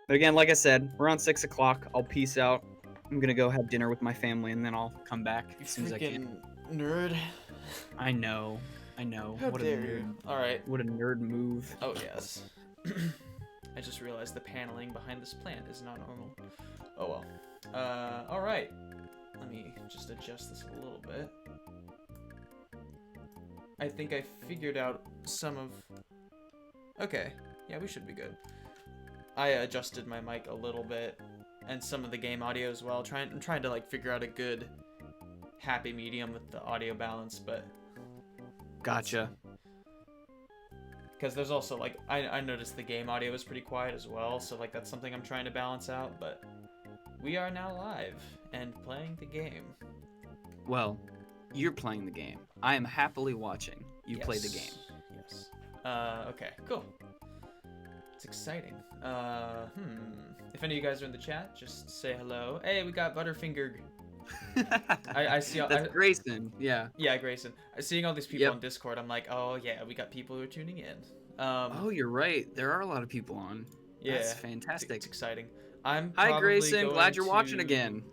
But again, like I said, we're on 6 o'clock. I'll peace out. I'm gonna go have dinner with my family, and then I'll come back You as soon as I can. freaking nerd. I know. I know. How dare you? Alright. What a nerd move. Oh, yes. I just realized the paneling behind this plant is not normal. Oh well. Alright. Let me just adjust this a little bit. I think I figured out some of... Okay. Yeah, we should be good. I adjusted my mic a little bit and some of the game audio as well. I'm trying to like figure out a good happy medium with the audio balance, but Gotcha. because there's also like I noticed the game audio is pretty quiet as well, so like that's something I'm trying to balance out. But we are now live and playing the game. Well, you're playing the game. I am happily watching you play the game. Yes. Okay, cool. It's exciting. If any of you guys are in the chat, just say hello. Hey, we got Butterfinger. I see. That's Grayson. Yeah. Yeah, Grayson. Seeing all these people on Discord, I'm like, oh yeah, we got people who are tuning in. Oh, you're right. There are a lot of people on. Yeah, That's fantastic. It's exciting. Hi, Grayson. Glad you're watching again.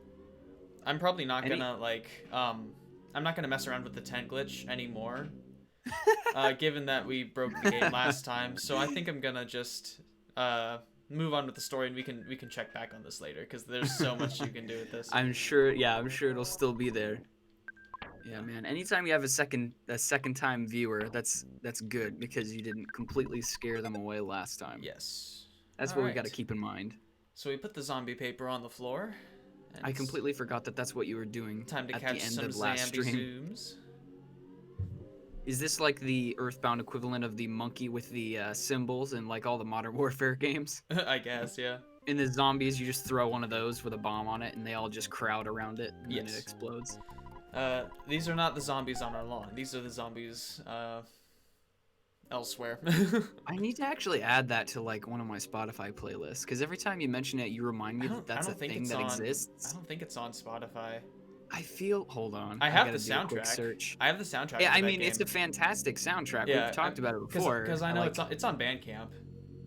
I'm probably not gonna I'm not gonna mess around with the tent glitch anymore. Given that we broke the game last time, so I think I'm gonna just move on with the story, and we can check back on this later because there's so much you can do with this. I'm sure it'll still be there. Yeah, man. Anytime you have a second time viewer, that's good because you didn't completely scare them away last time. Yes. That's what we got to keep in mind. So we put the zombie paper on the floor. I completely forgot that's what you were doing time to at catch the end some of last stream. zooms. Is this like the EarthBound equivalent of the monkey with the symbols in like all the Modern Warfare games? I guess, yeah. In the zombies, you just throw one of those with a bomb on it, and they all just crowd around it, and then it explodes. These are not the zombies on our lawn. These are the zombies elsewhere. I need to actually add that to like one of my Spotify playlists, because every time you mention it, you remind me that's a thing that exists. I don't think it's on Spotify. I feel. Hold on. I have the soundtrack. Search. I have the soundtrack. Yeah, I mean it's a fantastic soundtrack. Yeah, we've talked about it before. Because I know it's on Bandcamp.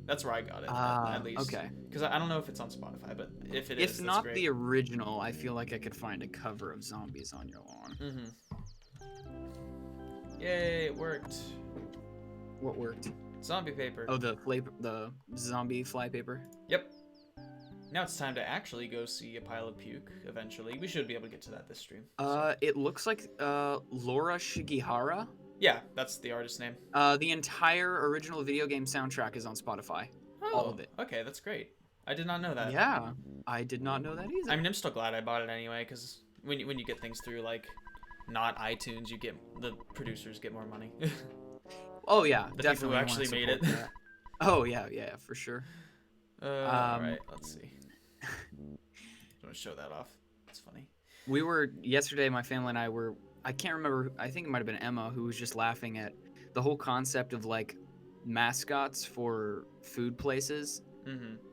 That's where I got it, at least. Okay. Because I don't know if it's on Spotify, but if it is, if not the original, I feel like I could find a cover of Zombies on Your Lawn. Yay! It worked. What worked? Zombie paper. Oh, the zombie fly paper. Yep. Now it's time to actually go see a pile of puke, eventually. We should be able to get to that this stream. It looks like, Laura Shigihara? Yeah, that's the artist name. The entire original video game soundtrack is on Spotify. Oh, all of it. Okay, that's great. I did not know that. Yeah, I did not know that either. I mean, I'm still glad I bought it anyway, because when you get things through, like, not iTunes, the producers get more money. Oh, yeah, the people who actually made it. Oh, yeah, for sure. Alright, let's see. I'm gonna show that off. It's funny. Yesterday, my family and I can't remember, I think it might have been Emma who was just laughing at the whole concept of like mascots for food places.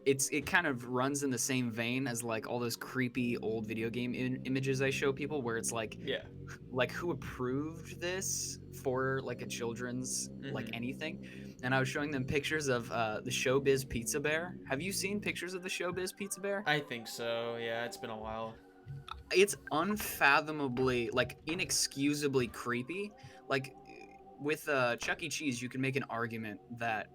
It kind of runs in the same vein as like all those creepy old video game images I show people where it's like, like who approved this for like a children's like anything. And I was showing them pictures of the Showbiz Pizza Bear. Have you seen pictures of the Showbiz Pizza Bear? I think so. Yeah, it's been a while. It's unfathomably, like, inexcusably creepy. Like, with Chuck E. Cheese, you can make an argument that,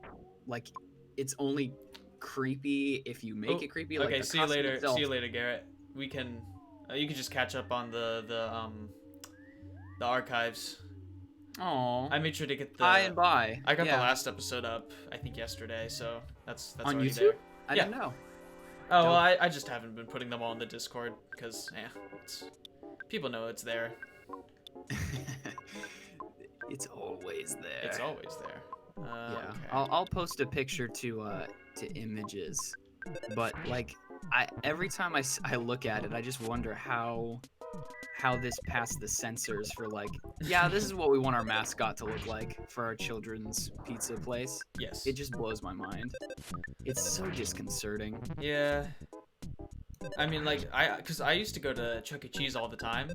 like, it's only creepy if you make it creepy. Like, okay, see you later. Itself. See you later, Garrett. We can, you can just catch up on the archives. Oh, I made sure to get the by and by. I got the last episode up, I think yesterday, so that's on already YouTube. There. I didn't know. Oh well, I just haven't been putting them all in the Discord because people know it's there. It's always there. It's always there. Yeah, okay. I'll post a picture to images, but like every time I look at it, I just wonder how this passed the censors for like, yeah, this is what we want our mascot to look like for our children's pizza place. Yes. It just blows my mind. It's so disconcerting. Yeah. I mean, like, because I used to go to Chuck E. Cheese all the time,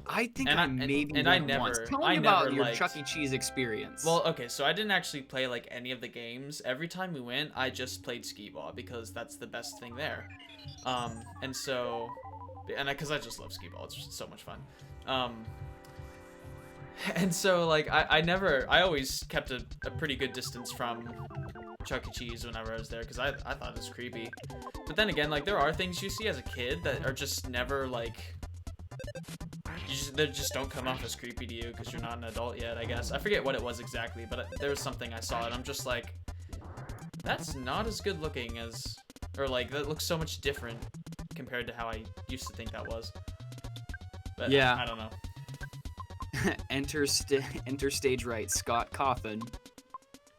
I think and I maybe went once. Tell I me never about your liked. Chuck E. Cheese experience. Well, okay, so I didn't actually play like any of the games. Every time we went, I just played skee ball because that's the best thing there. And so, because I just love skee ball, it's just so much fun. Um, and so like I always kept a pretty good distance from Chuck E. Cheese whenever I was there because I thought it was creepy. But then again, like there are things you see as a kid that are just never like they just don't come off as creepy to you because you're not an adult yet, I guess. I forget what it was exactly, but there was something I saw and I'm just like, that's not as good looking as, or like that looks so much different compared to how I used to think that was. But yeah, I don't know. Enter stage right, Scott Cawthon,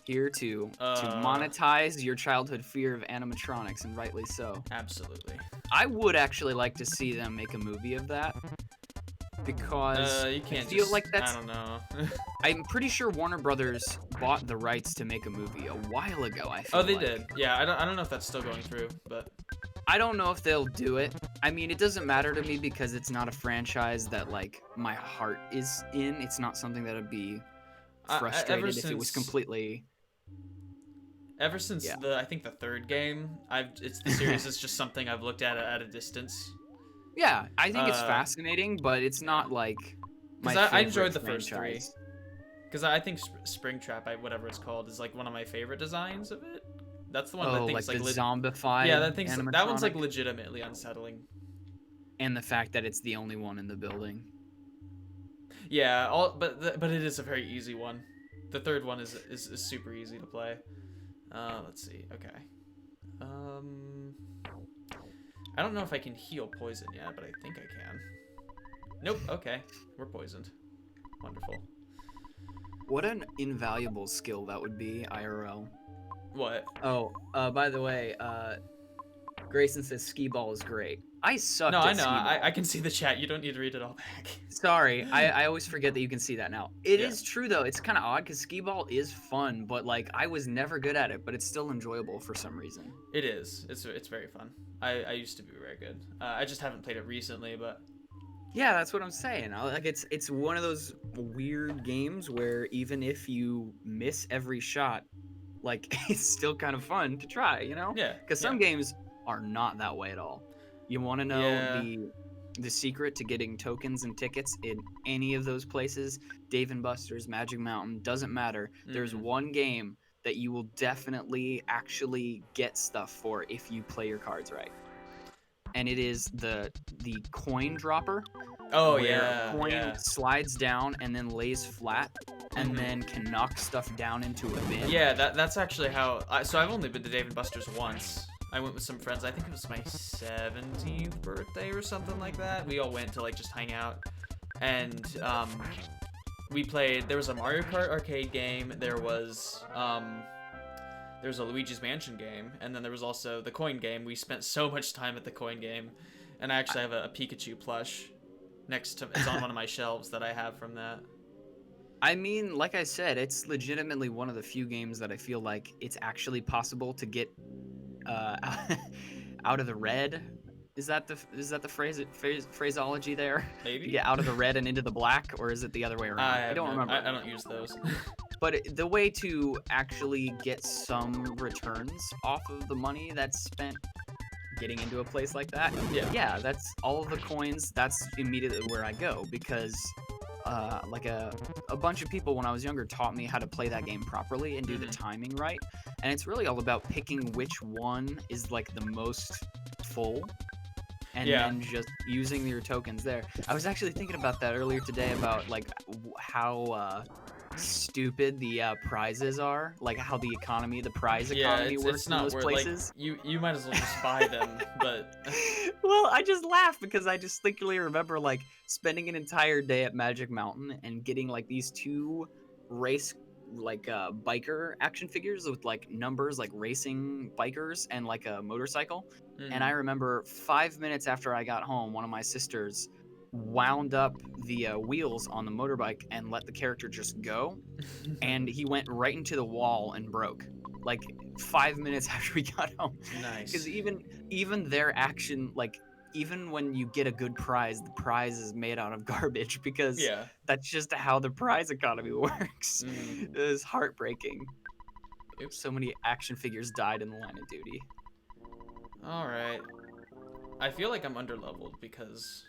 here to monetize your childhood fear of animatronics, and rightly so. Absolutely. I would actually like to see them make a movie of that, because you can't I feel like that's. I don't know. I'm pretty sure Warner Brothers bought the rights to make a movie a while ago. I feel. Oh, they did. Yeah, I don't know if that's still going through, but I don't know if they'll do it. I mean, it doesn't matter to me because it's not a franchise that like my heart is in. It's not something that would be frustrated if it was completely. Ever since I think the third game, the series is just something I've looked at a distance. Yeah, I think it's fascinating, but it's not like my favorite I enjoyed the franchise. first three. Because I think Springtrap, whatever it's called, is like one of my favorite designs of it. That's the one that thinks like the zombified. Yeah, that one's like legitimately unsettling. And the fact that it's the only one in the building. Yeah, but it is a very easy one. The third one is super easy to play. Let's see. Okay. I don't know if I can heal poison yet, but I think I can. Nope. Okay, we're poisoned. Wonderful. What an invaluable skill that would be, IRL. What? Oh, by the way, Grayson says skee ball is great. I sucked at skee ball. No, I know. I can see the chat. You don't need to read it all back. Sorry, I always forget that you can see that now. It is true, though. It's kind of odd because skee ball is fun, but, like, I was never good at it, but it's still enjoyable for some reason. It is. It's very fun. I used to be very good. I just haven't played it recently, but... Yeah, that's what I'm saying. Like, it's one of those weird games where even if you miss every shot, like, it's still kind of fun to try, you know? Yeah. Because some games are not that way at all. You want to know the secret to getting tokens and tickets in any of those places? Dave & Buster's, Magic Mountain, doesn't matter. There's one game that you will definitely actually get stuff for if you play your cards right. And it is the coin dropper. Oh, where a coin slides down and then lays flat and then can knock stuff down into a bin. Yeah, that's actually how... so I've only been to Dave & Buster's once. I went with some friends. I think it was my 17th birthday or something like that. We all went to, like, just hang out. And we played... There was a Mario Kart arcade game. There was a Luigi's Mansion game. And then there was also the coin game. We spent so much time at the coin game. And I actually have a Pikachu plush next to... It's on one of my shelves that I have from that. I mean, like I said, it's legitimately one of the few games that I feel like it's actually possible to get out of the red. Is that the phraseology there? Maybe. To get out of the red and into the black, or is it the other way around? I don't remember. I don't use those. But the way to actually get some returns off of the money that's spent getting into a place like that, yeah, that's all of the coins. That's immediately where I go because like a bunch of people when I was younger taught me how to play that game properly and do the timing right. And it's really all about picking which one is like the most full and then just using your tokens there. I was actually thinking about that earlier today about like how stupid the prizes are, like how the prize economy works in those places. Like, you might as well just buy them, but well, I just laugh because I distinctly remember like spending an entire day at Magic Mountain and getting like these two race like biker action figures with like numbers like racing bikers and like a motorcycle. And I remember 5 minutes after I got home, one of my sisters wound up the wheels on the motorbike and let the character just go, and he went right into the wall and broke like 5 minutes after we got home. Nice. Because even even their action, like even when you get a good prize, the prize is made out of garbage because Yeah. that's just how the prize economy works. Mm. It's heartbreaking. Oops. So many action figures died in the line of duty. All right. I feel like I'm underleveled because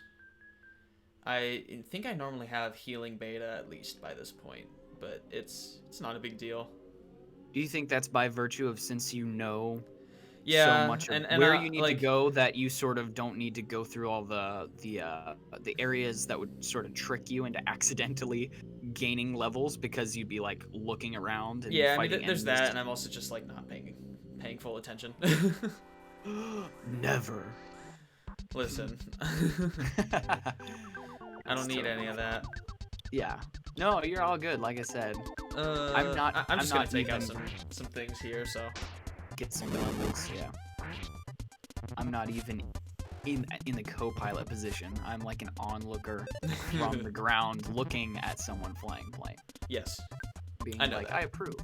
I think I normally have healing beta at least by this point, but it's not a big deal. Do you think that's by virtue of since you know so Yeah, much of and where you need to like go that you sort of don't need to go through all the areas that would sort of trick you into accidentally gaining levels because you'd be like looking around and yeah, I mean fighting there's enemies. that, and I'm also just like not paying full attention. Never. Listen, I don't need any of that. Yeah. No, you're all good. Like I said, I'm not. I'm just gonna not take out even some things here. So get some levels. Yeah. I'm not even in the co-pilot position. I'm like an onlooker from the ground, looking at someone playing. Yes, Being I know like, that. I approve.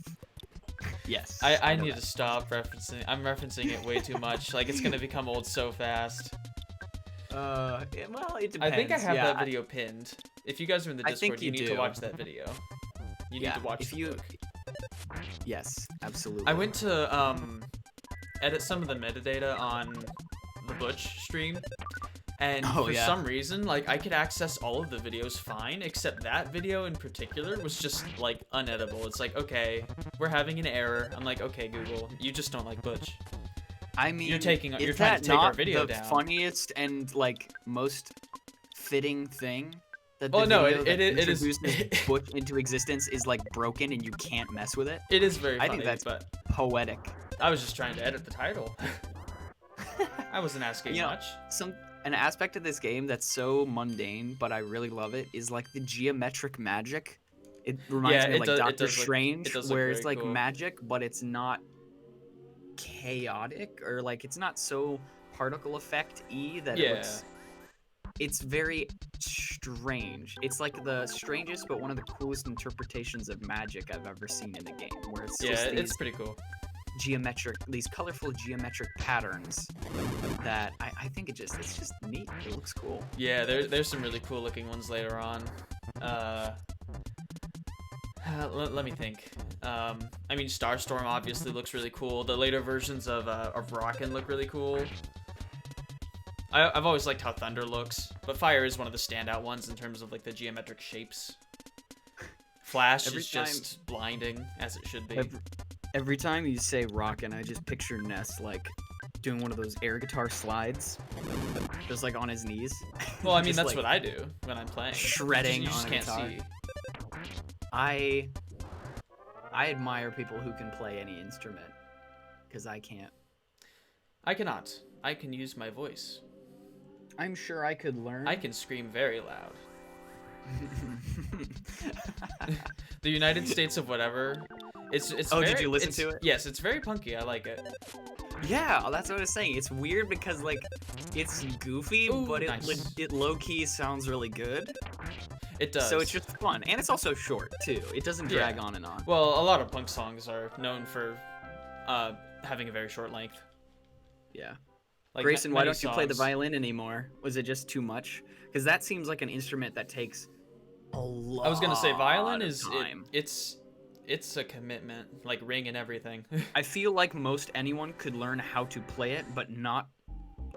Yes. I know need that. to stop referencing. I'm referencing it way too much. Like it's gonna become old so fast. Well, it depends. I think I have yeah, that video pinned. If you guys are in the I think Discord, you need to do. watch that video. You need to watch if the you. book. Yes, absolutely. I went to edit some of the metadata on the Butch stream, and for some reason, like I could access all of the videos fine, except that video in particular was just like uneditable. It's like, okay, we're having an error. I'm like, okay, Google, you just don't like Butch. I mean, you're trying to take not our video the down. funniest and like most fitting thing that the Oh no, video that it is introduces Butch into existence is like broken and you can't mess with it. It is very funny. I think that's but poetic. I was just trying to edit the title. I wasn't asking much. An aspect of this game that's so mundane, but I really love it, is like the geometric magic. It reminds me of like Doctor Strange, where it's like magic, but it's not chaotic, or like it's not so particle effect-y that it's very strange. It's like the strangest but one of the coolest interpretations of magic I've ever seen in a game, where it's just it's pretty cool. These colorful geometric patterns that I think it's just neat. It looks cool. Yeah, there's some really cool looking ones later on. Let me think. I mean, Starstorm obviously looks really cool. The later versions of Rockin' look really cool. I've always liked how Thunder looks, but Fire is one of the standout ones in terms of like the geometric shapes. Flash is just blinding, as it should be. Every time you say Rockin', I just picture Ness like doing one of those air guitar slides, just like on his knees. Well, I mean that's what I do when I'm playing. Shredding you on just a can't guitar. see. I admire people who can play any instrument, because I can't. I cannot. I can use my voice. I'm sure I could learn. I can scream very loud. The United States of whatever. It's did you listen to it? Yes, it's very punky. I like it. Yeah, that's what I was saying. It's weird because like it's goofy, but it low key sounds really good. It does. So it's just fun, and it's also short too. It doesn't drag on and on. Well, a lot of punk songs are known for having a very short length. Yeah. Like Grayson, why don't you play the violin anymore? Was it just too much? Because that seems like an instrument that takes a lot. I was gonna say violin is time. It's a commitment, like ring and everything. I feel like most anyone could learn how to play it, but not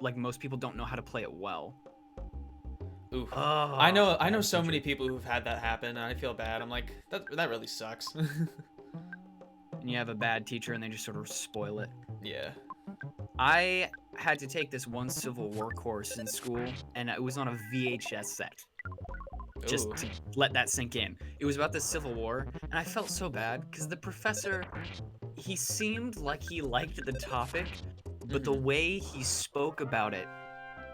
like most people don't know how to play it well. Oof. Oh, I know so many people who've had that happen, and I feel bad. I'm like, that really sucks. And you have a bad teacher, and they just sort of spoil it. Yeah. I had to take this one Civil War course in school, and it was on a VHS set. Just to let that sink in. It was about the Civil War, and I felt so bad because the professor, he seemed like he liked the topic, but the way he spoke about it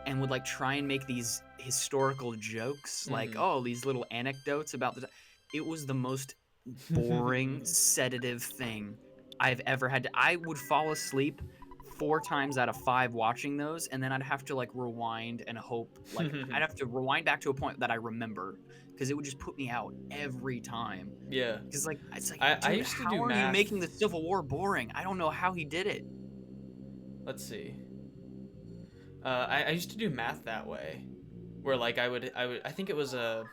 and would like try and make these historical jokes, like, oh, these little anecdotes about it was the most boring, sedative thing I've ever had. I would fall asleep 4 times out of 5 watching those, and then I'd have to like rewind and hope, like I'd have to rewind back to a point that I remember, because it would just put me out every time. Yeah. Because like it's like, I used to do how are math. you making the Civil War boring? I don't know how he did it. Let's see. I used to do math that way, where like I think it was a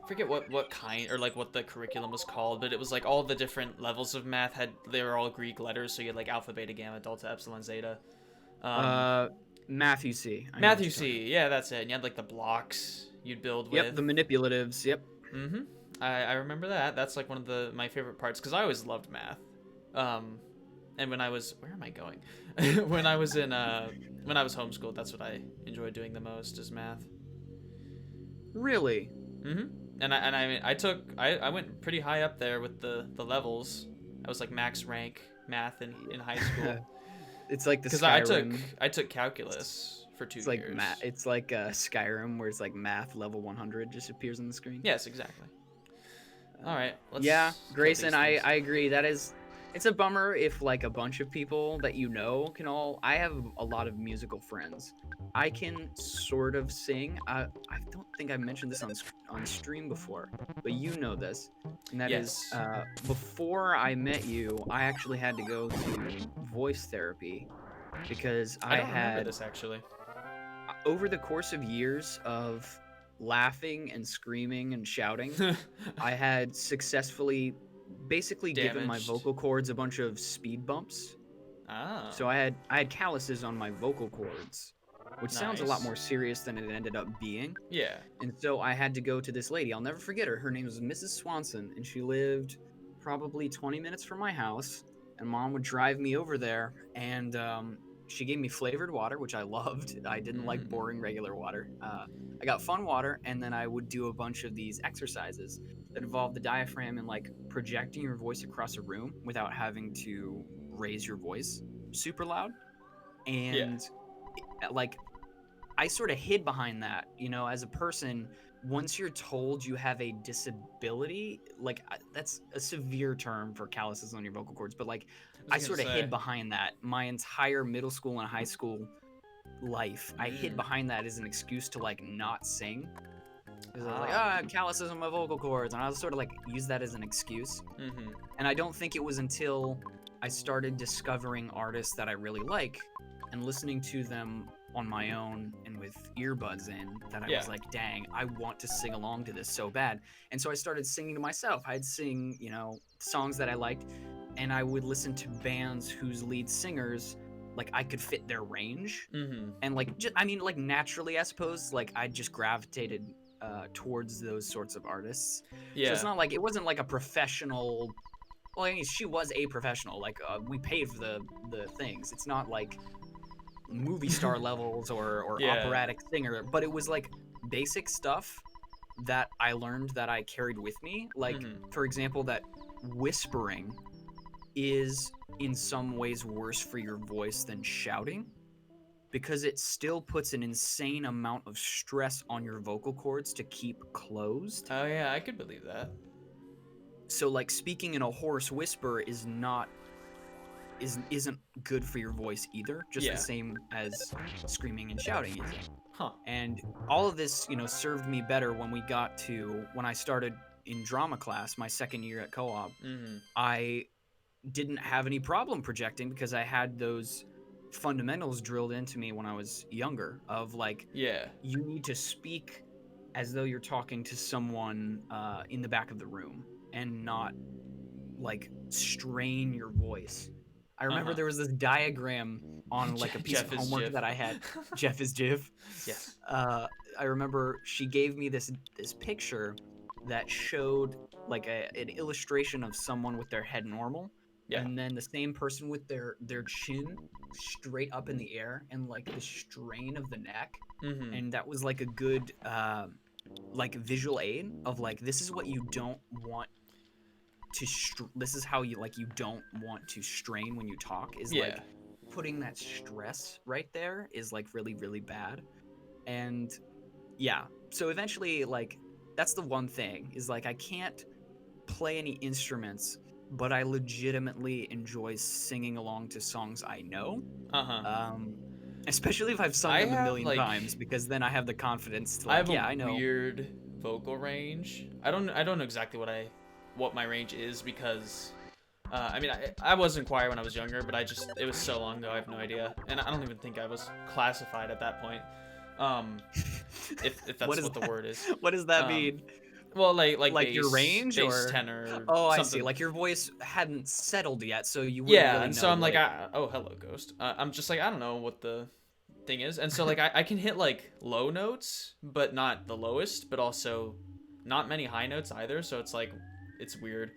forget what kind or like what the curriculum was called, but it was like all the different levels of math they were all Greek letters, so you had like alpha, beta, gamma, delta, epsilon, zeta. Um, Uh, Matthew C. I know what Matthew you're talking C. about. Yeah, that's it. And you had like the blocks you'd build Yep, with. the manipulatives. Yep. Mm-hmm. I remember that. That's like one of my favorite parts because I always loved math. Um, and when I was where am I going? when I was in when I was homeschooled, that's what I enjoyed doing the most is math. Really? Mm-hmm. I went pretty high up there with the levels. I was like max rank math in high school It's like the because Skyrim. I took calculus for 2 years. It's like Skyrim, where it's like math level 100 just appears on the screen. Yes, exactly. All right, Yeah, let's kill Grayson, these I things. I agree. It's a bummer if like a bunch of people that you know can all. I have a lot of musical friends. I can sort of sing. I don't think I mentioned this on stream before, but you know this, and that is Yes, before I met you, I actually had to go to voice therapy because I I don't remember had this actually. over the course of years of laughing and screaming and shouting, I had successfully basically given my Damaged. vocal cords a bunch of speed bumps. Oh, So I had calluses on my vocal cords, which sounds a lot nice. more serious than it ended up being. Yeah. And so I had to go to this lady. I'll never forget her. Her name was Mrs. Swanson, and she lived probably 20 minutes from my house. And Mom would drive me over there, and she gave me flavored water, which I loved. I didn't like Mm. boring regular water. I got fun water, and then I would do a bunch of these exercises that involve the diaphragm and like projecting your voice across a room without having to raise your voice super loud. Yeah. And like I sort of hid behind that, as a person. Once you're told you have a disability, like that's a severe term for calluses on your vocal cords, but like I was I gonna sort of say. hid behind that my entire middle school and high school life. I hid Mm. behind that as an excuse to like not sing. Because I was like, Ah. calluses on my vocal cords, and I was sort of like use that as an excuse. Mm-hmm. And I don't think it was until I started discovering artists that I really like and listening to them on my own and with earbuds in that I Yeah. was like, dang, I want to sing along to this so bad. And so I started singing to myself. I'd sing, songs that I liked, and I would listen to bands whose lead singers, like, I could fit their range. Mm-hmm. And like, like naturally, I suppose, like I just gravitated towards those sorts of artists. So it's Yeah. not like it wasn't like a professional. Well, I mean, she was a professional. Like we paid for the things. It's not like movie star levels or Yeah. operatic singer, but it was like basic stuff that I learned that I carried with me. Like, Mm-hmm. for example, that whispering is in some ways worse for your voice than shouting because it still puts an insane amount of stress on your vocal cords to keep closed. Oh yeah, I could believe that. So like speaking in a hoarse whisper isn't good for your voice either, just the Yeah. same as screaming and shouting isn't. Huh. And all of this, served me better when I started in drama class, my second year at co-op. Mm-hmm. I didn't have any problem projecting because I had those fundamentals drilled into me when I was younger of like, Yeah. you need to speak as though you're talking to someone in the back of the room and not like strain your voice. I remember Uh-huh. there was this diagram on like a piece Jeff of is homework Jiff. that I had. Jeff is Jiv. Yes. I remember she gave me this picture that showed like an illustration of someone with their head normal, Yeah. and then the same person with their chin straight up in the air and like the strain of the neck, Mm-hmm. and that was like a good like visual aid of like this is what you don't want to this is how you don't want to strain when you talk is Yeah. like putting that stress right there is like really really bad. And yeah, so eventually like that's the one thing is like I can't play any instruments, but I legitimately enjoy singing along to songs I know. Uh-huh. Especially if I've sung I them a have million like times, because then I have the confidence to I like, have a yeah, I know. weird vocal range. I don't know exactly what my range is because I mean, I was in choir when I was younger, but it was so long ago, I have no idea. And I don't even think I was classified at that point. Um, if that's what the that? word is. What does that Um, mean? well, like Like your range, bass or tenor, oh, I see. something. Like your voice hadn't settled yet, so you wouldn't Yeah, really and so know. I'm like, Like, oh, hello, ghost. I'm just like, I don't know what the thing is. And so like I can hit like low notes, but not the lowest, but also not many high notes either. So it's like, it's weird.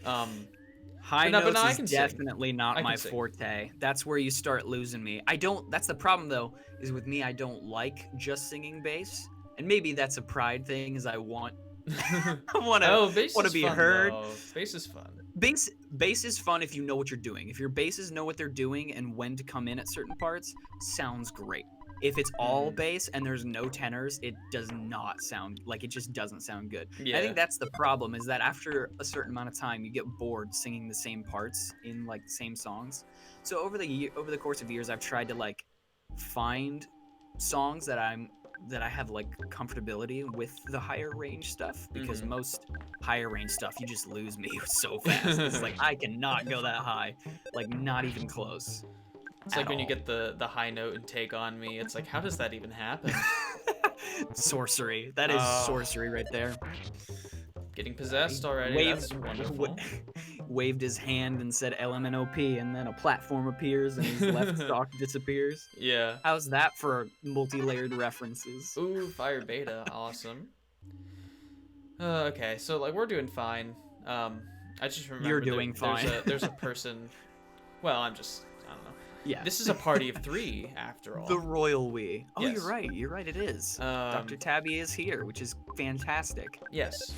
high But notes no, I is can sing. definitely not I can my sing. forte. That's where you start losing me. I don't. That's the problem though. Is with me, I don't like just singing bass, and maybe that's a pride thing. Is I want, I Oh, bass want to is be fun heard. though. Bass is fun. Bass is fun if you know what you're doing. If your basses know what they're doing and when to come in at certain parts, sounds great. If it's all Mm-hmm. bass and there's no tenors, it does not sound like, it just doesn't sound good. And I Yeah. think that's the problem, is that after a certain amount of time you get bored singing the same parts in like the same songs. So over the course of years I've tried to like find songs that I have like comfortability with the higher range stuff, because Mm-hmm. most higher range stuff you just lose me so fast. It's like I cannot go that high, like not even close It's at like when you all. get the high note and Take On Me. It's like, how does that even happen? Sorcery. That is Oh, sorcery right there. getting He possessed already. That's wonderful. waved his hand and said LMNOP, and then a platform appears and his left stalk disappears. Yeah. How's that for multi-layered references? Ooh, fire beta. Awesome. Okay, so like we're doing fine. I just You're remember doing fine. there's a person. Well, I don't know. Yeah. This is a party of 3 after all. The royal we. Oh, Yes. you're right. You're right. It is. Dr. Tabby is here, which is fantastic. Yes.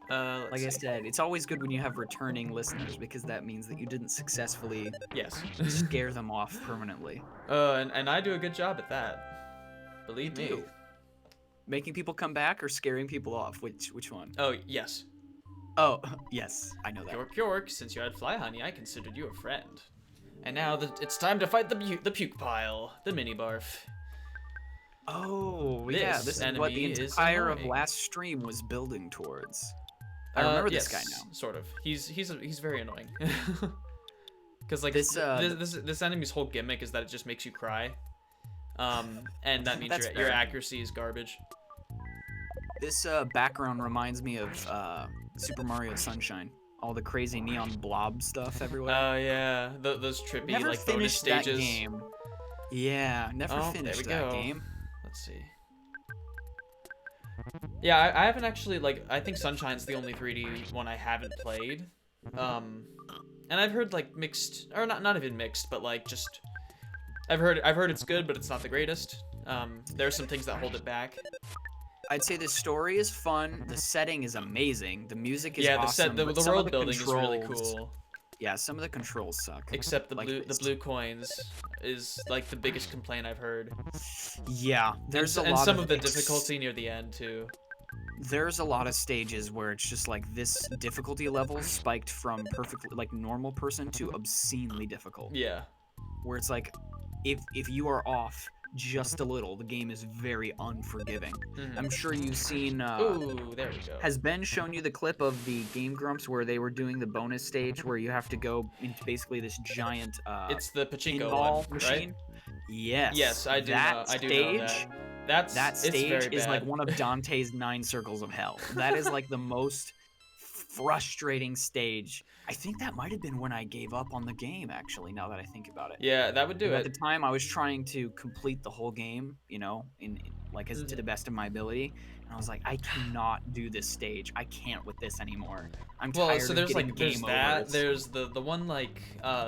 Like I said, it's always good when you have returning listeners, because that means that you didn't successfully Yes. scare them off permanently. And I do a good job at that. Believe me. Do. Making people come back or scaring people off? Which one? Oh, yes. Oh, yes. I know that. York, York, since you had Fly Honey, I considered you a friend. And now it's time to fight the puke pile, the mini barf. Oh, yeah. This is what the enemy is entire of annoying. last stream was building towards. I remember this guy Yes, now. sort of. He's very annoying. Because like This, this enemy's whole gimmick is that it just makes you cry. And that means That's your fair. accuracy is garbage. This background reminds me of Super Mario Sunshine. All the crazy neon blob stuff everywhere. Oh yeah, those trippy Never like bonus finished that stages. game. Yeah, never Oh, there finished we that go. game. Let's see. Yeah, I haven't actually like. I think Sunshine's the only 3D one I haven't played. And I've heard like mixed, or not even mixed, but like just. I've heard it's good, but it's not the greatest. There's some things that hold it back. I'd say the story is fun. The setting is amazing. The music is Yeah, awesome. the but some of world the building is really controls- cool. Yeah, some of the controls suck. Except the Like blue coins is like the biggest complaint I've heard. Yeah, there's a lot and some of the ex- difficulty near the end too. There's a lot of stages where it's just like this difficulty level spiked from perfectly like normal person to obscenely difficult. Yeah. Where it's like, if you are off just a little, the game is very unforgiving. Mhm. I'm sure you've seen. Ooh, there we go. Has Ben shown you the clip of the Game Grumps where they were doing the bonus stage where you have to go into basically this giant It's the pachinko pinball one, machine? right? Yes. Yes, I do that know. I do stage, know that. That It's stage very is like bad. one of Dante's 9 circles of hell. That is like the most frustrating stage. I think that might have been when I gave up on the game, actually, now that I think about it. Yeah, that would do At the it. time, I was trying to complete the whole game, you know, as to the best of my ability, and I was like, I cannot do this stage. I can't with this anymore. I'm Well, tired so of there's getting like there's game that. overs. There's the one like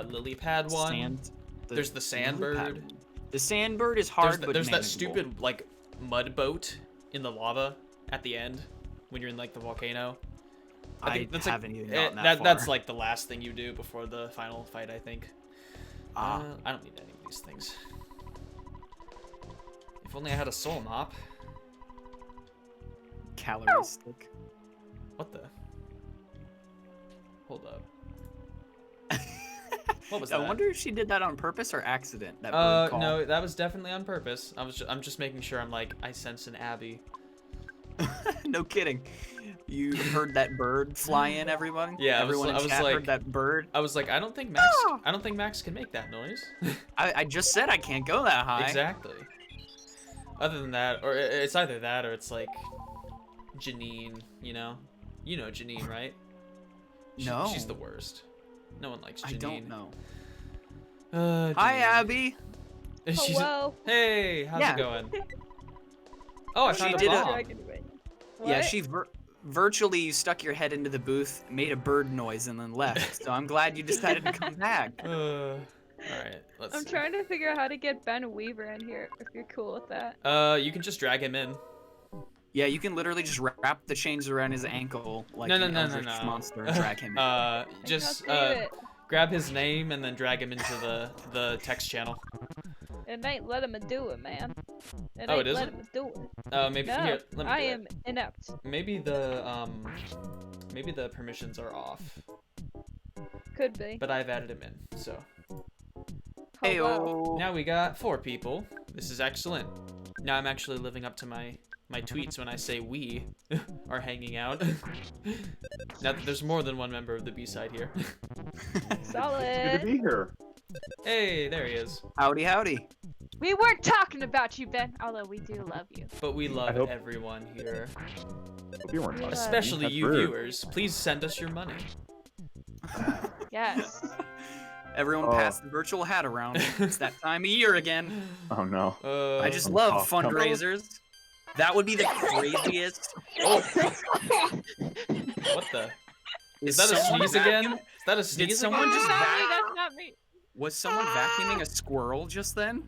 lily pad one. There's the sandbird. The sandbird is hard, but there's that manageable. stupid like mud boat in the lava at the end when you're in like the volcano. I think that's haven't like, even gotten that far. That's like the last thing you do before the final fight, I think. I don't need any of these things. If only I had a soul mop. Calorie stick. What the? Hold up. What was I that? wonder if she did that on purpose or accident. That bird call. No, that was definitely on purpose. I'm just making sure I'm like I sense an Abby. No kidding. You heard that bird fly in, everyone? Yeah, Everyone in chat heard that bird? I was like, I don't think Max can make that noise. I just said I can't go that high. Exactly. Other than that, or it's either that or it's like Janine, you know? You know Janine, right? No. She's the worst. No one likes Janine. I don't know. Hi, Abby. Hello. Hey, how's it going? Oh, I found a bomb. Yeah, she virtually stuck your head into the booth, made a bird noise, and then left. So I'm glad you decided to come back. All right, let's I'm trying to figure out how to get Ben Weaver in here, if you're cool with that. You can just drag him in. Yeah, you can literally just wrap the chains around his ankle like an eldritch monster and drag him in. Just grab his name and then drag him into the text channel. It ain't let him do it, man. It Oh, ain't it let isn't? him do it. Maybe No, here. Let me I do am inept. Maybe the permissions are off. Could be. But I've added him in, so. Hello. Now we got 4 people. This is excellent. Now I'm actually living up to my tweets when I say we are hanging out. Now that there's more than one member of the B-side here. Solid. Good to be here. Hey, there he is. Howdy, howdy. We weren't talking about you, Ben, although we do love you. But we love hope- everyone here. Hope you weren't talking. Especially That's you rude. viewers. Please send us your money. Yes. Everyone pass the virtual hat around. It's that time of year again. Oh no. I just I'm love tough. fundraisers. That would be the craziest. Oh. What the? Is that a someone sneeze again? vacuum- Is that a sneeze Did someone again? just That's not me. Was someone vacuuming a squirrel just then?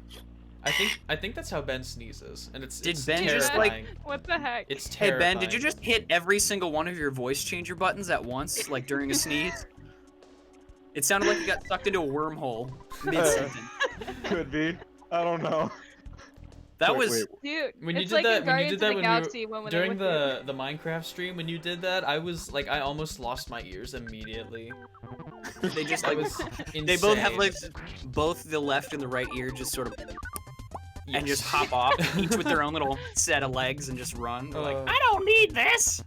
I think that's how Ben sneezes, and it's Did it's Ben terrifying. just, like- What the heck? It's Hey terrifying. Ben, did you just hit every single one of your voice changer buttons at once, like during a sneeze? It sounded like you got sucked into a wormhole mid-sentence. Could be. I don't know. That Wait, was wait. Dude, When you it's did like that- in when you Guardians did of that the when we Galaxy when during went the Minecraft stream when you did that, I almost lost my ears immediately. they just That like was they both have insane. like both the left and the right ear just sort of and just Yes. hop off, each with their own little set of legs and just run. They're like, Uh. I don't need this.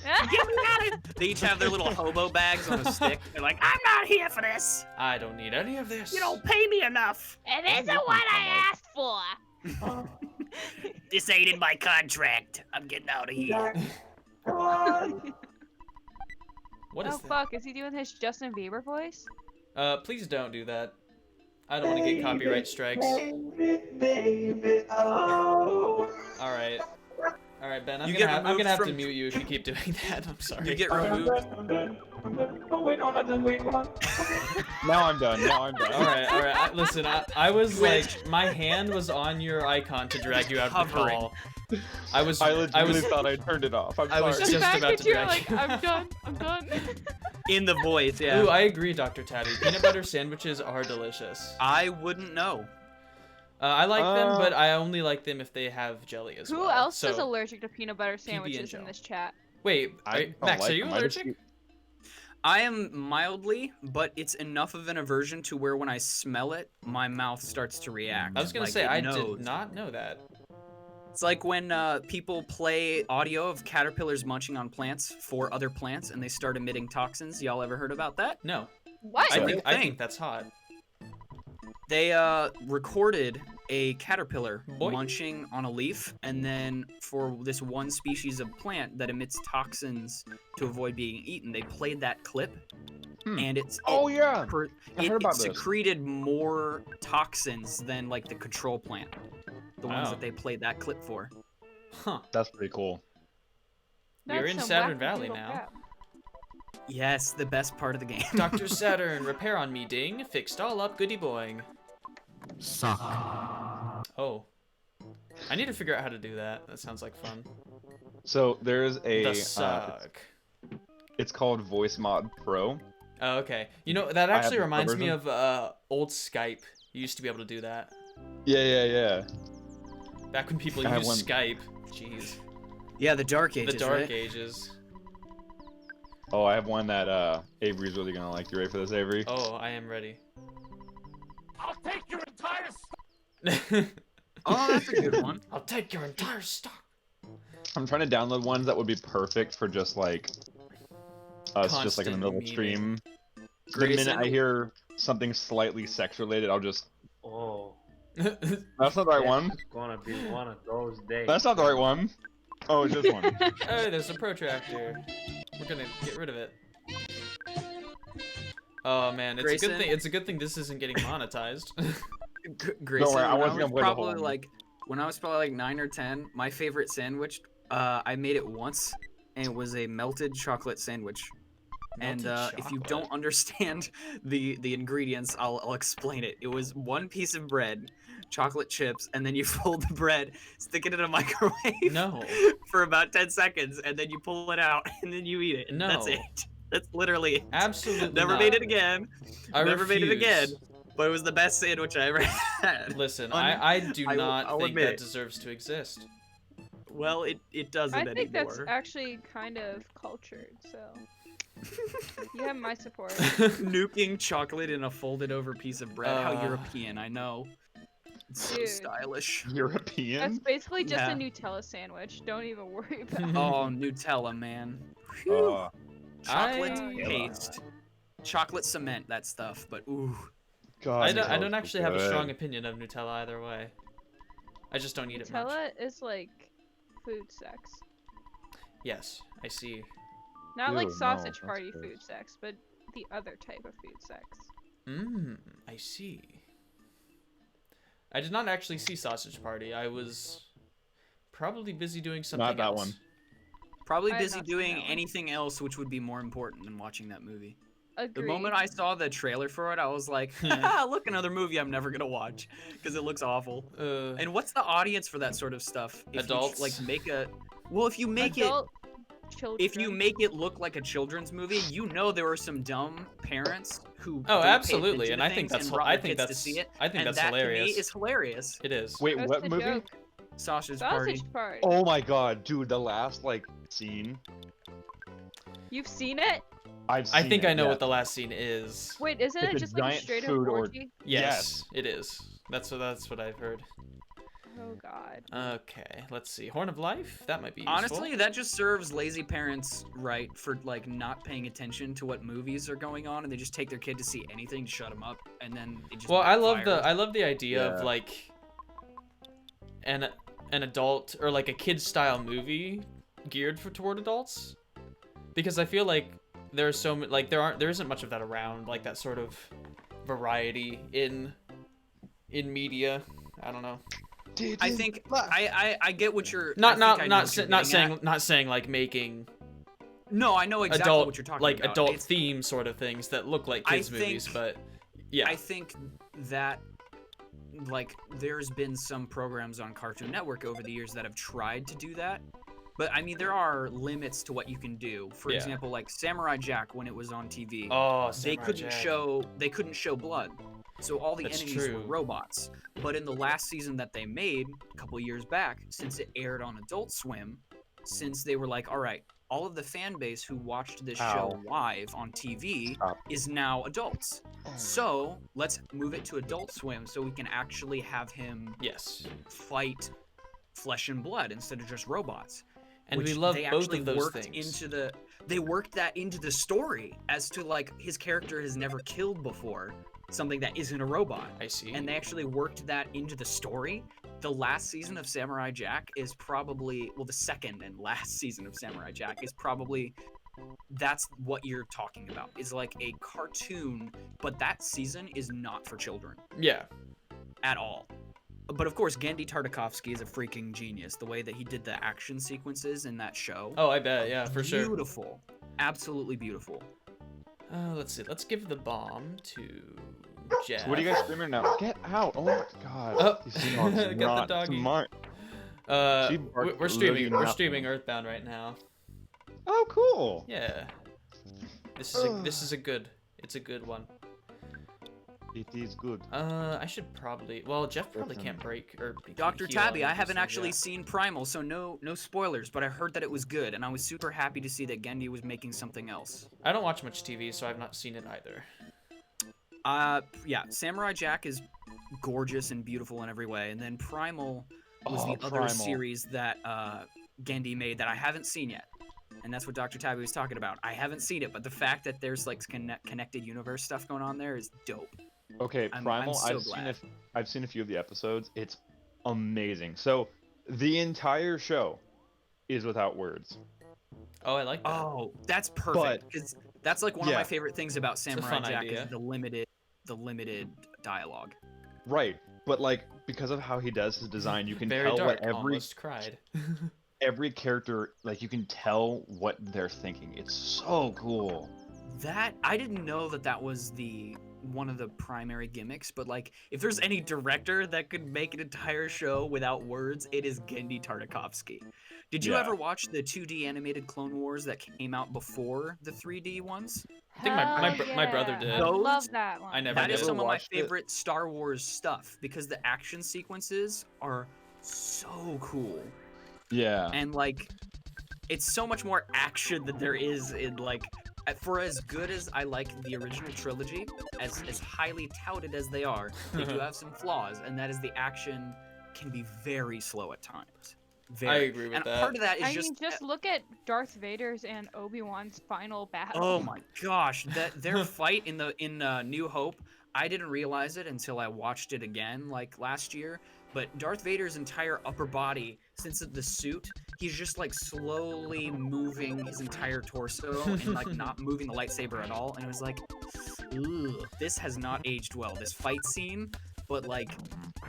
Get me out of. They each have their little hobo bags on a stick. They're like, I'm not here for this. I don't need any of this. You don't pay me enough. It isn't what I asked for. This ain't in my contract. I'm getting out of here. What is Oh that? fuck, is he doing his Justin Bieber voice? Please don't do that. I don't want to get copyright strikes. Alright. Alright, Ben, I'm You gonna, get I'm gonna removed have to from- mute you if you keep doing that. I'm sorry. You get removed. Now I'm done. Now I'm done. Alright. Listen, I was Twitch. like, my hand was on your icon to drag you out of the Hovering. call. I was legitimately thought I turned it off. I'm I was sorry. The just fact about that to you're drag like, you. I'm done, I'm done. In the voice, yeah. Ooh, I agree, Dr. Tabby. Peanut butter sandwiches are delicious. I wouldn't know. I like them, but I only like them if they have jelly as well. Who else so, is allergic to peanut butter and sandwiches in Joe. this chat? Wait, I don't Max, like are you them. I just allergic? I am mildly, but it's enough of an aversion to where when I smell it, my mouth starts to react. I was gonna like say, it I knows. did not know that. It's like when people play audio of caterpillars munching on plants for other plants, and they start emitting toxins. Y'all ever heard about that? No. What? So- I real think thing. that's hot. They recorded a caterpillar Boy. munching on a leaf, and then for this one species of plant that emits toxins to avoid being eaten, they played that clip, and Oh yeah. I heard about it this. secreted more toxins than like the control plant, the ones Wow. that they played that clip for. Huh. That's pretty cool. We're That's in some Saturn wackadoodle Valley now. crap. Yes, the best part of the game. Dr. Saturn, repair on me, ding. Fixed all up, goody boing. Suck. Oh. I need to figure out how to do that. That sounds like fun. So there's a The suck. it's called Voice Mod Pro. Oh, okay. You know, that I have actually the reminds me version. of old Skype. You used to be able to do that. Yeah. Back when people I have used one- Skype. Jeez. Yeah, the Dark Ages. The Dark right? Ages. Oh, I have one that Avery's really gonna like. You ready for this, Avery? Oh, I am ready. I'll take your entire Oh, that's a good one. I'll take your entire stock. I'm trying to download ones that would be perfect for just like us, just like in the middle of the stream. The minute I hear something slightly sex related, I'll just. Oh. That's not the right one. It's gonna be one of those days. That's not the right one. Oh, it's this one. Hey, there's a protractor. We're gonna get rid of it. Oh man, it's Grayson? a good thing. It's a good thing this isn't getting monetized. Grayson, worry, I when wasn't gonna play the whole probably one. like when I was probably like 9 or 10, my favorite sandwich, I made it once, and it was a melted chocolate sandwich. And if you don't understand the ingredients, I'll explain it. It was one piece of bread, chocolate chips, and then you fold the bread, stick it in a microwave No. for about 10 seconds, and then you pull it out, and then you eat it. No. That's it. That's literally it. Absolutely Never not. made it again. I Never made it again. refuse. But it was the best sandwich I ever had. Listen, I do not I'll think admit that it. deserves to exist. Well, it doesn't I anymore. think that's actually kind of cultured, so you have my support. Nuking chocolate in a folded over piece of bread. How European, I know. It's so Dude. stylish. European? That's basically just Yeah. a Nutella sandwich. Don't even worry about it. Oh, Nutella, man. Whew. Chocolate I- paste. Chocolate cement, that stuff, but ooh. God, I don't Nutella's actually so have a good. strong opinion of Nutella either way. I just don't eat it much. Nutella is like food sex. Yes, I see. Not like Ew, no, sausage that's party gross. food sex, but the other type of food sex. I see. I did not actually see Sausage Party. I was probably busy doing something Not that else. one. Probably I have busy not seen doing that one. anything else which would be more important than watching that movie. Agreed. The moment I saw the trailer for it, I was like, "Ah, look, another movie I'm never gonna watch because it looks awful." And what's the audience for that sort of stuff? If Adults? You, like make a, well, if you make Adult children. if you make it look like a children's movie, you know there are some dumb parents who. Oh, don't pay absolutely, attention and to I think things that's and brought I their think kids to that's see it, I think and that's that hilarious. To me is hilarious. It is. Wait, That's what the movie? joke. Sausage Party. Sausage party. Oh my god, dude, the last like scene. You've seen it? I've I seen think it, I know yeah. what the last scene is. Wait, isn't It's it a just like a giant straight up food orgy? Yes, it is. That's what I've heard. Oh god. Okay, let's see. Horn of Life? That might be useful. Honestly, that just serves lazy parents right for like not paying attention to what movies are going on, and they just take their kid to see anything to shut them up, and then it just. Well, I love backfires. the idea of Yeah. like an adult or like a kid style movie geared toward adults, because I feel like there's so like there isn't much of that around, like that sort of variety in media. I don't know. I think I get what you're. Not I think I know what you're getting saying at. not saying like making No, I know exactly adult what you're talking like about. adult It's- theme sort of things that look like I kids movies, think- but yeah. I think that like there's been some programs on Cartoon Network over the years that have tried to do that. But I mean there are limits to what you can do. For Yeah. example, like Samurai Jack when it was on TV. Oh, they Samurai couldn't show blood. So all the That's enemies were true. robots. But in the last season that they made a couple years back, since it aired on Adult Swim, since they were like, all right, all of the fan base who watched this show live on TV Stop. is now adults. So let's move it to Adult Swim so we can actually have him Yes. fight flesh and blood instead of just robots. And we which love they both actually of those worked things. they worked that into the story as to like his character has never killed before something that isn't a robot. I see. And they actually worked that into the story. The last season of Samurai Jack is probably, well, the second and last season of Samurai Jack is probably, that's what you're talking about, is like a cartoon, but that season is not for children Yeah. at all. But of course, Genndy Tartakovsky is a freaking genius. The way that he did the action sequences in that show. Oh, I bet. Yeah, for sure. Beautiful. Absolutely beautiful. Let's see. Let's give the bomb to Jeff. What are you guys streaming now? Get out! Oh my god. Oh. These Seahawks are Get the not doggy. smart. She barked We're streaming. literally We're nothing. streaming EarthBound right now. Oh, cool. Yeah. This is a good. It's a good one. It is good. I should probably. Well, Jeff probably can't break or. Dr. heal Tabby, on I haven't these actually things seen Primal, so no spoilers, but I heard that it was good, and I was super happy to see that Genndy was making something else. yet. I don't watch much TV, so I've not seen it either. Yeah, Samurai Jack is gorgeous and beautiful in every way, and then Primal was Oh, the other Primal. series that Gendy made that I haven't seen yet. And that's what Dr. Tabby was talking about. I haven't seen it, but the fact that there's like connected universe stuff going on there is dope. Okay, Primal, I'm so glad. I've seen a few of the episodes. It's amazing. So the entire show is without words. Oh, I like that. Oh, that's perfect. Because that's like one of my favorite things about a Samurai fun Jack idea. is the limited dialogue. Right, but like because of how he does his design, you can Very tell dark. what Almost cried. every character, like you can tell what they're thinking. It's so cool. That I didn't know that was one of the primary gimmicks, but like if there's any director that could make an entire show without words, it is Gendy Tartakovsky. Did you ever watch the 2D animated Clone Wars that came out before the 3D ones? I think my brother did. I love that one. I never That did. is some of my watched it. favorite Star Wars stuff because the action sequences are so cool. Yeah. And like it's so much more action than there is in like for as good as I like the original trilogy, as highly touted as they are, they do have some flaws, and that is the action can be very slow at times. I agree with and that. part of that is I mean, just look at Darth Vader's and Obi-Wan's final battle. oh my gosh, their fight in New Hope, I didn't realize it until I watched it again like last year. But Darth Vader's entire upper body, since the suit, he's just like slowly moving his entire torso and like not moving the lightsaber at all. And it was like, ooh, this has not aged well. This fight scene, but like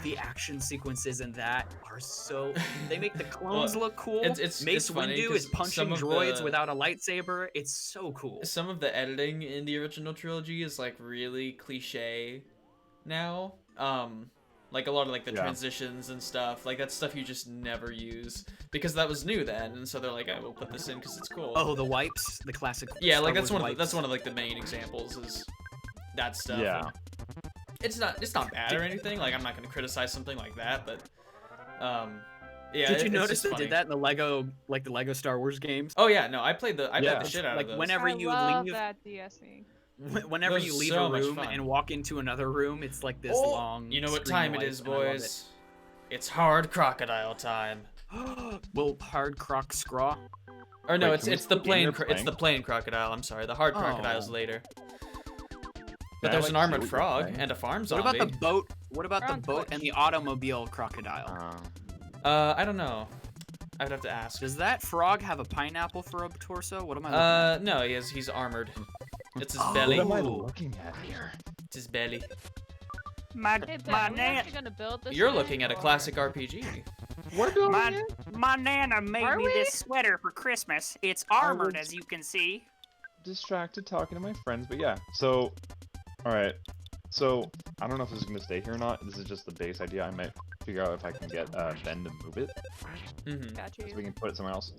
the action sequences in that are so. They make the clones look cool. Mace funny Windu 'cause is punching droids without a lightsaber. It's so cool. Some of the editing in the original trilogy is like really cliche now. Like a lot of like the transitions and stuff, like that's stuff you just never use because that was new then, and so they're like, I will put this in because it's cool. Oh, the wipes, the classic. Yeah, Star like that's Wars one of wipes. that's one of like the main examples is that stuff. Yeah. And it's not bad or anything. Like I'm not gonna criticize something like that, but yeah. Did you notice just they funny. did that in the Lego Star Wars games? Oh yeah, no, I played the shit out like of those. whenever I you love leave. that DSE. Whenever Those you are leave so a much room fun. and walk into another room, it's like this long. You know what screen time it wipe, is, and I love boys? It's hard crocodile time. it. Well, hard croc scraw. Or no, Wait, can we it's the skip in your plain it's the prank? plain crocodile. I'm sorry, the hard crocodile's Oh. later. But Can I, there's like, an see armored what you're frog saying? and a farm What zombie. about the boat? What about We're the on boat Twitch. and the automobile crocodile? I don't know. I would have to ask. Does that frog have a pineapple for a torso? What am I looking No, he's armored. It's his Oh. belly. What am I looking at here? It's his belly. at? My Hey, Ben, we actually gonna build this You're thing, looking at a or- classic RPG. We're doing my nana made Are me we? this sweater for Christmas. It's armored, as you can see. distracted talking to my friends, but yeah. So, all right. So I don't know if this is gonna stay here or not. This is just the base idea. I might figure out if I can get Ben to move it, Mm-hmm. Got so you. we can put it somewhere else.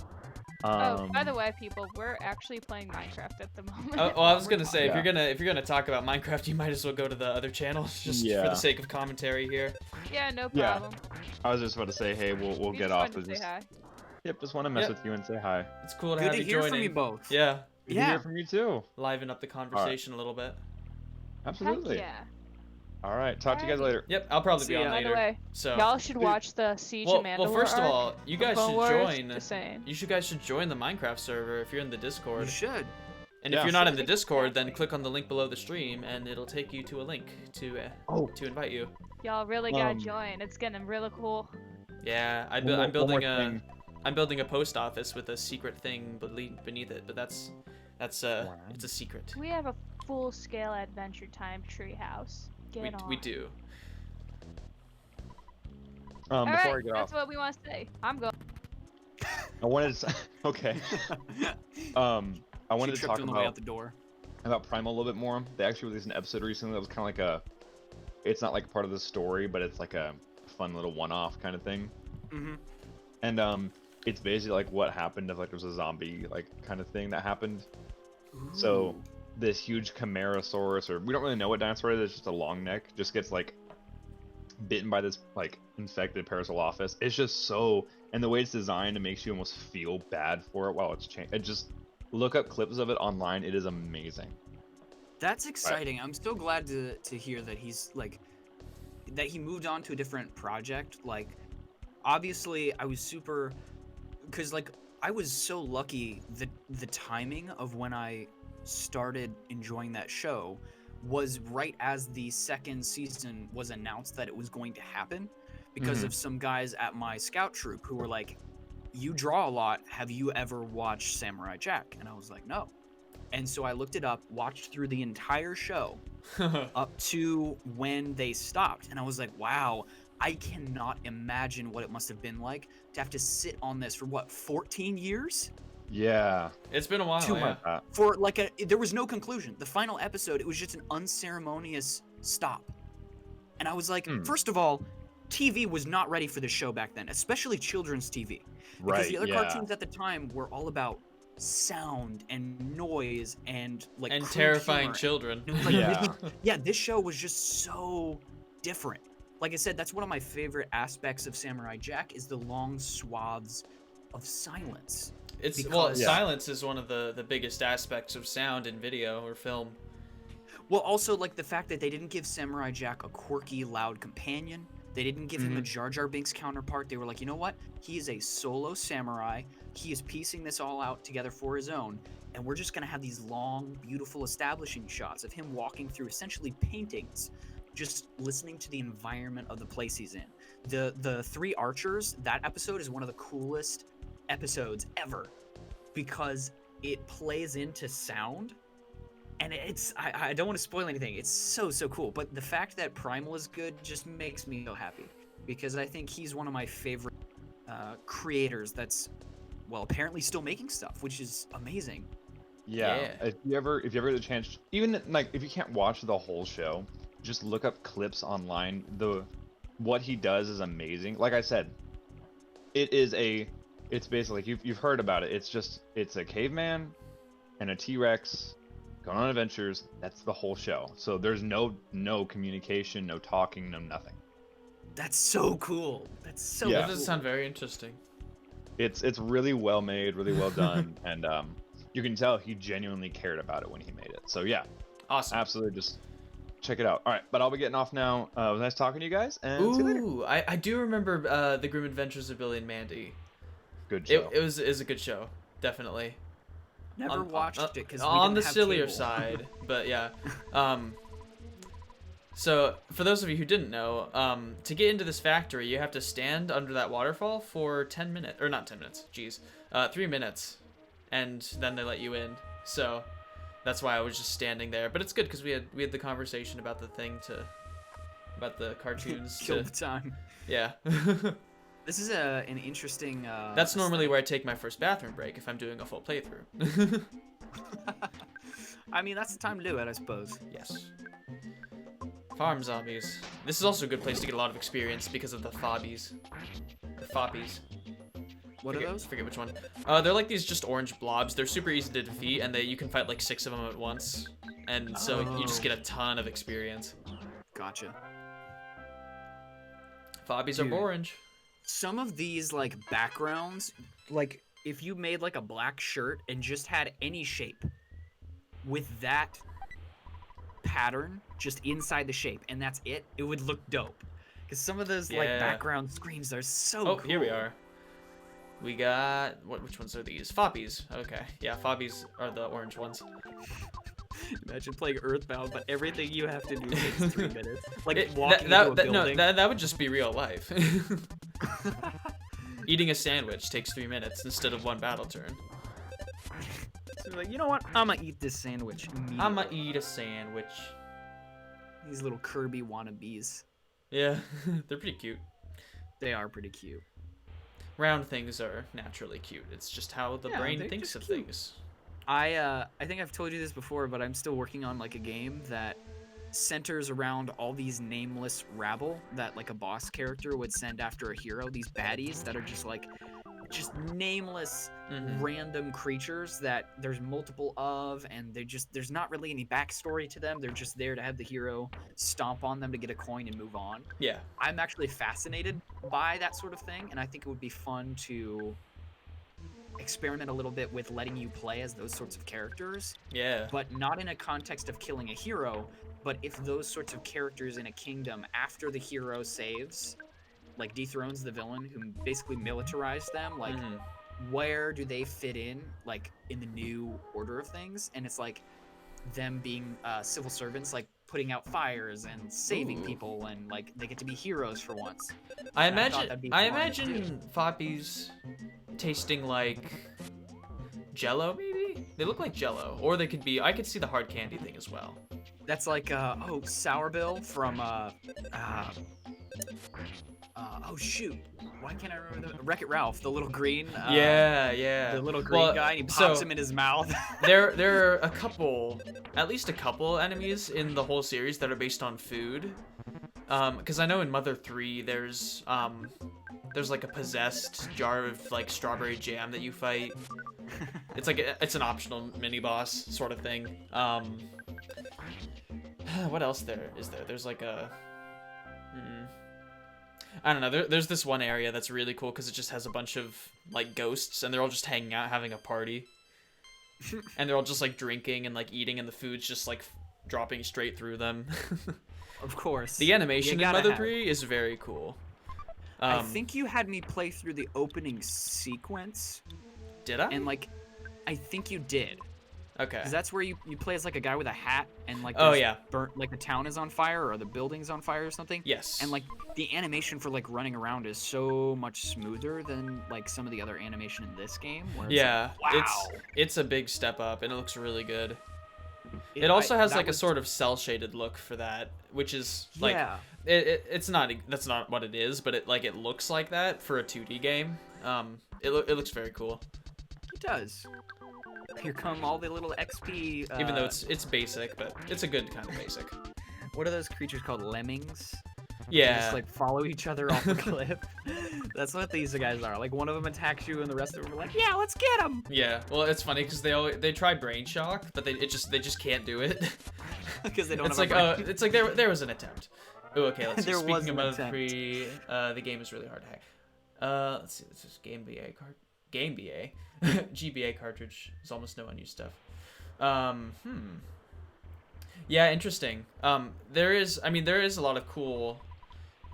Oh, by the way, people, we're actually playing Minecraft at the moment. Oh, well, I was gonna say Yeah. if you're gonna talk about Minecraft, you might as well go to the other channels just for Yeah. the sake of commentary here. Yeah, no Yeah. problem. I was just about to say, hey, we'll We get just off wanted with to this. say hi. Yep, just want to mess Yep. with you and say hi. It's cool to Good have to you hear joining. from you both. Yeah, Good to hear from you too. liven up the conversation a little bit. Absolutely. Heck yeah. All right, talk to you guys later. Yep, I'll probably See be on ya. By the later. way, So y'all should watch the Siege of Mandalore well, first of arc all, you from guys Clone should Wars. join. Just saying. You guys should join the Minecraft server if you're in the Discord. You should. And Yeah. if you're not in the Exactly. Discord, then click on the link below the stream, and it'll take you to a link to invite you. Y'all really gotta Um, join. It's getting really cool. Yeah, I'm One more building a thing. I'm building a post office with a secret thing beneath it, but that's it's a secret. We have a full-scale Adventure Time treehouse. Get on. We do. All Before I right, get that's off, what we want to say. I'm going. I wanted to. Okay. I wanted to She talk tripped on the way out the door. about Primal a little bit more. They actually released an episode recently that was kind of like a. It's not like part of the story, but it's like a fun little one-off kind of thing. Mm-hmm. And it's basically like what happened if like there was a zombie like kind of thing that happened. So this huge Chimerasaurus, or we don't really know what dinosaur it is, it's just a long neck, just gets like bitten by this like infected Parasaurolophus. It's just so, and the way it's designed, it makes you almost feel bad for it while it's changed. It just look up clips of it online. It is amazing. That's exciting. I'm so glad to hear that he's like that he moved on to a different project. Like obviously I was super because like I was so lucky that the timing of when I started enjoying that show was right as the second season was announced that it was going to happen, because of some guys at my scout troop who were like, "You draw a lot. Have you ever watched Samurai Jack?" And I was like, "No." And so I looked it up, watched through the entire show up to when they stopped, and I was like, "Wow." I cannot imagine what it must have been like to have to sit on this for what, 14 years? Yeah. It's been a while. Too Yeah. much. For like there was no conclusion. The final episode, it was just an unceremonious stop. And I was like, first of all, TV was not ready for this show back then, especially children's TV. Because the other cartoons at the time were all about sound and noise and like And crude terrifying humor. children. It was like, Yeah. this show was just so different. Like I said, that's one of my favorite aspects of Samurai Jack is the long swaths of silence. Silence is one of the biggest aspects of sound in video or film. Well, also like the fact that they didn't give Samurai Jack a quirky, loud companion. They didn't give him a Jar Jar Binks counterpart. They were like, you know what? He is a solo samurai. He is piecing this all out together for his own. And we're just going to have these long, beautiful establishing shots of him walking through essentially paintings, just listening to the environment of the place he's in. The Three Archers, that episode is one of the coolest episodes ever because it plays into sound. And it's, I don't want to spoil anything. It's so cool. But the fact that Primal is good just makes me so happy because I think he's one of my favorite creators that's, well, apparently still making stuff, which is amazing. Yeah. If you ever get a chance, even like if you can't watch the whole show, just look up clips online. What he does is amazing. Like I said, it's basically, you've heard about it. It's a caveman and a T-Rex going on adventures. That's the whole show. So there's no communication, no talking, no nothing. That's so cool. That's so That cool. does sound very interesting. It's really well made, really well done, and you can tell he genuinely cared about it when he made it. So yeah, awesome. Absolutely, just check it out. All right, but I'll be getting off now. It was nice talking to you guys, and see you later. Ooh, I do remember The Grim Adventures of Billy and Mandy. Good show. It was a good show, definitely. Never watched it because on the sillier side, but yeah. So for those of you who didn't know, to get into this factory, you have to stand under that waterfall for 10 minutes, or not 10 minutes, geez, 3 minutes, and then they let you in. So that's why I was just standing there. But it's good because we had the conversation about about the cartoons. Kill the time. Yeah. This is an interesting. That's normally where I take my first bathroom break if I'm doing a full playthrough. I mean, that's the time to do it, I suppose. Yes. Farm zombies. This is also a good place to get a lot of experience because of the fobbies. Or foppies. What are those? Forget which one. They're like these just orange blobs. They're super easy to defeat, and you can fight like 6 of them at once. And so you just get a ton of experience. Gotcha. Fobbies are orange. Some of these like backgrounds, like if you made like a black shirt and just had any shape with that pattern just inside the shape and that's it, it would look dope. Because some of those like background screens are so cool. Here we are. We got which ones are these? Foppies. Okay. Yeah, foppies are the orange ones. Imagine playing EarthBound, but everything you have to do takes 3 minutes. Like walking into a building. No, that would just be real life. Eating a sandwich takes 3 minutes instead of 1 battle turn. So like, you know what? I'm gonna eat this sandwich. I'm gonna eat a sandwich. These little Kirby wannabes. Yeah, they're pretty cute. They are pretty cute. Round things are naturally cute. It's just how the brain thinks of things. I think I've told you this before, but I'm still working on like a game that centers around all these nameless rabble that like a boss character would send after a hero. These baddies that are just nameless random creatures that there's multiple of, and there's not really any backstory to them. They're just there to have the hero stomp on them to get a coin and move on. Yeah. I'm actually fascinated by that sort of thing, and I think it would be fun to experiment a little bit with letting you play as those sorts of characters. Yeah. But not in a context of killing a hero, but if those sorts of characters in a kingdom, after the hero saves, like dethrones the villain who basically militarized them, like where do they fit in, like, in the new order of things? And it's like them being civil servants, like putting out fires and saving people, and like they get to be heroes for once. I And thought that'd be fun to do. imagine Foppies tasting like Jello, maybe? They look like Jello, or they could be. I could see the hard candy thing as well. That's like Sour Bill from oh shoot, why can't I remember the Wreck-It Ralph, the little green Yeah. the little green guy, and he pops him in his mouth. there are at least a couple enemies in the whole series that are based on food. Because I know in Mother 3 there's like a possessed jar of like strawberry jam that you fight. It's like it's an optional mini boss sort of thing. What else is there? There's like a I don't know. There's this one area that's really cool because it just has a bunch of like ghosts, and they're all just hanging out, having a party, and they're all just like drinking and like eating, and the food's just like dropping straight through them. Of course. The animation in Mother 3 is very cool. I think you had me play through the opening sequence. Did I? And like, I think you did. Okay. Because that's where you play as like a guy with a hat, and like burnt, like the town is on fire or the building's on fire or something. Yes. And like the animation for like running around is so much smoother than like some of the other animation in this game. Where it's like, wow. It's a big step up, and it looks really good. It also has like a sort of cel shaded look for that, which is like it's not that's not what it is, but it looks like that for a 2D game. It looks very cool. It does. Here come all the little XP. Even though it's basic, but it's a good kind of basic. What are those creatures called? Lemmings? Yeah. They just like follow each other off a cliff. That's what these guys are. Like one of them attacks you, and the rest of them are like, "Yeah, let's get him." Yeah. Well, it's funny because they try brain shock, but they just can't do it. Because they don't. It's have like a brain. it's like there was an attempt. Oh, okay. Let's see. There was Speaking an of attempt. the game is really hard to hack. Let's see. This is Game BA. GBA cartridge. There's almost no unused stuff. Yeah, interesting. There is a lot of cool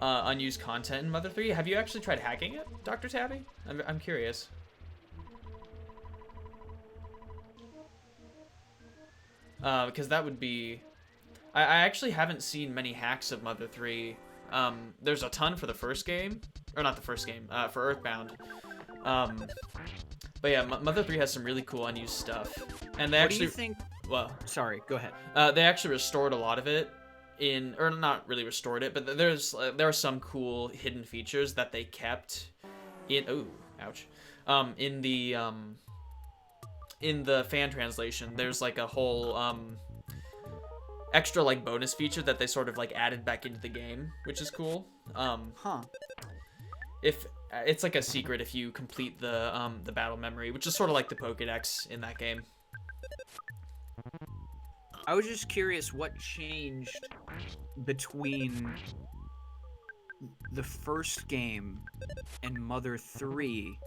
unused content in Mother 3. Have you actually tried hacking it, Dr. Tabby? I'm curious. Because that would be... I actually haven't seen many hacks of Mother 3. There's a ton for the first game. Or not the first game, for EarthBound. But yeah, Mother 3 has some really cool unused stuff. And they actually... What do you think? Well, sorry, go ahead. They actually restored a lot of it or not really restored it, but there are some cool hidden features that they kept in... Oh, ouch. In the fan translation, there's like a whole extra like bonus feature that they sort of like added back into the game, which is cool. If it's like a secret if you complete the battle memory, which is sort of like the Pokédex in that game. I was just curious what changed between the first game and Mother 3,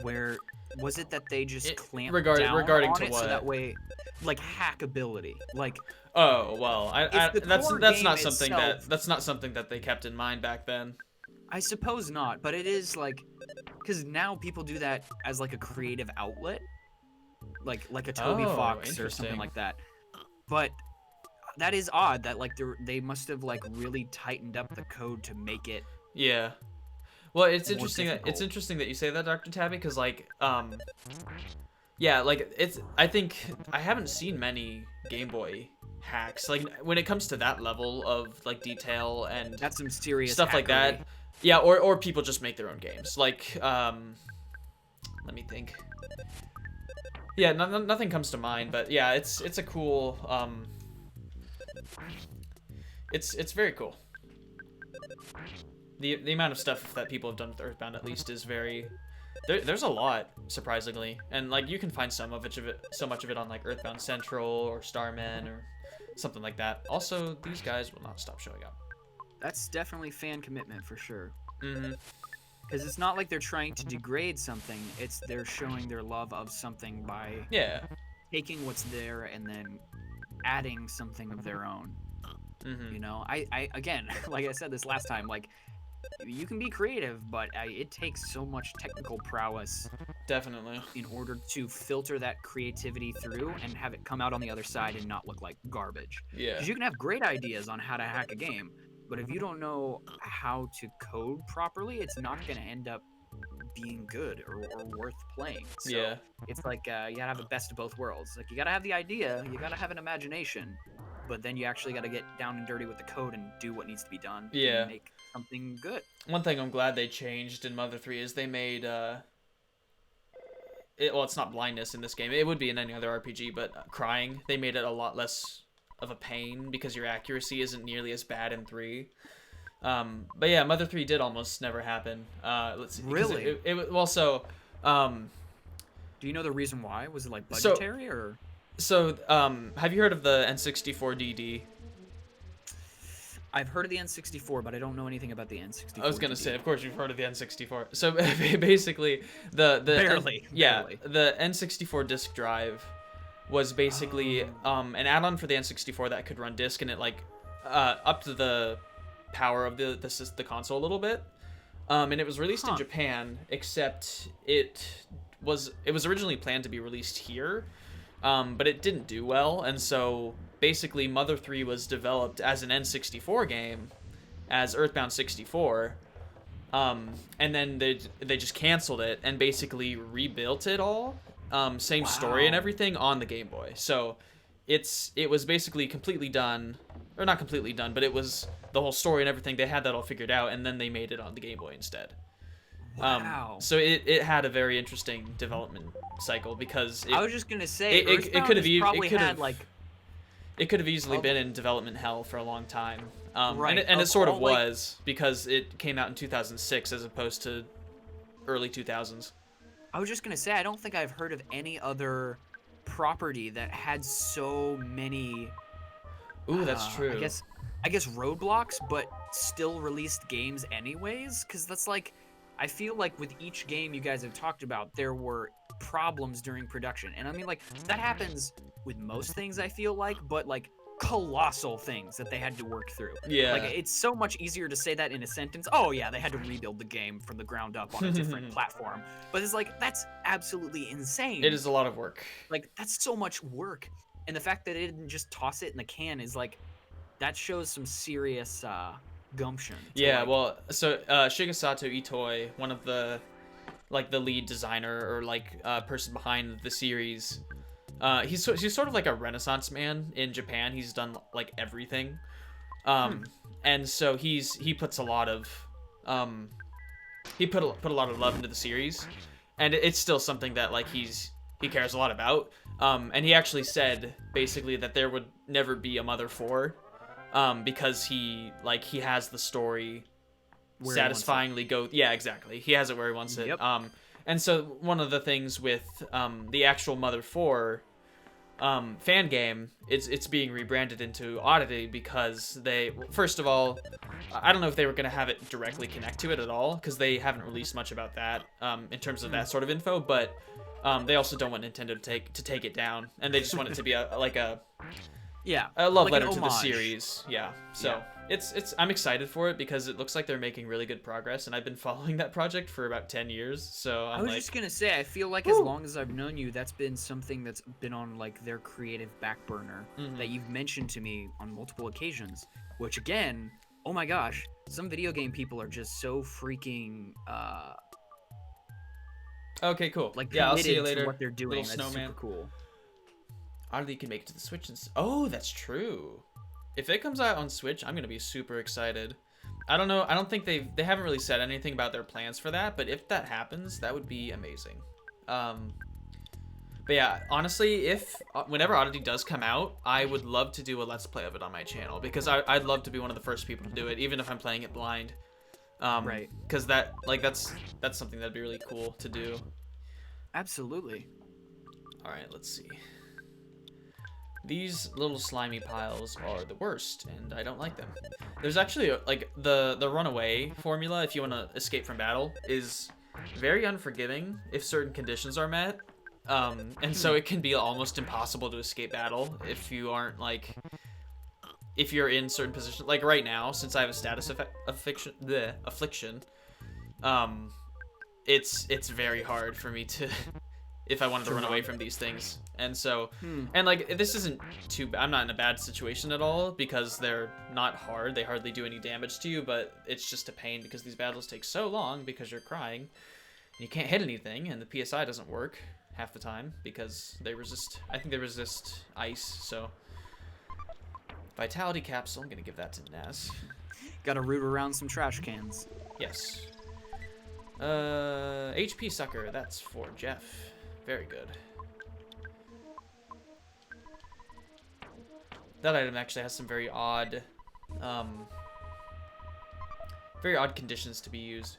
where was it that they just clamped down regarding on to it what? So that way, like hackability, like. Oh well, that's not something itself, that's not something that they kept in mind back then. I suppose not, but it is like, because now people do that as like a creative outlet, like a Toby Fox or something like that. But that is odd that like they must have like really tightened up the code to make it. Yeah. Well, it's more interesting difficult. that you say that, Dr. Tabby, because like yeah, like I think I haven't seen many Game Boy hacks like when it comes to that level of like detail and that's some serious stuff like that. Yeah, or people just make their own games. Like let me think. Yeah, nothing comes to mind, but yeah, it's a cool it's very cool. The amount of stuff that people have done with EarthBound at least is very there's a lot, surprisingly, and like you can find so much of it on like EarthBound Central or Starman or something like that. Also, these guys will not stop showing up. That's definitely fan commitment for sure. Mm-hmm. Because it's not like they're trying to degrade something, it's they're showing their love of something by taking what's there and then adding something of their own. Mm-hmm. You know, I again, like I said this last time, like you can be creative, but it takes so much technical prowess Definitely. in order to filter that creativity through and have it come out on the other side and not look like garbage. Yeah. Because you can have great ideas on how to hack a game, but if you don't know how to code properly, it's not going to end up being good or worth playing. So Yeah. it's like you gotta have the best of both worlds. Like you gotta have the idea, you gotta have an imagination, but then you actually gotta get down and dirty with the code and do what needs to be done Yeah. to make something good. One thing I'm glad they changed in Mother 3 is they made well, it's not blindness in this game. It would be in any other RPG, but crying, they made it a lot less of a pain because your accuracy isn't nearly as bad in 3. But yeah, Mother 3 did almost never happen. Let's see. Really? Do you know the reason why? Was it like budgetary or? So, have you heard of the N64 DD? I've heard of the N64, but I don't know anything about the N64. I was gonna say, of course you've heard of the N64. So basically, the barely. The N64 disk drive was basically an add-on for the N64 that could run disk, and it like upped the power of the console a little bit. And it was released in Japan, except it was originally planned to be released here, but it didn't do well, and so basically Mother 3 was developed as an N64 game, as EarthBound 64, and then they just canceled it and basically rebuilt it all, same story and everything on the Game Boy. So it was basically completely done, or not completely done, but it was the whole story and everything. They had that all figured out, and then they made it on the Game Boy instead. Wow. So it had a very interesting development cycle because I was just gonna say it could have probably easily been in development hell for a long time. Right. And it sort of was, because it came out in 2006 as opposed to early 2000s. I was just gonna say, I don't think I've heard of any other property that had so many. Ooh, that's true. I guess roadblocks, but still released games anyways. Because that's like, I feel like with each game you guys have talked about, there were problems during production, and I mean, like, that happens with most things, I feel like, but like colossal things that they had to work through. Yeah. Like, it's so much easier to say that in a sentence. Oh yeah, they had to rebuild the game from the ground up on a different platform. But it's like, that's absolutely insane. It is a lot of work. Like, that's so much work. And the fact that it didn't just toss it in the can is like, that shows some serious gumption. Yeah, well, so Shigesato Itoi, one of the lead designer or person behind the series, he's sort of like a Renaissance man in Japan. He's done like everything, and so he puts a lot of he put a lot of love into the series, and it's still something that like he cares a lot about. And he actually said basically that there would never be a Mother 4, because he has the story where satisfyingly go. Yeah, exactly. He has it where he wants it. Yep. And so one of the things with the actual Mother 4 fan game, it's being rebranded into Oddity because they, first of all, I don't know if they were going to have it directly connect to it at all, because they haven't released much about that in terms of that sort of info, but they also don't want Nintendo to take it down, and they just want it to be a love letter to the series. Yeah. So it's I'm excited for it because it looks like they're making really good progress, and I've been following that project for about 10 years. So I was just gonna say, I feel like as long as I've known you, that's been something that's been on like their creative back burner that you've mentioned to me on multiple occasions. Which again, oh my gosh, some video game people are just so freaking okay, cool. like yeah, I'll see you committed later. to what they're doing. Little That's snowman. super cool. Oddity can make it to the Switch. Oh, that's true. If it comes out on Switch, I'm gonna be super excited. I don't know. I don't think they haven't really said anything about their plans for that. But if that happens, that would be amazing. But yeah, honestly, if whenever Oddity does come out, I would love to do a Let's Play of it on my channel, because I'd love to be one of the first people to do it, even if I'm playing it blind. Right. Because that's something that'd be really cool to do. Absolutely. All right, let's see. These little slimy piles are the worst, and I don't like them. There's actually like the runaway formula, if you want to escape from battle, is very unforgiving if certain conditions are met. And so it can be almost impossible to escape battle if you aren't like if you're in certain positions, like right now, since I have a status affliction, it's very hard for me to if I wanted to run away from these things. And so, and like, this isn't too bad. I'm not in a bad situation at all because they're not hard. They hardly do any damage to you, but it's just a pain because these battles take so long because you're crying. And you can't hit anything, and the PSI doesn't work half the time because they resist, I think they resist ice, so. Vitality capsule, I'm gonna give that to Ness. Gotta root around some trash cans. Yes. HP sucker, that's for Jeff. Very good. That item actually has some very odd conditions to be used.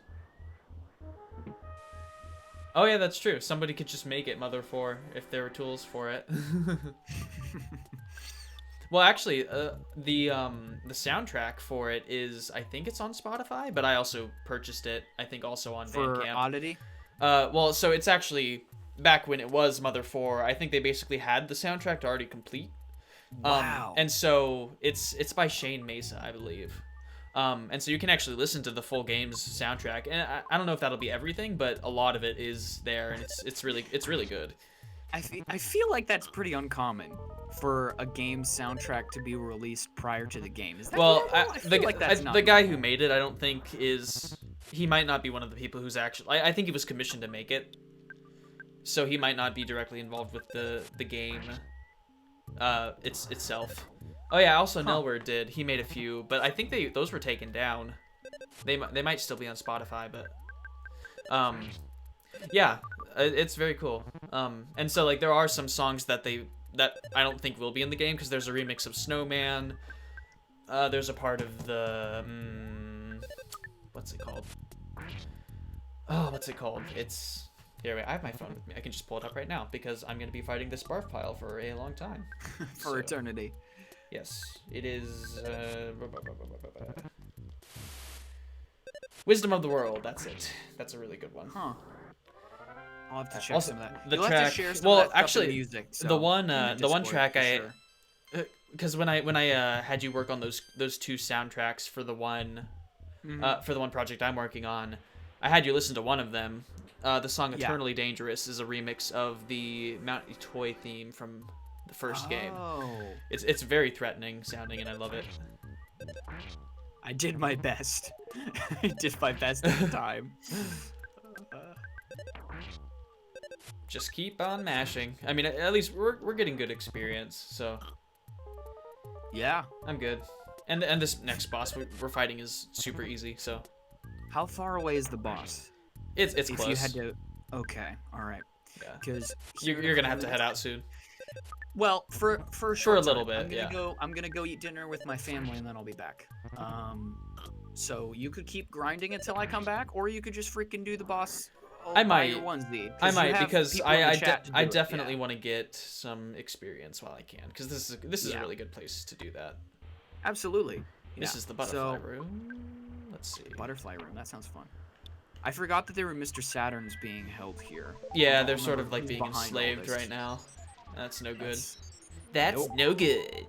Oh yeah, that's true. Somebody could just make it Mother 4 if there were tools for it. Well, actually, the soundtrack for it is, I think it's on Spotify, but I also purchased it, I think also on Bandcamp. For Oddity? Well, so it's actually, back when it was Mother 4, I think they basically had the soundtrack already complete. Wow. And so it's by Shane Mesa, I believe. And so you can actually listen to the full game's soundtrack. And I don't know if that'll be everything, but a lot of it is there, and it's really good. I feel like that's pretty uncommon for a game's soundtrack to be released prior to the game. Is that well, normal? The guy who made it, I don't think he might not be one of the people who's actually. I think he was commissioned to make it, so he might not be directly involved with the game itself. Oh yeah, also Nelward did. He made a few, but I think those were taken down. They might still be on Spotify, but yeah, it's very cool. And so like there are some songs that I don't think will be in the game because there's a remix of Snowman. There's a part of the what's it called? Oh, what's it called? It's here. Wait, I have my phone with me. I can just pull it up right now because I'm gonna be fighting this barf pile for a long time. For eternity. Yes, it is. Wisdom of the World. That's it. That's a really good one. Huh. I'll have to check Also, some of that. the You'll track. have to share some Well, of that stuff in actually, music, so the one in Discord, Discord, track for sure. because when I had you work on those two soundtracks for the one project I'm working on, I had you listen to one of them. The song "Eternally Dangerous" is a remix of the Mount Itoy theme from the first game. It's very threatening sounding, and I love it. I did my best. I did my best at the time. Just keep on mashing. I mean, at least we're getting good experience, so Yeah. I'm good. And this next boss we're fighting is super easy, so How far away is the boss? it's If close. you had to. Okay. All right. Yeah. Because You're gonna have to head out soon. Well, for a For a short little time. bit, I'm gonna go eat dinner with my family and then I'll be back. So you could keep grinding until I come back, or you could just freaking do the boss. I by might. your onesie, I you might have because people in the I chat to do it, definitely yeah. want to get some experience while I can because this is a really good place to do that. Absolutely. This Yeah. is the butterfly So, room. Let's see. Butterfly room. That sounds fun. I forgot that there were Mr. Saturns being held here. Yeah, I they're don't sort of remember like who's being behind all enslaved this. right now. That's no good. That's That's nope. no good.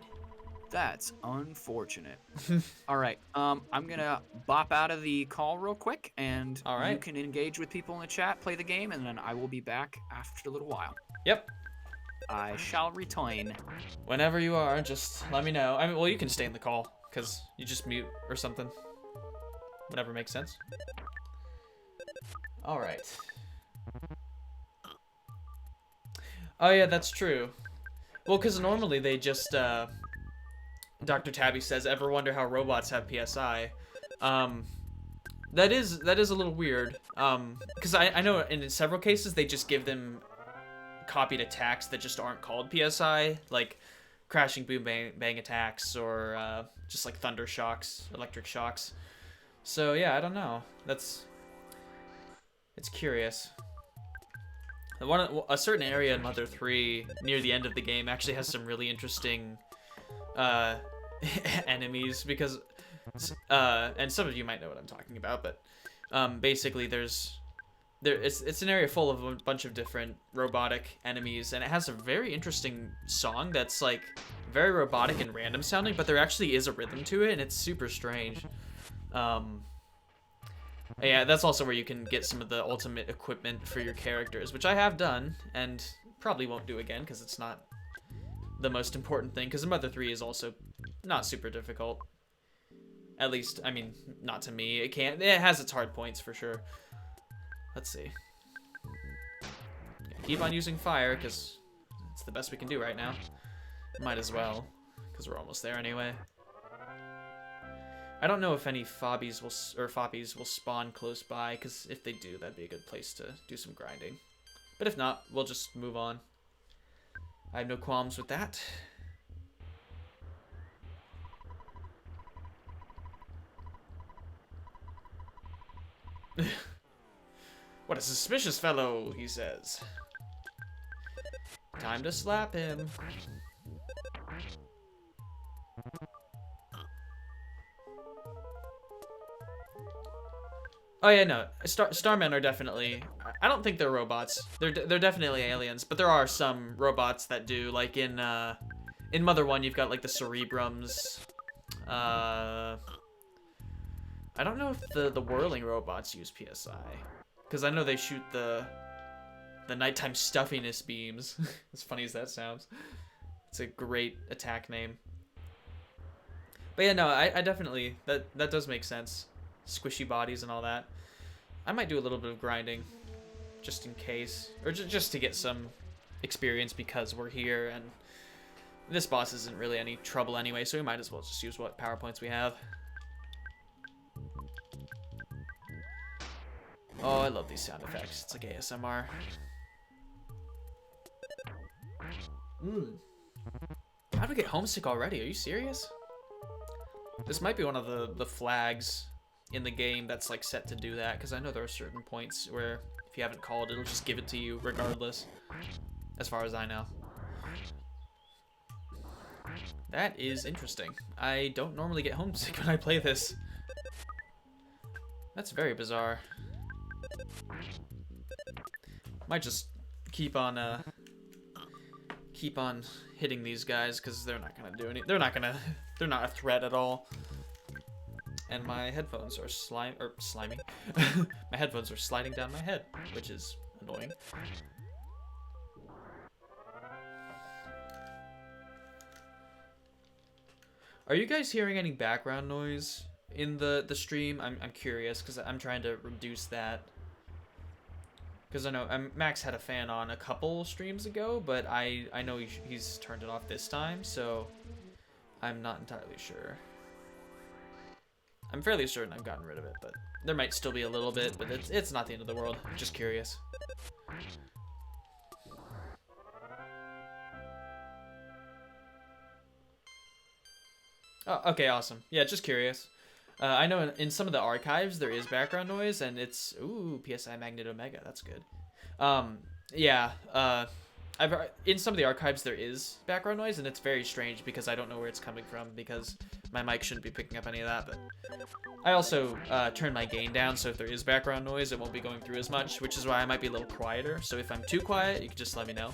That's unfortunate. All right. I'm gonna bop out of the call real quick, and All right. you can engage with people in the chat, play the game, and then I will be back after a little while. Yep. I shall return. Whenever you are, just let me know. I mean, well, you can stay in the call because you just mute or something. Whatever makes sense. All right. Oh yeah, that's true. Well, because normally they just, Dr. Tabby says, ever wonder how robots have PSI? That is a little weird. Because I know in several cases they just give them copied attacks that just aren't called PSI, like crashing boom bang attacks or just like thunder shocks, electric shocks. So yeah, I don't know. It's curious. A certain area in Mother 3 near the end of the game actually has some really interesting enemies because and some of you might know what I'm talking about, but basically it's an area full of a bunch of different robotic enemies, and it has a very interesting song that's like very robotic and random sounding, but there actually is a rhythm to it, and it's super strange. Yeah, that's also where you can get some of the ultimate equipment for your characters, which I have done, and probably won't do again, because it's not the most important thing, because Mother 3 is also not super difficult. At least, I mean, not to me. It has its hard points, for sure. Let's see. Keep on using fire, because it's the best we can do right now. Might as well, because we're almost there anyway. I don't know if any foppies will spawn close by, because if they do, that'd be a good place to do some grinding. But if not, we'll just move on. I have no qualms with that. What a suspicious fellow, he says. Time to slap him. Oh yeah, no. Starmen are definitely... I don't think they're robots. They're definitely aliens, but there are some robots that do. Like in Mother 1, you've got like the Cerebrums. I don't know if the whirling robots use PSI, because I know they shoot the nighttime stuffiness beams. As funny as that sounds, it's a great attack name. But yeah, no, I definitely that does make sense. Squishy bodies and all that. I might do a little bit of grinding, just in case, or just to get some experience, because we're here and this boss isn't really any trouble anyway, so we might as well just use what power points we have. Oh, I love these sound effects. It's like ASMR. How do we get homesick already? Are you serious? This might be one of the flags in the game that's like set to do that, because I know there are certain points where if you haven't called, it'll just give it to you regardless, as far as I know. That is interesting. I don't normally get homesick when I play this. That's very bizarre. Might just keep on hitting these guys, because they're not gonna do any. They're not a threat at all. And my headphones are slimy. My headphones are sliding down my head, which is annoying. Are you guys hearing any background noise in the stream? I'm curious, because I'm trying to reduce that. Because I know Max had a fan on a couple streams ago, but I know he's turned it off this time, so I'm not entirely sure. I'm fairly certain I've gotten rid of it, but there might still be a little bit, but it's not the end of the world. Just curious. Oh, okay, awesome. Yeah, just curious. I know in some of the archives there is background noise, and it's PSI Magnet Omega. That's good. Yeah. In some of the archives there is background noise, and it's very strange because I don't know where it's coming from, because my mic shouldn't be picking up any of that. But I also turn my gain down, so if there is background noise, it won't be going through as much, which is why I might be a little quieter. So if I'm too quiet, you can just let me know.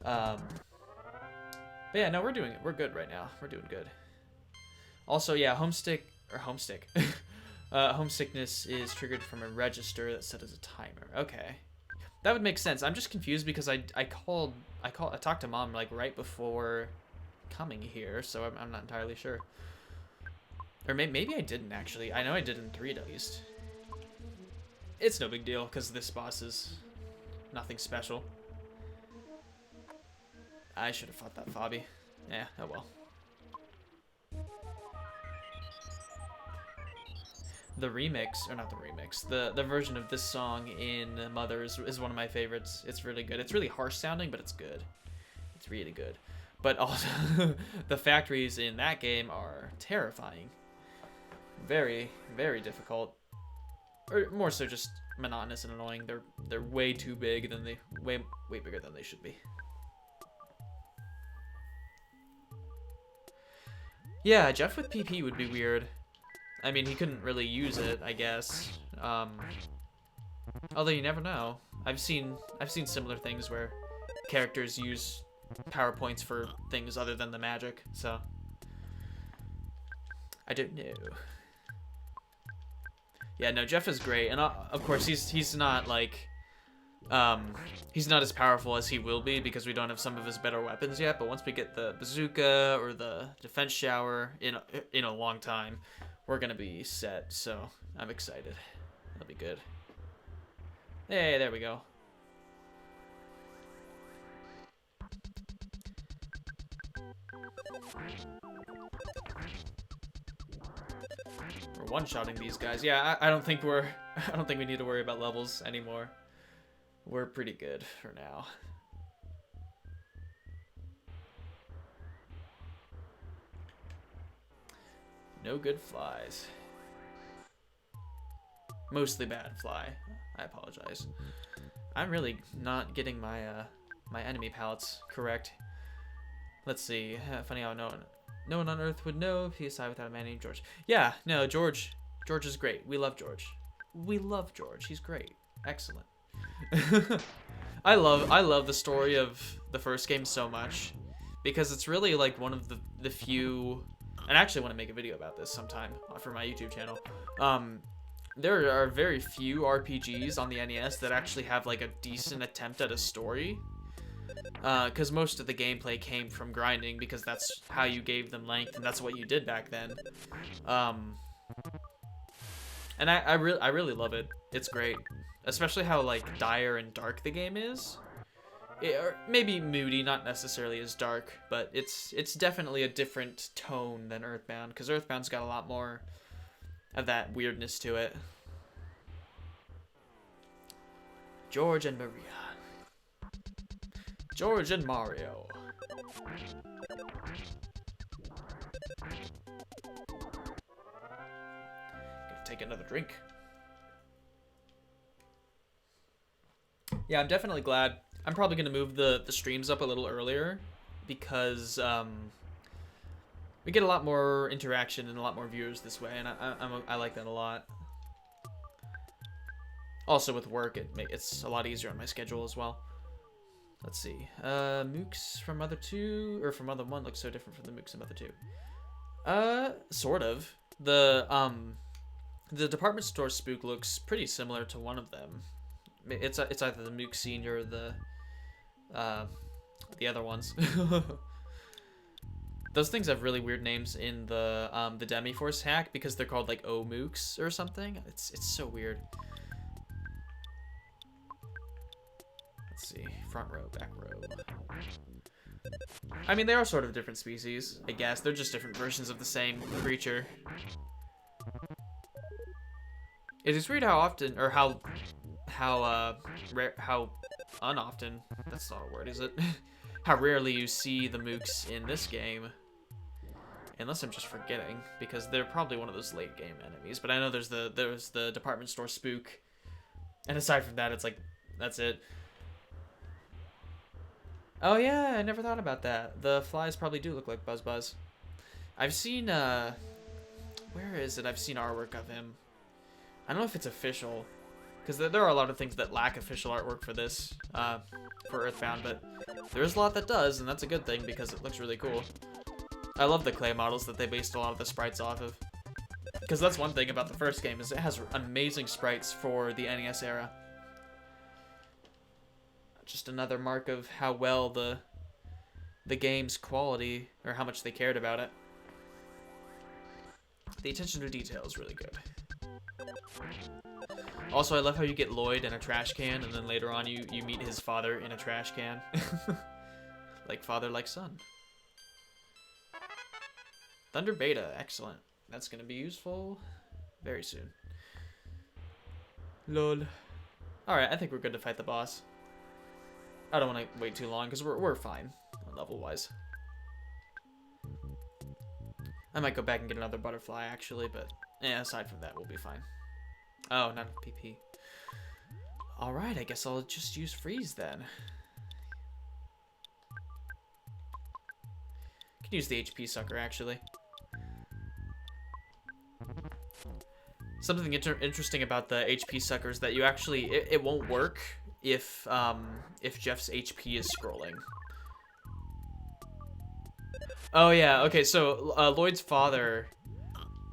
But yeah, no, we're good right now. We're doing good. Also, yeah, homesickness is triggered from a register that's set as a timer. Okay, that would make sense. I'm just confused because I talked to Mom like right before coming here, so I'm not entirely sure. Or maybe I didn't actually. I know I did in 3 at least. It's no big deal because this boss is nothing special. I should have fought that Fobby. Yeah, oh well. The remix, or not the remix, the version of this song in Mother is one of my favorites. It's really good. It's really harsh sounding, but it's good. It's really good. But also, the factories in that game are terrifying. Very, very difficult. Or more so just monotonous and annoying. They're way too big than way bigger than they should be. Yeah, Jeff with PP would be weird. I mean, he couldn't really use it, I guess. Although you never know. I've seen similar things where characters use power points for things other than the magic, so I don't know. Yeah, no, Jeff is great, and of course he's not like he's not as powerful as he will be because we don't have some of his better weapons yet. But once we get the bazooka or the defense shower in a long time, we're gonna be set. So I'm excited. That'll be good. Hey, there we go. We're one-shotting these guys. Yeah, I don't think we need to worry about levels anymore. We're pretty good for now. No good flies. Mostly bad fly. I apologize. I'm really not getting my my enemy palettes correct. Let's see. Funny how no one on Earth would know PSI without a man named George. Yeah, no, George is great. We love George. We love George. He's great. Excellent. I love the story of the first game so much because it's really like one of the few, and I actually want to make a video about this sometime for my YouTube channel. There are very few RPGs on the NES that actually have like a decent attempt at a story. Because most of the gameplay came from grinding because that's how you gave them length and that's what you did back then. And I really love it. It's great. Especially how like dire and dark the game is. Or maybe moody, not necessarily as dark, but it's definitely a different tone than EarthBound, because EarthBound's got a lot more of that weirdness to it. George and Maria. George and Mario. Gonna take another drink. Yeah, I'm definitely glad. I'm probably gonna move the streams up a little earlier because we get a lot more interaction and a lot more viewers this way, and I like that a lot. Also with work, it's a lot easier on my schedule as well. Let's see. Mooks from Mother 2 or from Mother 1 looks so different from the Mooks in Mother 2. Sort of. The department store spook looks pretty similar to one of them. It's either the Mook Senior or the other ones. Those things have really weird names in the Demi-Force hack because they're called like O-Mooks or something. It's so weird. Let's see. Front row, back row. I mean, they are sort of different species, I guess. They're just different versions of the same creature. It is weird how often, or how unoften, that's not a word, is it? How rarely you see the Mooks in this game. Unless I'm just forgetting, because they're probably one of those late game enemies. But I know there's the department store spook. And aside from that, it's like, that's it. Oh yeah, I never thought about that. The flies probably do look like Buzz. I've seen, where is it? I've seen artwork of him. I don't know if it's official, because there are a lot of things that lack official artwork for this, for EarthBound, but there's a lot that does, and that's a good thing because it looks really cool. I love the clay models that they based a lot of the sprites off of, because that's one thing about the first game is it has amazing sprites for the NES era. Just another mark of how well the game's quality, or how much they cared about it. The attention to detail is really good. Also, I love how you get Lloyd in a trash can, and then later on you meet his father in a trash can. Like father, like son. Thunder Beta, excellent. That's gonna be useful very soon. Lol. Alright, I think we're good to fight the boss. I don't want to wait too long, because we're fine, level-wise. I might go back and get another butterfly, actually, but yeah, aside from that, we'll be fine. Oh, not a PP. Alright, I guess I'll just use freeze, then. Can use the HP sucker, actually. Something interesting about the HP sucker is that you actually... It won't work if Jeff's HP is scrolling. Oh yeah, okay, so Lloyd's father,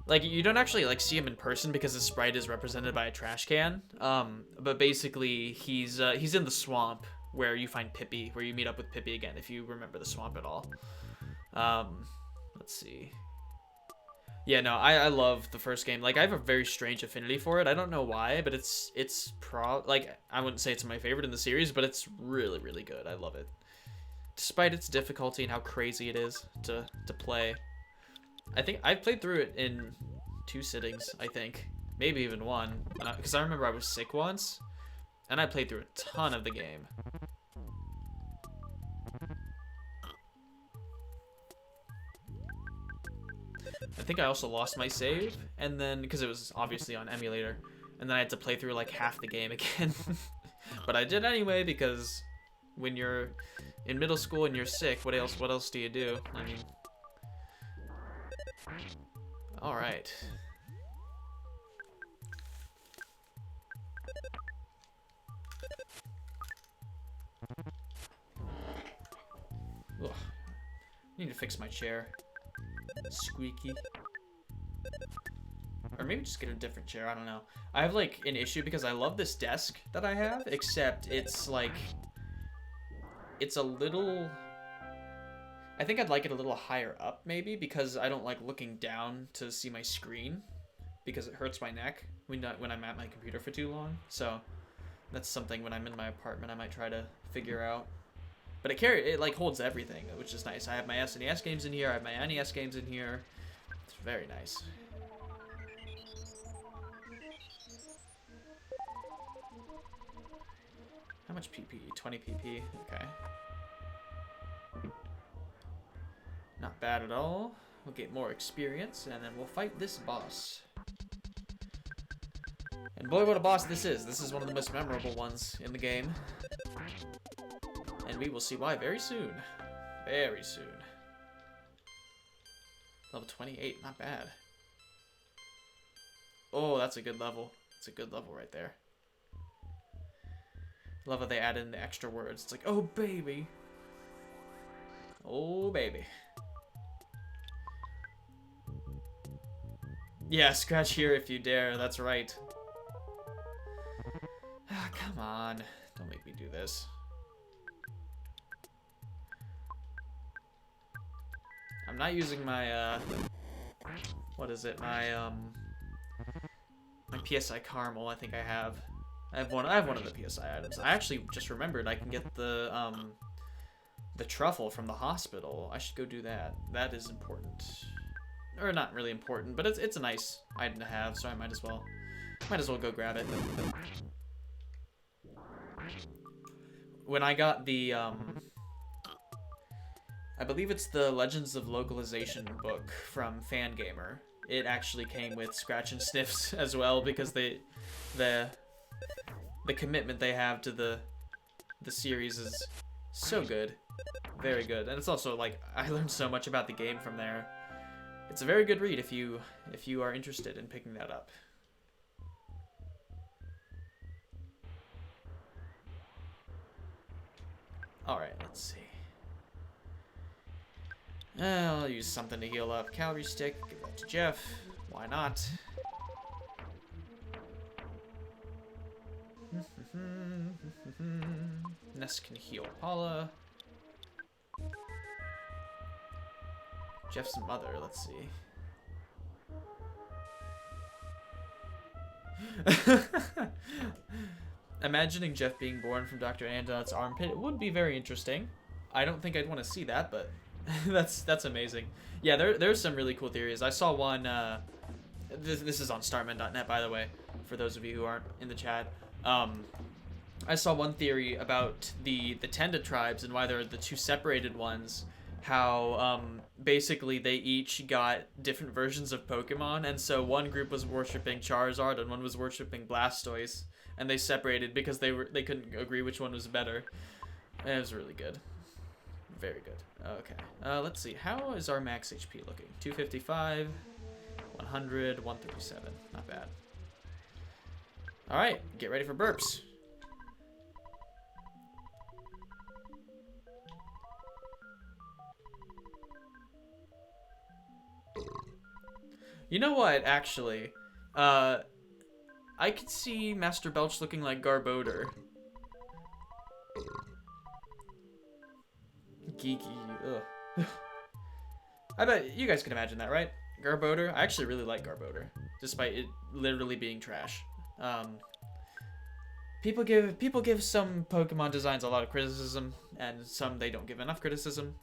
like you don't actually like see him in person because his sprite is represented by a trash can. But basically he's in the swamp where you find Pippi, where you meet up with Pippi again if you remember the swamp at all. Let's see. Yeah, no, I love the first game. Like I have a very strange affinity for it. I don't know why, but it's like I wouldn't say it's my favorite in the series, but it's really really good. I love it. Despite its difficulty and how crazy it is to play. I think I played through it in 2 sittings, I think. Maybe even 1. Because I remember I was sick once, and I played through a ton of the game. I think I also lost my save, and then, because it was obviously on emulator, and then I had to play through like half the game again. But I did anyway, because when you're in middle school and you're sick, what else do you do? I mean, all right. Ugh. I need to fix my chair. Squeaky. Or maybe just get a different chair, I don't know. I have like an issue because I love this desk that I have, except it's like, it's a little, I think I'd like it a little higher up maybe, because I don't like looking down to see my screen because it hurts my neck when I'm at my computer for too long. So that's something when I'm in my apartment I might try to figure out. But it like holds everything, which is nice. I have my SNES games in here, I have my NES games in here. It's very nice. How much PP? 20 PP, okay. Not bad at all. We'll get more experience, and then we'll fight this boss. And boy, what a boss this is. This is one of the most memorable ones in the game. And we will see why very soon. Very soon. Level 28, not bad. Oh, that's a good level. It's a good level right there. Love how they add in the extra words. It's like, oh baby. Oh baby. Yeah, scratch here if you dare. That's right. Ah, come on. Don't make me do this. I'm not using my, what is it? My PSI caramel. I think I have one of the PSI items. I actually just remembered I can get the truffle from the hospital. I should go do that. That is important. Or not really important, but it's a nice item to have, so I might as well go grab it. When I got the I believe it's the Legends of Localization book from Fangamer. It actually came with scratch and sniffs as well, because the commitment they have to the series is so good. Very good. And it's also like I learned so much about the game from there. It's a very good read if you are interested in picking that up. All right, let's see. I'll use something to heal up. Calorie stick, give that to Jeff. Why not? Ness can heal Paula. Jeff's mother, let's see. Imagining Jeff being born from Dr. Andon's armpit would be very interesting. I don't think I'd want to see that, but that's amazing. Yeah, there's some really cool theories. I saw one, this is on startman.net, by the way, for those of you who aren't in the chat. I saw one theory about the Tenda tribes and why they're the 2 separated ones, how basically they each got different versions of Pokemon, and so one group was worshipping Charizard and one was worshipping Blastoise, and they separated because they couldn't agree which one was better. And it was really good. Very good. Okay. Let's see. How is our max HP looking? 255, 100, 137. Not bad. All right. Get ready for burps. You know what, actually? I could see Master Belch looking like Garbodor. Geeky. Ugh. I bet you guys can imagine that, right? Garbodor. I actually really like Garbodor, despite it literally being trash. People give some Pokemon designs a lot of criticism, and some they don't give enough criticism.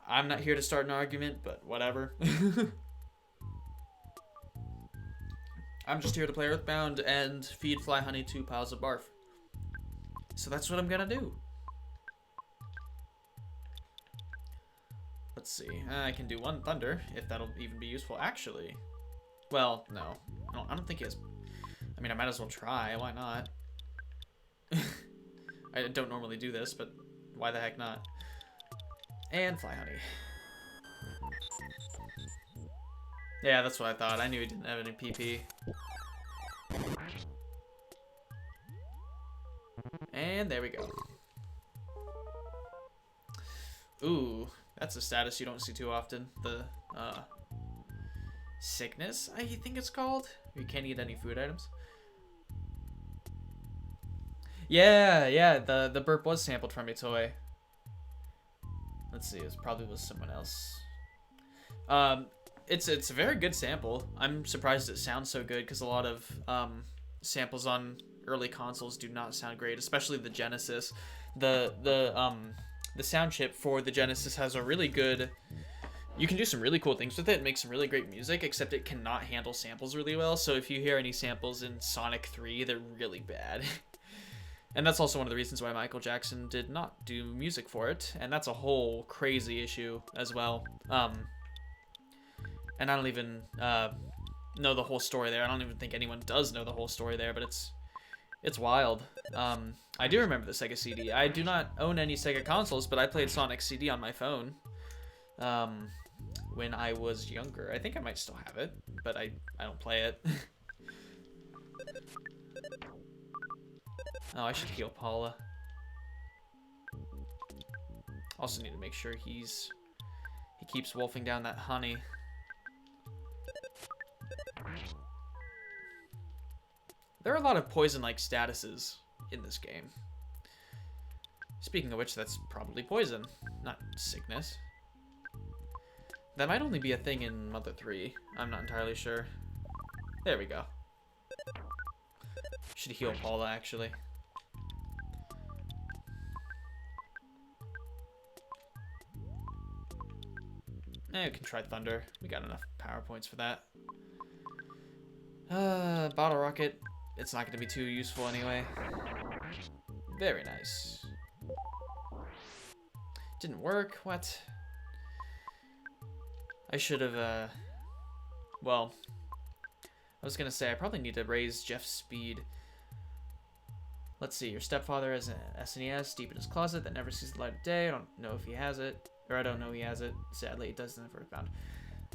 I'm not here to start an argument, but whatever. I'm just here to play EarthBound and feed Fly Honey 2 piles of barf. So that's what I'm gonna do. Let's see. I can do one Thunder, if that'll even be useful. Actually, well, no. I don't think he has... I mean, I might as well try. Why not? I don't normally do this, but why the heck not? And Fly Honey. Yeah, that's what I thought. I knew he didn't have any PP. And there we go. Ooh, that's a status you don't see too often. The sickness, I think it's called. You can't eat any food items. Yeah, the burp was sampled from a toy. Let's see, it probably was someone else. It's a very good sample. I'm surprised it sounds so good because a lot of samples on early consoles do not sound great, especially the Genesis. The sound chip for the Genesis has a really good... You can do some really cool things with it and make some really great music, except it cannot handle samples really well. So if you hear any samples in Sonic 3, they're really bad. And that's also one of the reasons why Michael Jackson did not do music for it. And that's a whole crazy issue as well. And I don't even know the whole story there. I don't even think anyone does know the whole story there, but it's wild. I do remember the Sega CD. I do not own any Sega consoles, but I played Sonic CD on my phone when I was younger. I think I might still have it, but I don't play it. Oh, I should heal Paula. Also need to make sure he keeps wolfing down that honey. There are a lot of poison-like statuses in this game. Speaking of which, that's probably poison, not sickness. That might only be a thing in Mother 3. I'm not entirely sure. There we go. Should heal Paula, actually. We can try Thunder. We got enough power points for that. Bottle Rocket. It's not going to be too useful anyway. Very nice. Didn't work. What? I should have, well, I was going to say I probably need to raise Jeff's speed. Let's see. Your stepfather has an SNES deep in his closet that never sees the light of day. I don't know if he has it. Or I don't know he has it. Sadly, it doesn't have EarthBound.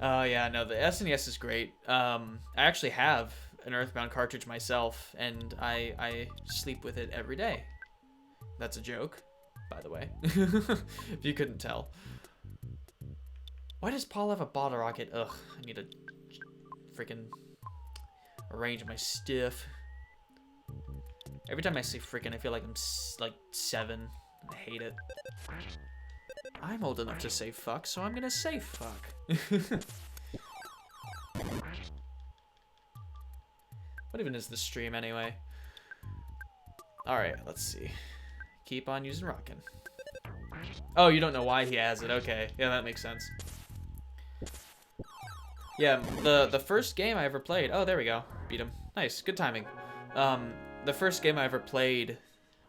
Yeah, no, the SNES is great. I actually have an EarthBound cartridge myself, and I sleep with it every day. That's a joke, by the way, if you couldn't tell. Why does Paul have a bottle rocket? Ugh, I need to freaking arrange my stuff. Every time I say freaking, I feel like I'm like 7. I hate it. I'm old enough to say fuck, so I'm gonna say fuck. What even is this stream anyway? Alright, let's see. Keep on using rockin'. Oh, you don't know why he has it. Okay, yeah, that makes sense. Yeah, the first game I ever played... Oh, there we go. Beat him. Nice, good timing. The first game I ever played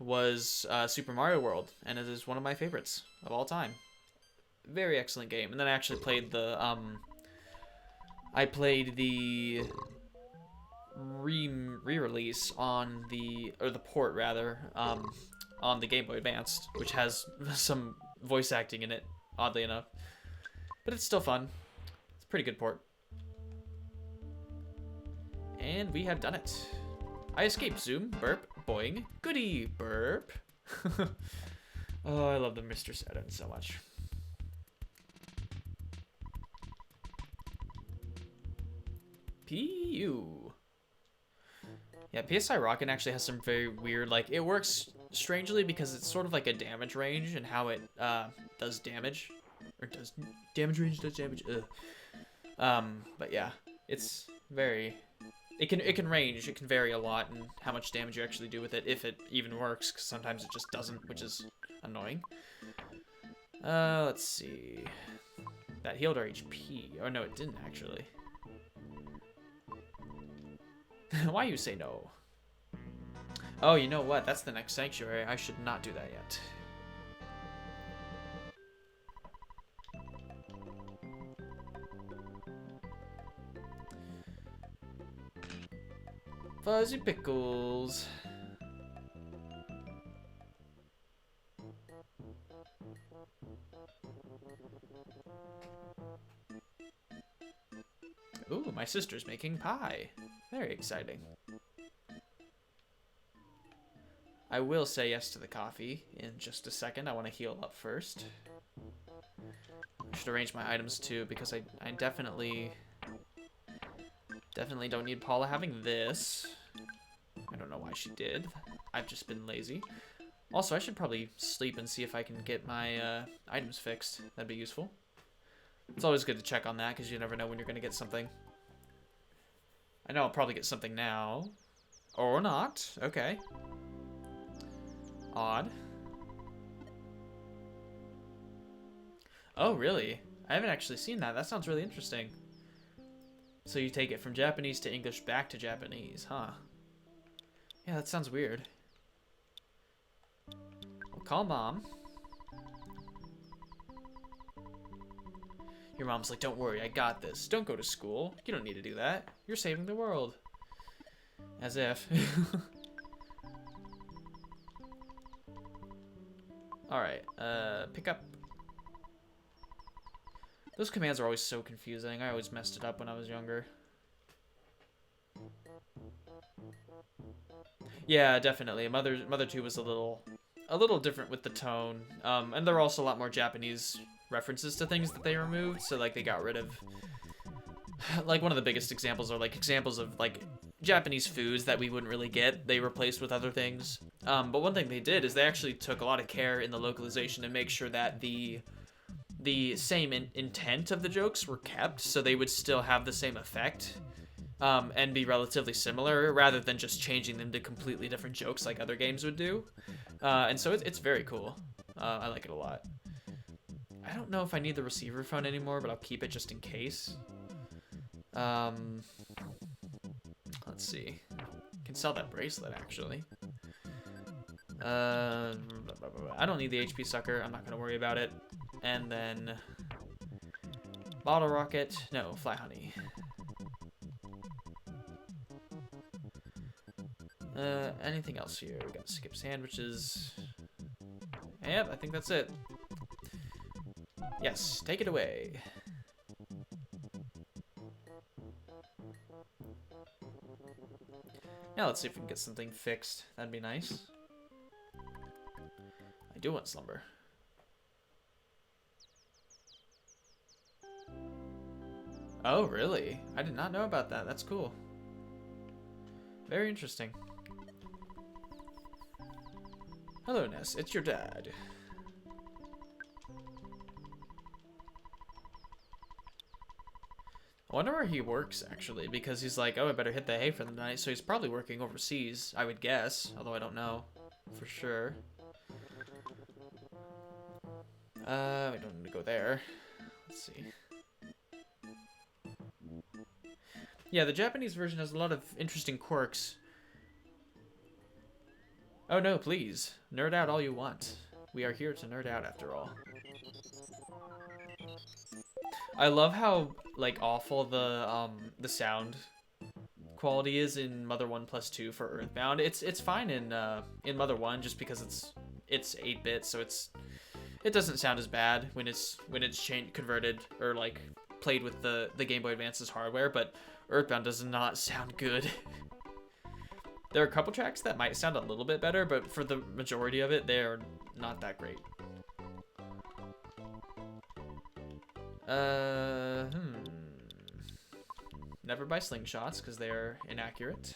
was Super Mario World, and it is one of my favorites of all time. Very excellent game. And then I actually played the re-release on the port rather on the Game Boy Advanced, which has some voice acting in it, oddly enough. But it's still fun. It's a pretty good port. And we have done it. I escaped. Zoom, burp, boing, goody, burp. Oh, I love the Mr. Saturn so much. PU. Yeah, PSI Rocket actually has some very weird, like, it works strangely because it's sort of like a damage range and how it does damage. Or does damage range, does damage, but yeah, it's very, it can range, it can vary a lot in how much damage you actually do with it, if it even works, because sometimes it just doesn't, which is annoying. Let's see. That healed our HP. Oh, no, it didn't actually. Why you say no? Oh, you know what? That's the next sanctuary. I should not do that yet. Fuzzy pickles. Ooh, my sister's making pie. Very exciting. I will say yes to the coffee in just a second. I want to heal up first. I should arrange my items too, because I definitely don't need Paula having this. I don't know why she did. I've just been lazy. Also, I should probably sleep and see if I can get my items fixed. That'd be useful. It's always good to check on that, because you never know when you're going to get something. I know I'll probably get something now. Or not. Okay. Odd. Oh, really? I haven't actually seen that. That sounds really interesting. So you take it from Japanese to English back to Japanese, huh? Yeah, that sounds weird. Well, call Mom. Your mom's like, don't worry, I got this. Don't go to school. You don't need to do that. You're saving the world. As if. Alright, pick up. Those commands are always so confusing. I always messed it up when I was younger. Yeah, definitely. Mother 2 was a little different with the tone. And there were also a lot more Japanese references to things that they removed. So like they got rid of, like one of the biggest examples are like examples of like Japanese foods that we wouldn't really get. They replaced with other things. But one thing they did is they actually took a lot of care in the localization to make sure that the same intent of the jokes were kept, so they would still have the same effect. And be relatively similar, rather than just changing them to completely different jokes like other games would do. And so it's very cool. I like it a lot. I don't know if I need the receiver phone anymore, but I'll keep it just in case. Let's see. Can sell that bracelet, actually. I don't need the HP sucker. I'm not going to worry about it. And then... Bottle rocket. No, fly honey. Anything else here? We got skip sandwiches. Yep, I think that's it. Yes, take it away. Now let's see if we can get something fixed. That'd be nice. I do want slumber. Oh, really? I did not know about that. That's cool. Very interesting. Hello, Ness. It's your dad. I wonder where he works, actually, because he's like, oh, I better hit the hay for the night, so he's probably working overseas, I would guess, although I don't know for sure. We don't need to go there. Let's see. Yeah, the Japanese version has a lot of interesting quirks. Oh no, please. Nerd out all you want. We are here to nerd out after all. I love how like awful the sound quality is in Mother 1 plus 2 for EarthBound. It's fine in Mother 1 just because it's 8-bit, so it doesn't sound as bad when it's converted or like played with the Game Boy Advance's hardware, but EarthBound does not sound good. There are a couple tracks that might sound a little bit better, but for the majority of it, they're not that great. Never buy slingshots because they are inaccurate.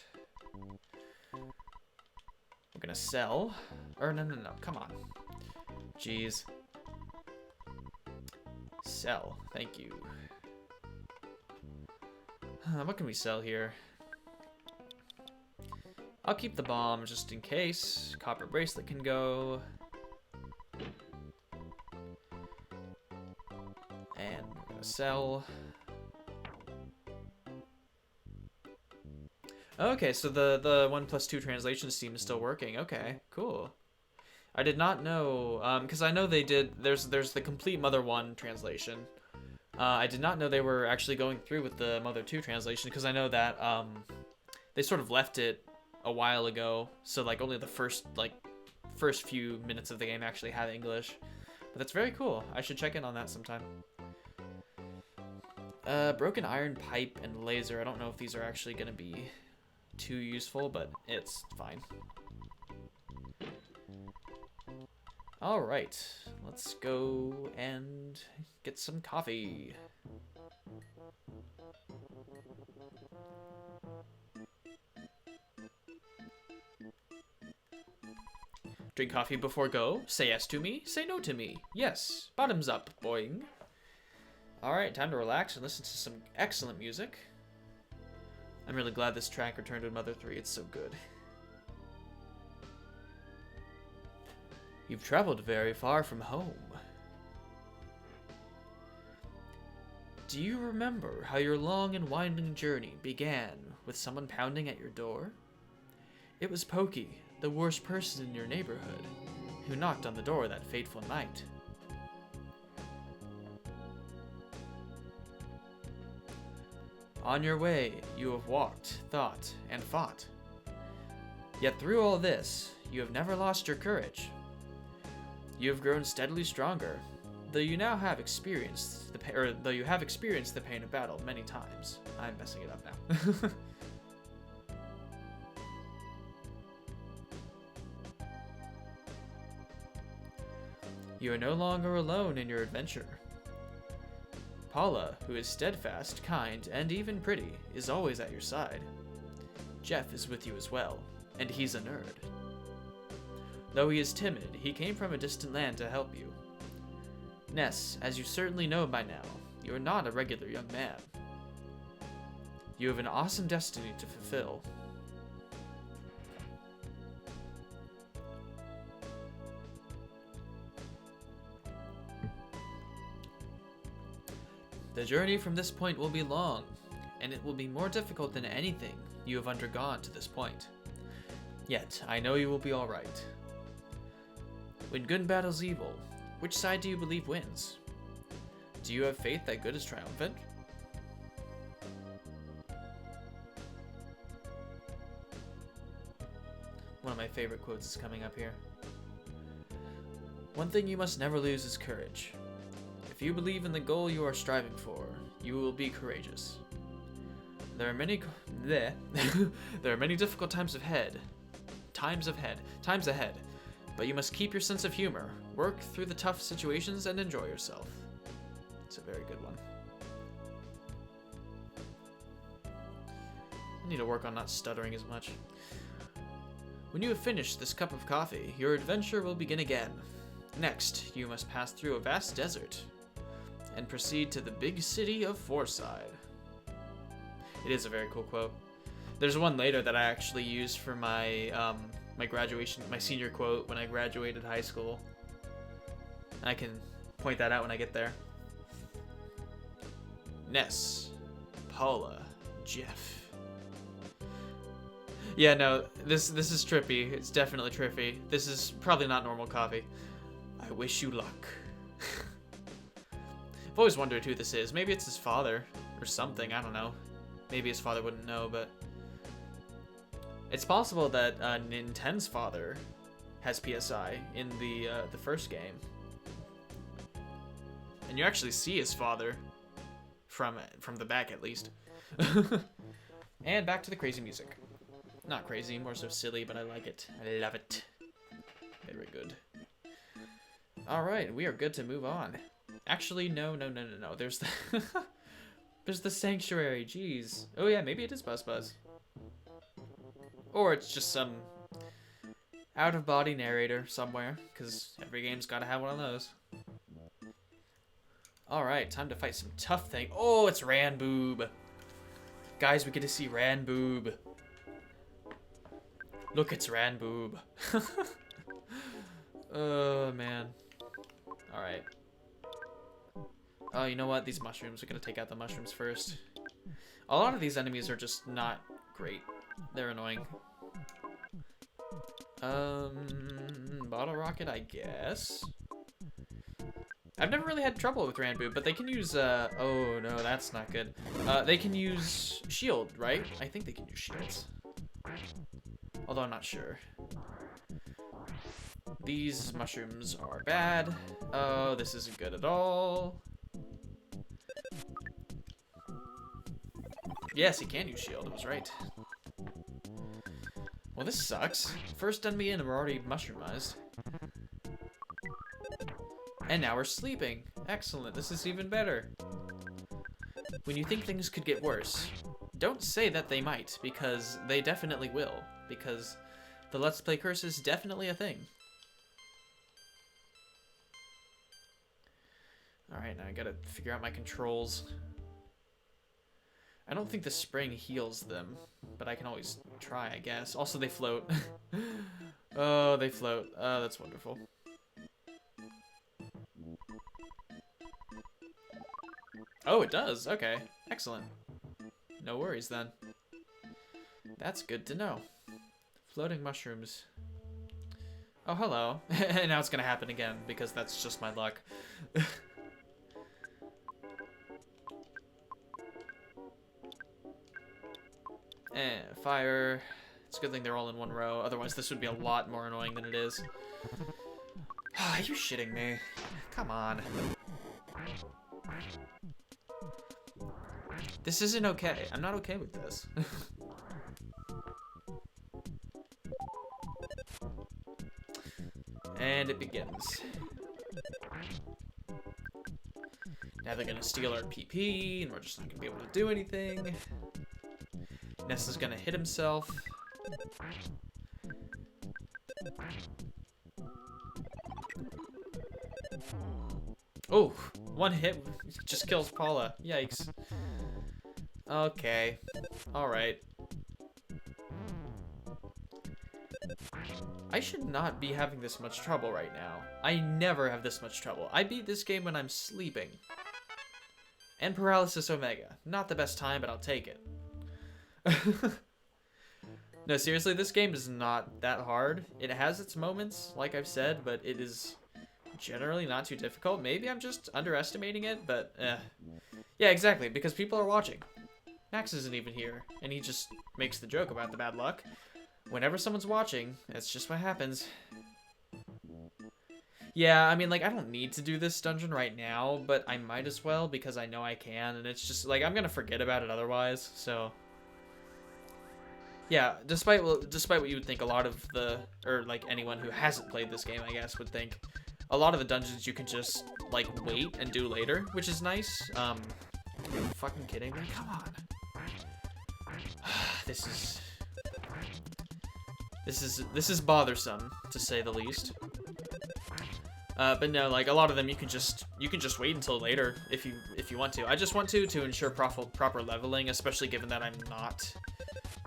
We're gonna sell. Or no, come on. Jeez. Sell. Thank you. What can we sell here? I'll keep the bomb just in case. Copper bracelet can go. And we're gonna sell. Okay, so the 1+2 translation scheme is still working. Okay, cool. I did not know, because I know they did, there's the complete Mother 1 translation. I did not know they were actually going through with the Mother 2 translation, because I know that they sort of left it a while ago, so like only the first few minutes of the game actually have English. But that's very cool. I should check in on that sometime. Broken iron pipe and laser. I don't know if these are actually going to be too useful, but it's fine. All right, let's go and get some coffee. Drink coffee before go. Say yes to me. Say no to me. Yes. Bottoms up, boing. All right, time to relax and listen to some excellent music. I'm really glad this track returned to Mother 3. It's so good. You've traveled very far from home. Do you remember how your long and winding journey began with someone pounding at your door? It was Pokey, the worst person in your neighborhood, who knocked on the door that fateful night. On your way, you have walked, thought, and fought. Yet through all this, you have never lost your courage. You have grown steadily stronger, though you have experienced the pain of battle many times. I'm messing it up now. You are no longer alone in your adventure. Paula, who is steadfast, kind, and even pretty, is always at your side. Jeff is with you as well, and he's a nerd. Though he is timid, he came from a distant land to help you. Ness, as you certainly know by now, you are not a regular young man. You have an awesome destiny to fulfill. The journey from this point will be long, and it will be more difficult than anything you have undergone to this point. Yet, I know you will be alright. When good battles evil, which side do you believe wins? Do you have faith that good is triumphant? One of my favorite quotes is coming up here. One thing you must never lose is courage. If you believe in the goal you are striving for, you will be courageous. There are many difficult times ahead, but you must keep your sense of humor, work through the tough situations, and enjoy yourself. It's a very good one. I need to work on not stuttering as much. When you have finished this cup of coffee, your adventure will begin again. Next, you must pass through a vast desert and proceed to the big city of Forside. It is a very cool quote. There's one later that I actually used for my my senior quote when I graduated high school. I can point that out when I get there. Ness, Paula, Jeff. Yeah, no, this is trippy. It's definitely trippy. This is probably not normal coffee. I wish you luck. I've always wondered who this is. Maybe it's his father or something. I don't know. Maybe his father wouldn't know, but it's possible that Nintendo's father has PSI in the first game, and you actually see his father from the back at least. And back to the crazy music. Not crazy, more so silly, but I like it. I love it. Very good. All right, we are good to move on. Actually, no. There's There's the sanctuary. Jeez. Oh yeah, maybe it is Buzz Buzz. Or it's just some out-of-body narrator somewhere, because every game's got to have one of those. Alright, time to fight some tough thing. Oh, it's Ranboob. Guys, we get to see Ranboob. Look, it's Ranboob. Oh, man. Alright. Oh, you know what? These mushrooms, we're gonna take out the mushrooms first. A lot of these enemies are just not great. They're annoying. Bottle rocket, I guess. I've never really had trouble with Ranboo, but they can use, oh no, that's not good. They can use shield, right? I think they can use shields. Although I'm not sure. These mushrooms are bad. Oh, this isn't good at all. Yes, he can use shield, I was right. Well, this sucks. First enemy in and we're already mushroomized. And now we're sleeping. Excellent, this is even better. When you think things could get worse, don't say that they might, because they definitely will. Because the Let's Play curse is definitely a thing. Alright, now I gotta figure out my controls. I don't think the spring heals them, but I can always try, I guess. Also, they float. Oh, they float. Oh, that's wonderful. Oh, it does. Okay. Excellent. No worries, then. That's good to know. Floating mushrooms. Oh, hello. And now it's gonna happen again, because that's just my luck. And fire. It's a good thing they're all in one row. Otherwise, this would be a lot more annoying than it is. Are you shitting me? Come on. This isn't okay. I'm not okay with this. And it begins. Now they're gonna steal our PP, and we're just not gonna be able to do anything. Ness is gonna hit himself. Oh, one hit just kills Paula. Yikes. Okay. Alright. I should not be having this much trouble right now. I never have this much trouble. I beat this game when I'm sleeping. And Paralysis Omega. Not the best time, but I'll take it. No, seriously, this game is not that hard. It has its moments, like I've said, but it is generally not too difficult. Maybe I'm just underestimating it, but yeah, exactly, because people are watching. Max isn't even here, and he just makes the joke about the bad luck. Whenever someone's watching, that's just what happens. Yeah, I mean, like, I don't need to do this dungeon right now, but I might as well because I know I can, and it's just, like, I'm gonna forget about it otherwise, so... Yeah, despite what you would think a lot of the, or, like, anyone who hasn't played this game, I guess, would think, a lot of the dungeons you can just, like, wait and do later, which is nice. Are you fucking kidding me? Come on. This is bothersome, to say the least. But no, like, a lot of them you can just wait until later if you want to. I just want to ensure proper leveling, especially given that I'm not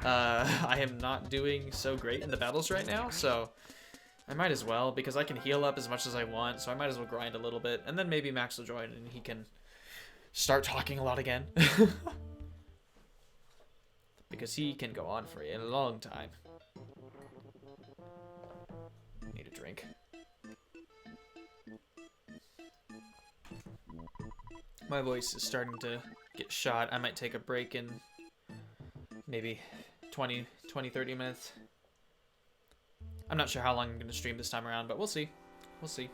I am not doing so great in the battles right now, so I might as well, because I can heal up as much as I want, so I might as well grind a little bit, and then maybe Max will join and he can start talking a lot again. Because he can go on for a long time. Need a drink. My voice is starting to get shot. I might take a break in maybe 20, 30 minutes. I'm not sure how long I'm going to stream this time around, but we'll see. We'll see.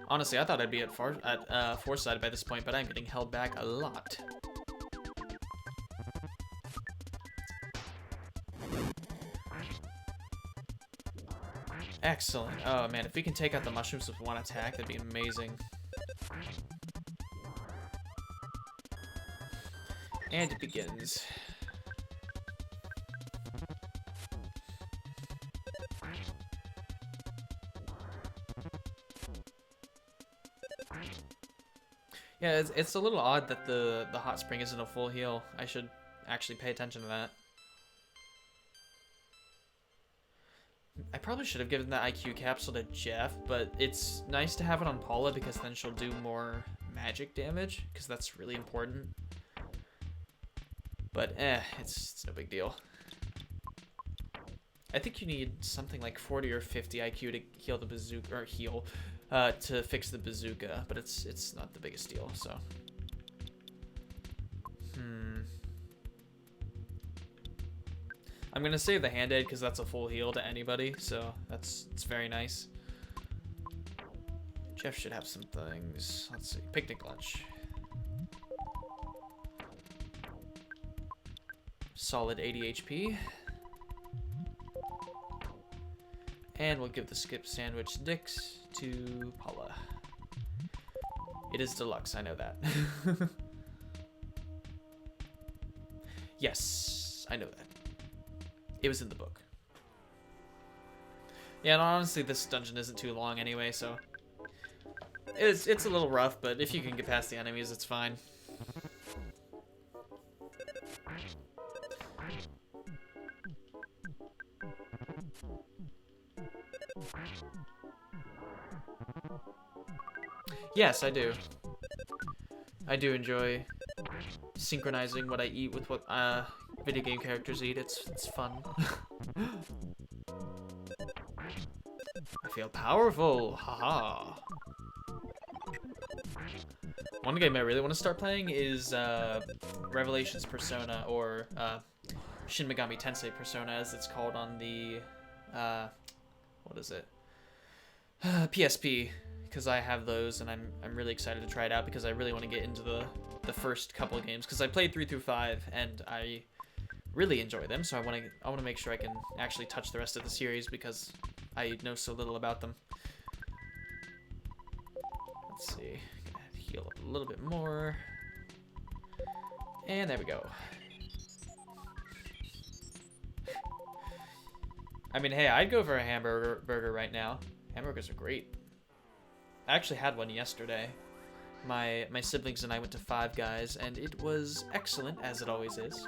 Honestly, I thought I'd be at Foresight by this point, but I'm getting held back a lot. Excellent. Oh man, if we can take out the mushrooms with one attack, that'd be amazing. And it begins. Yeah, it's a little odd that the hot spring isn't a full heal. I should actually pay attention to that. I probably should have given that IQ capsule to Jeff, but it's nice to have it on Paula because then she'll do more magic damage, because that's really important. But it's no big deal. I think you need something like 40 or 50 IQ to heal the bazooka, or to fix the bazooka, but it's not the biggest deal, so. I'm gonna save the hand aid because that's a full heal to anybody, so it's very nice. Jeff should have some things. Let's see, picnic lunch. Solid 80 HP. And we'll give the skip sandwich Dix to Paula. It is deluxe, I know that. Yes, I know that. It was in the book. Yeah, and honestly, this dungeon isn't too long anyway, so it's a little rough, but if you can get past the enemies, it's fine. Yes, I do. I do enjoy synchronizing what I eat with what video game characters eat. It's fun. I feel powerful. Haha. One game I really want to start playing is Revelations Persona, or Shin Megami Tensei Persona, as it's called on the what is it? PSP, because I have those and I'm really excited to try it out because I really want to get into the first couple of games, because I played 3 through 5 and I really enjoy them, so I want to make sure I can actually touch the rest of the series because I know so little about them. Let's see, heal up a little bit more, and there we go. I mean, hey, I'd go for a hamburger right now. Hamburgers are great. I actually had one yesterday. My siblings and I went to Five Guys, and it was excellent, as it always is.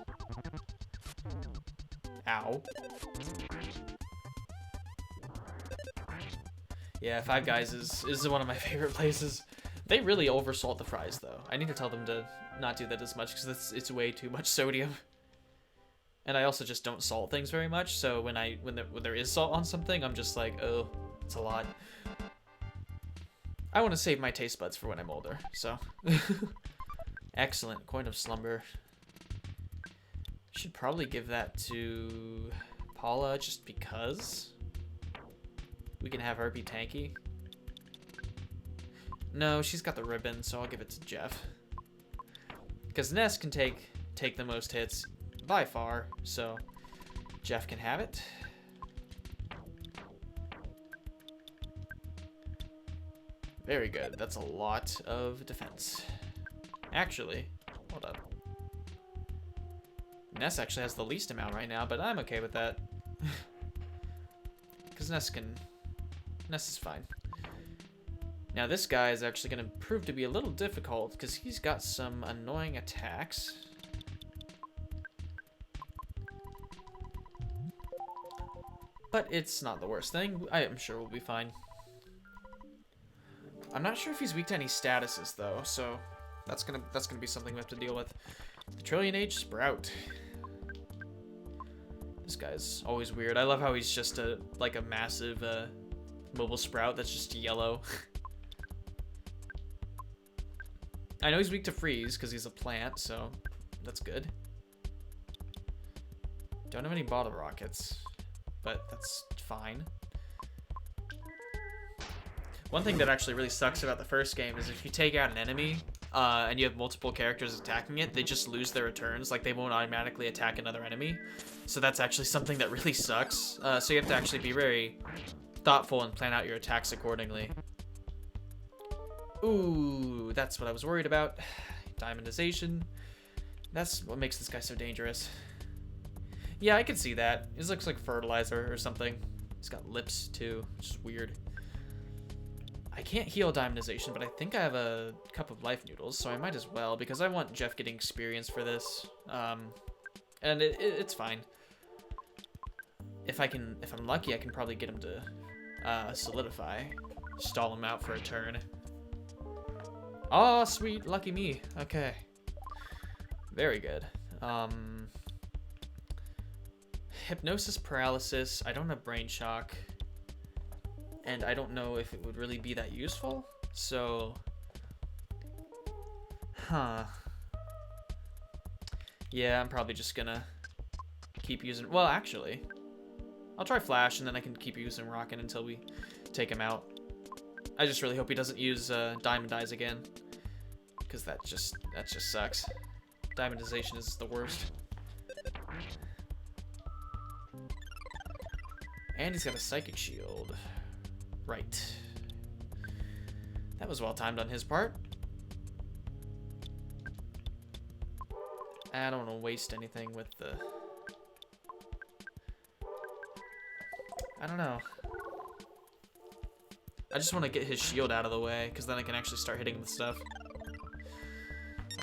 Ow. Yeah, Five Guys is one of my favorite places. They really oversalt the fries, though. I need to tell them to not do that as much, because it's way too much sodium. And I also just don't salt things very much, so when there is salt on something, I'm just like, oh, it's a lot. I want to save my taste buds for when I'm older, so. Excellent. Coin of Slumber. Should probably give that to Paula just because. We can have her be tanky. No, she's got the ribbon, so I'll give it to Jeff. Because Ness can take the most hits by far, so Jeff can have it. Very good. That's a lot of defense. Actually, hold up. Ness actually has the least amount right now, but I'm okay with that. Because Ness is fine. Now this guy is actually going to prove to be a little difficult because he's got some annoying attacks. But it's not the worst thing. I am sure we'll be fine. I'm not sure if he's weak to any statuses though, so that's gonna be something we have to deal with. The Trillion Age Sprout. This guy's always weird. I love how he's just like a massive mobile sprout that's just yellow. I know he's weak to freeze because he's a plant, so that's good. Don't have any bottle rockets, but that's fine. One thing that actually really sucks about the first game is if you take out an enemy and you have multiple characters attacking it, they just lose their returns. Like, they won't automatically attack another enemy. So that's actually something that really sucks. So you have to actually be very thoughtful and plan out your attacks accordingly. Ooh, that's what I was worried about. Diamondization. That's what makes this guy so dangerous. Yeah, I can see that. This looks like fertilizer or something. He's got lips too, which is weird. I can't heal diamondization, but I think I have a cup of life noodles, so I might as well, because I want Jeff getting experience for this. And it's fine. If I'm lucky, I can probably get him to solidify. Stall him out for a turn. Oh, sweet, lucky me. Okay. Very good. Hypnosis paralysis. I don't have brain shock. And I don't know if it would really be that useful. So, yeah, I'm probably just gonna keep using, well, actually, I'll try Flash and then I can keep using Rocket until we take him out. I just really hope he doesn't use Diamondize again, because that just sucks. Diamondization is the worst. And he's got a Psychic Shield. Right. That was well timed on his part. I don't want to waste anything with the... I don't know. I just want to get his shield out of the way, because then I can actually start hitting him with stuff.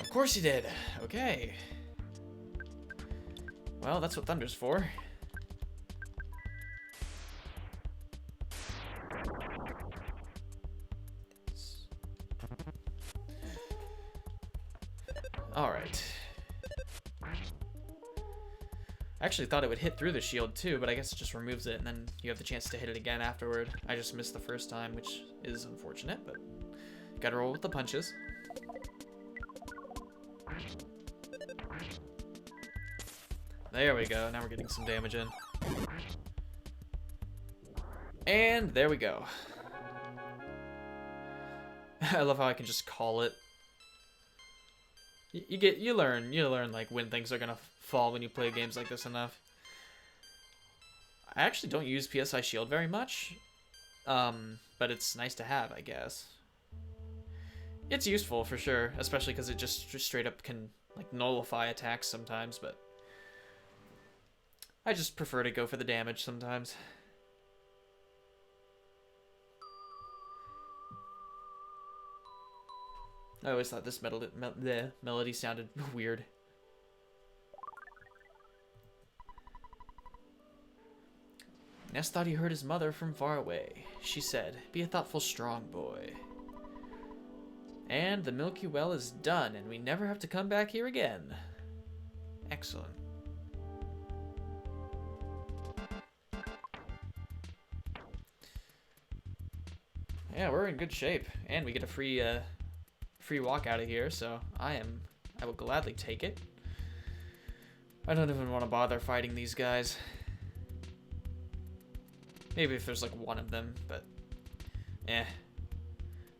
Of course he did. Okay. Well, that's what Thunder's for. Alright. I actually thought it would hit through the shield too, but I guess it just removes it and then you have the chance to hit it again afterward. I just missed the first time, which is unfortunate, but gotta roll with the punches. There we go, now we're getting some damage in. And there we go. I love how I can just call it. You learn like when things are gonna fall when you play games like this enough. I actually don't use PSI Shield very much, but it's nice to have, I guess. It's useful for sure, especially because it just straight up can like nullify attacks sometimes, but I just prefer to go for the damage sometimes. I always thought this melody sounded weird. Ness thought he heard his mother from far away. She said, "Be a thoughtful, strong boy." And the Milky Well is done, and we never have to come back here again. Excellent. Yeah, we're in good shape, and we get a free walk out of here, so I will gladly take it. I don't even want to bother fighting these guys. Maybe if there's like one of them, but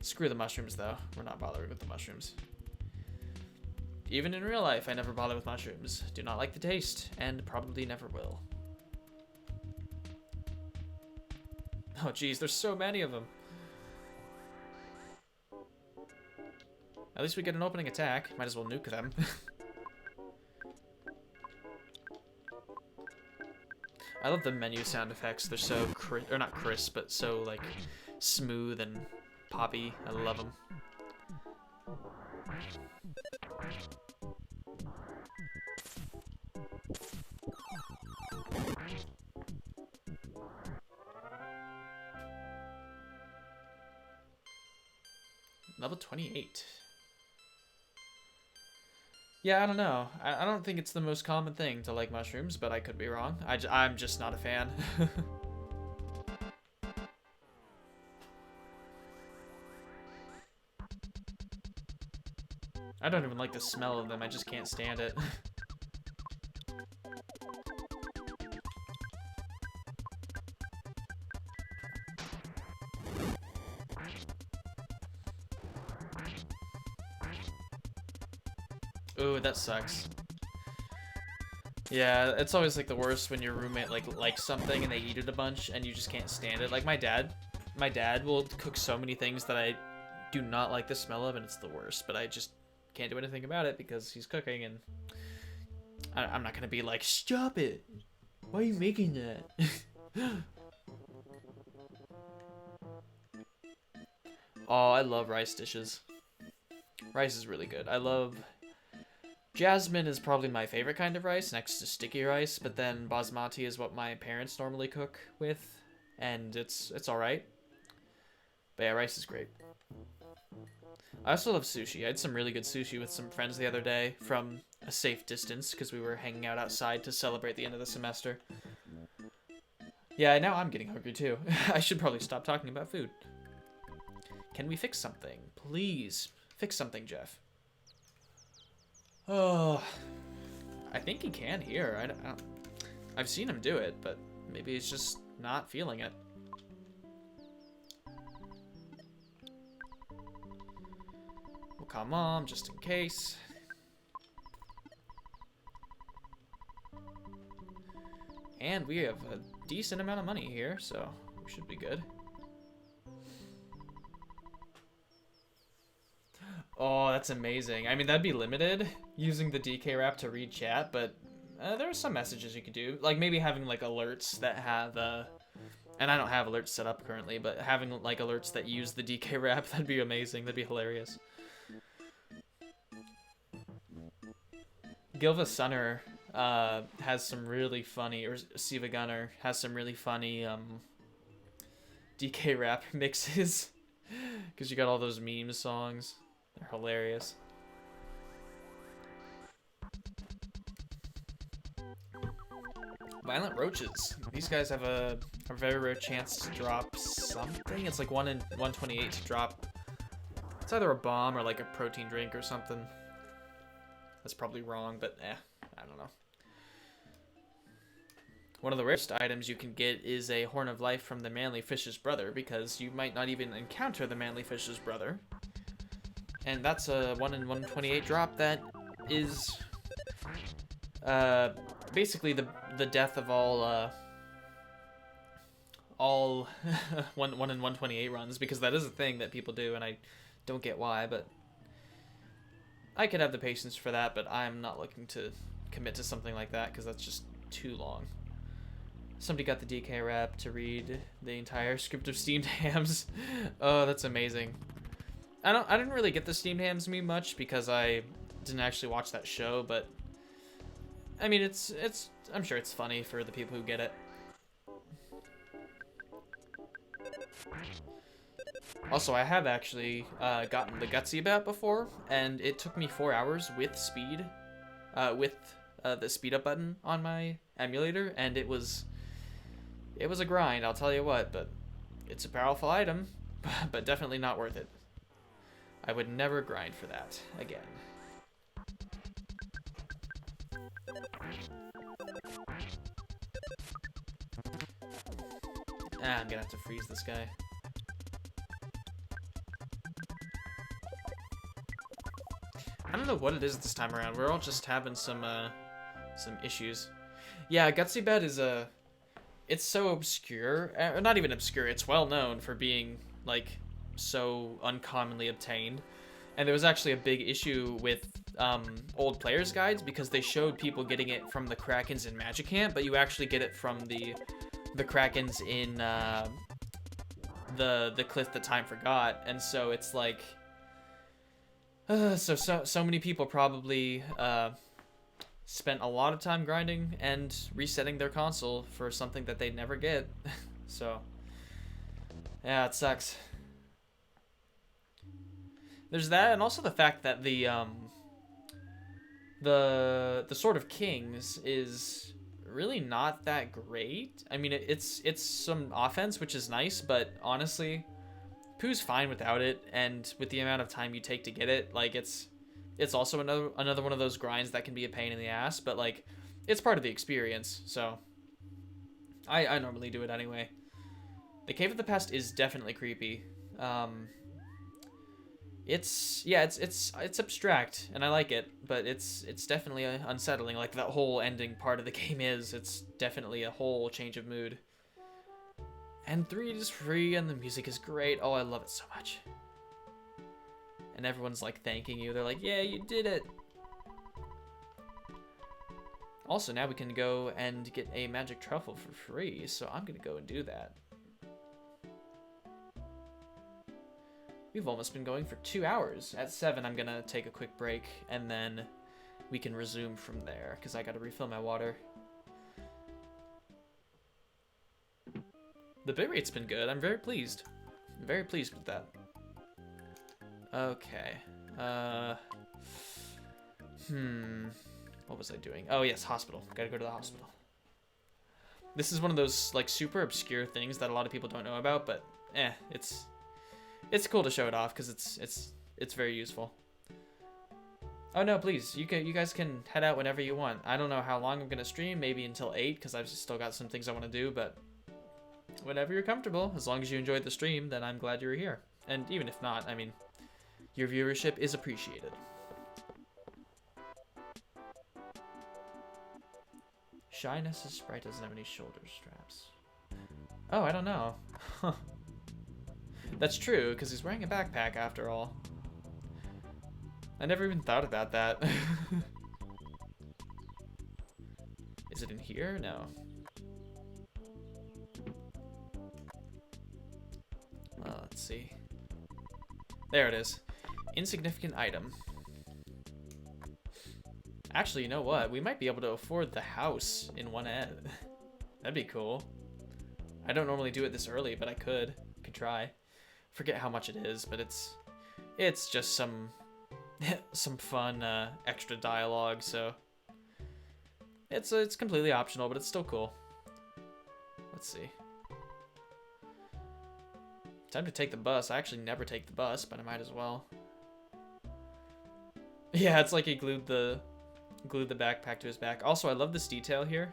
screw the mushrooms though. We're not bothering with the mushrooms. Even in real life, I never bother with mushrooms. Do not like the taste, and probably never will. Oh geez, there's so many of them. At least we get an opening attack. Might as well nuke them. I love the menu sound effects. They're so or not crisp, but so like smooth and poppy. I love them. Level 28. Yeah, I don't know. I don't think it's the most common thing to like mushrooms, but I could be wrong. I'm just not a fan. I don't even like the smell of them. I just can't stand it. Ooh, that sucks. Yeah, it's always like the worst when your roommate likes something and they eat it a bunch and you just can't stand it. Like my dad will cook so many things that I do not like the smell of, and it's the worst. But I just can't do anything about it because he's cooking, and I'm not gonna be like, stop it. Why are you making that? Oh, I love rice dishes. Rice is really good. I love... Jasmine is probably my favorite kind of rice, next to sticky rice, but then basmati is what my parents normally cook with, and it's alright. But yeah, rice is great. I also love sushi. I had some really good sushi with some friends the other day from a safe distance because we were hanging out outside to celebrate the end of the semester. Yeah, now I'm getting hungry too. I should probably stop talking about food. Can we fix something? Please, fix something, Jeff. Oh, I think he can here. I've seen him do it, but maybe he's just not feeling it. We'll call Mom just in case. And we have a decent amount of money here, so we should be good. Oh, that's amazing. I mean, that'd be limited, using the DK wrap to read chat, but there are some messages you could do. Like, maybe having, like, alerts that have, and I don't have alerts set up currently, but having, like, alerts that use the DK wrap, that'd be amazing. That'd be hilarious. Gilva Sunner has some really funny, or Siva Gunner has some really funny DK rap mixes, because you got all those meme songs. They're hilarious. Violent Roaches. These guys have a very rare chance to drop something. It's like 1 in 128 to drop. It's either a bomb or like a protein drink or something. That's probably wrong, but I don't know. One of the rarest items you can get is a Horn of Life from the Manly Fish's brother, because you might not even encounter the Manly Fish's brother. And that's a 1 in 128 drop that is basically the death of all 1 in 128 runs, because that is a thing that people do, and I don't get why, but I could have the patience for that, but I'm not looking to commit to something like that because that's just too long. Somebody got the DK rap to read the entire script of Steamed Hams. Oh, that's amazing. I didn't really get the Steamed Hams meme much because I didn't actually watch that show, but I mean, I'm sure it's funny for the people who get it. Also, I have actually gotten the Gutsy Bat before, and it took me 4 hours with speed, with the speed up button on my emulator, and it was a grind, I'll tell you what, but it's a powerful item, but definitely not worth it. I would never grind for that again. I'm gonna have to freeze this guy. I don't know what it is this time around. We're all just having some issues. Yeah, Gutsy Bed is it's so obscure. Not even obscure. It's well known for being like so uncommonly obtained. And there was actually a big issue with old players guides because they showed people getting it from the Krakens in Magicant, but you actually get it from the Krakens in the Cliff That Time Forgot. And so it's like so many people probably spent a lot of time grinding and resetting their console for something that they'd never get. So yeah, it sucks. There's that, and also the fact that the Sword of Kings is really not that great. I mean, it's some offense, which is nice, but honestly, Pooh's fine without it, and with the amount of time you take to get it, like it's also another one of those grinds that can be a pain in the ass, but like it's part of the experience. So I normally do it anyway. The Cave of the Past is definitely creepy. it's abstract and I like it, but it's definitely unsettling. Like that whole ending part of the game it's definitely a whole change of mood. And 3 is free and the music is great. Oh, I love it so much. And everyone's like thanking you. They're like, "Yeah, you did it." Also, now we can go and get a magic truffle for free, so I'm gonna go and do that. We've almost been going for 2 hours. At 7, I'm gonna take a quick break, and then we can resume from there, because I gotta refill my water. The bitrate's been good. I'm very pleased. I'm very pleased with that. Okay. What was I doing? Oh, yes, hospital. Gotta go to the hospital. This is one of those, like, super obscure things that a lot of people don't know about, but, it's cool to show it off, because it's very useful. Oh, no, please. You guys can head out whenever you want. I don't know how long I'm gonna stream. Maybe until 8, because I've still got some things I want to do, but whenever you're comfortable, as long as you enjoyed the stream, then I'm glad you were here. And even if not, I mean, your viewership is appreciated. Shyness's sprite doesn't have any shoulder straps. Oh, I don't know. That's true, because he's wearing a backpack after all. I never even thought about that. Is it in here? No. Let's see. There it is. Insignificant item. Actually, you know what? We might be able to afford the house in one end. That'd be cool. I don't normally do it this early, but I could. Could try. Forget how much it is, but it's just some fun extra dialogue, so it's completely optional, but it's still cool. Let's see. Time to take the bus. I actually never take the bus, but I might as well. Yeah, it's like he glued the backpack to his back. Also, I love this detail here.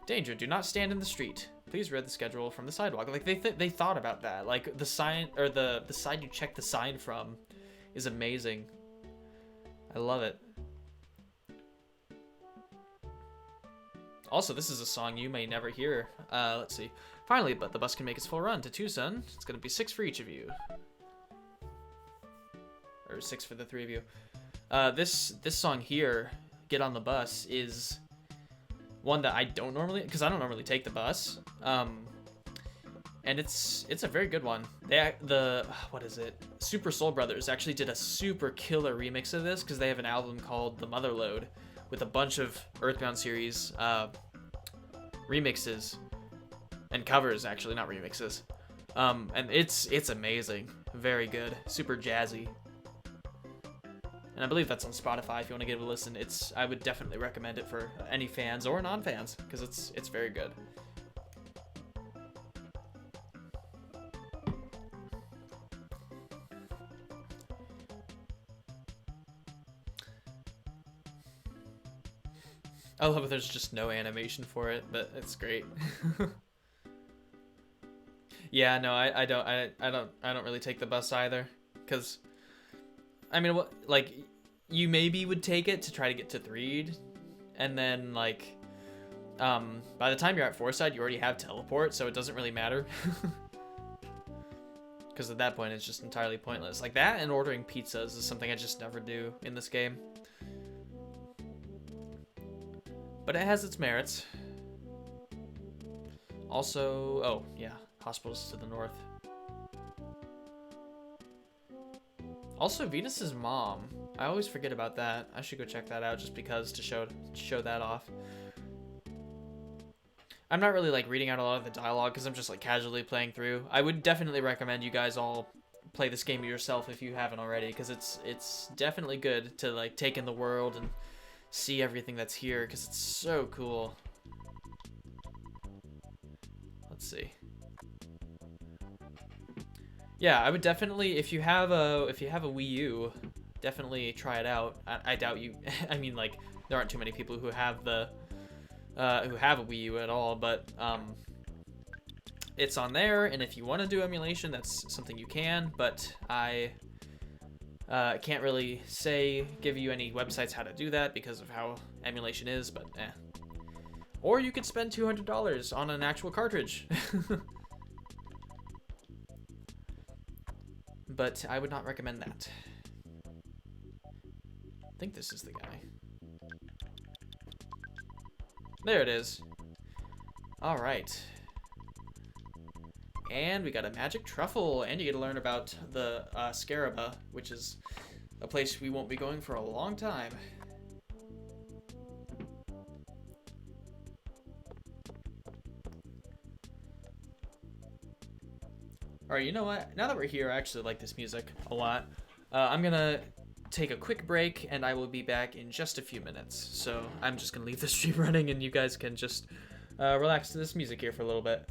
Danger, do not stand in the street. Please read the schedule from the sidewalk. Like, they thought about that. Like, the sign, or the side you check the sign from is amazing. I love it. Also, this is a song you may never hear. Let's see. Finally, but the bus can make its full run to Tucson. It's gonna be 6 for each of you. Or 6 for the 3 of you. This song here, Get on the Bus, is one that I don't normally, because I don't normally take the bus. And it's a very good one. What is it? Super Soul Brothers actually did a super killer remix of this, because they have an album called The Motherlode with a bunch of EarthBound series remixes and covers, actually, not remixes. And it's amazing. Very good. Super jazzy. And I believe that's on Spotify if you want to give it a listen. I would definitely recommend it for any fans or non-fans, because it's very good. I love it. There's just no animation for it, but it's great. Yeah, no, I don't really take the bus either, because I mean, what, like, you maybe would take it to try to get to Threed, and then like by the time you're at Forsyth, you already have teleport, so it doesn't really matter. Because at that point, it's just entirely pointless. Like that and ordering pizzas is something I just never do in this game. But it has its merits. Also, oh yeah, hospitals to the north. Also, Venus's mom. I always forget about that. I should go check that out just because to show that off. I'm not really like reading out a lot of the dialogue because I'm just like casually playing through. I would definitely recommend you guys all play this game yourself if you haven't already, because it's definitely good to like take in the world and see everything that's here, because it's so cool. Let's see. Yeah, I would definitely, if you have a Wii U, definitely try it out. I doubt you. I mean, like, there aren't too many people who have a Wii U at all, but it's on there, and if you want to do emulation, that's something you can. But I Can't really give you any websites how to do that because of how emulation is, but eh. Or you could spend $200 on an actual cartridge. But I would not recommend that. I think this is the guy. There it is. All right. And we got a magic truffle, and you get to learn about the Scaraba, which is a place we won't be going for a long time. Alright, you know what? Now that we're here, I actually like this music a lot. I'm gonna take a quick break, and I will be back in just a few minutes. So I'm just gonna leave the stream running, and you guys can just relax to this music here for a little bit.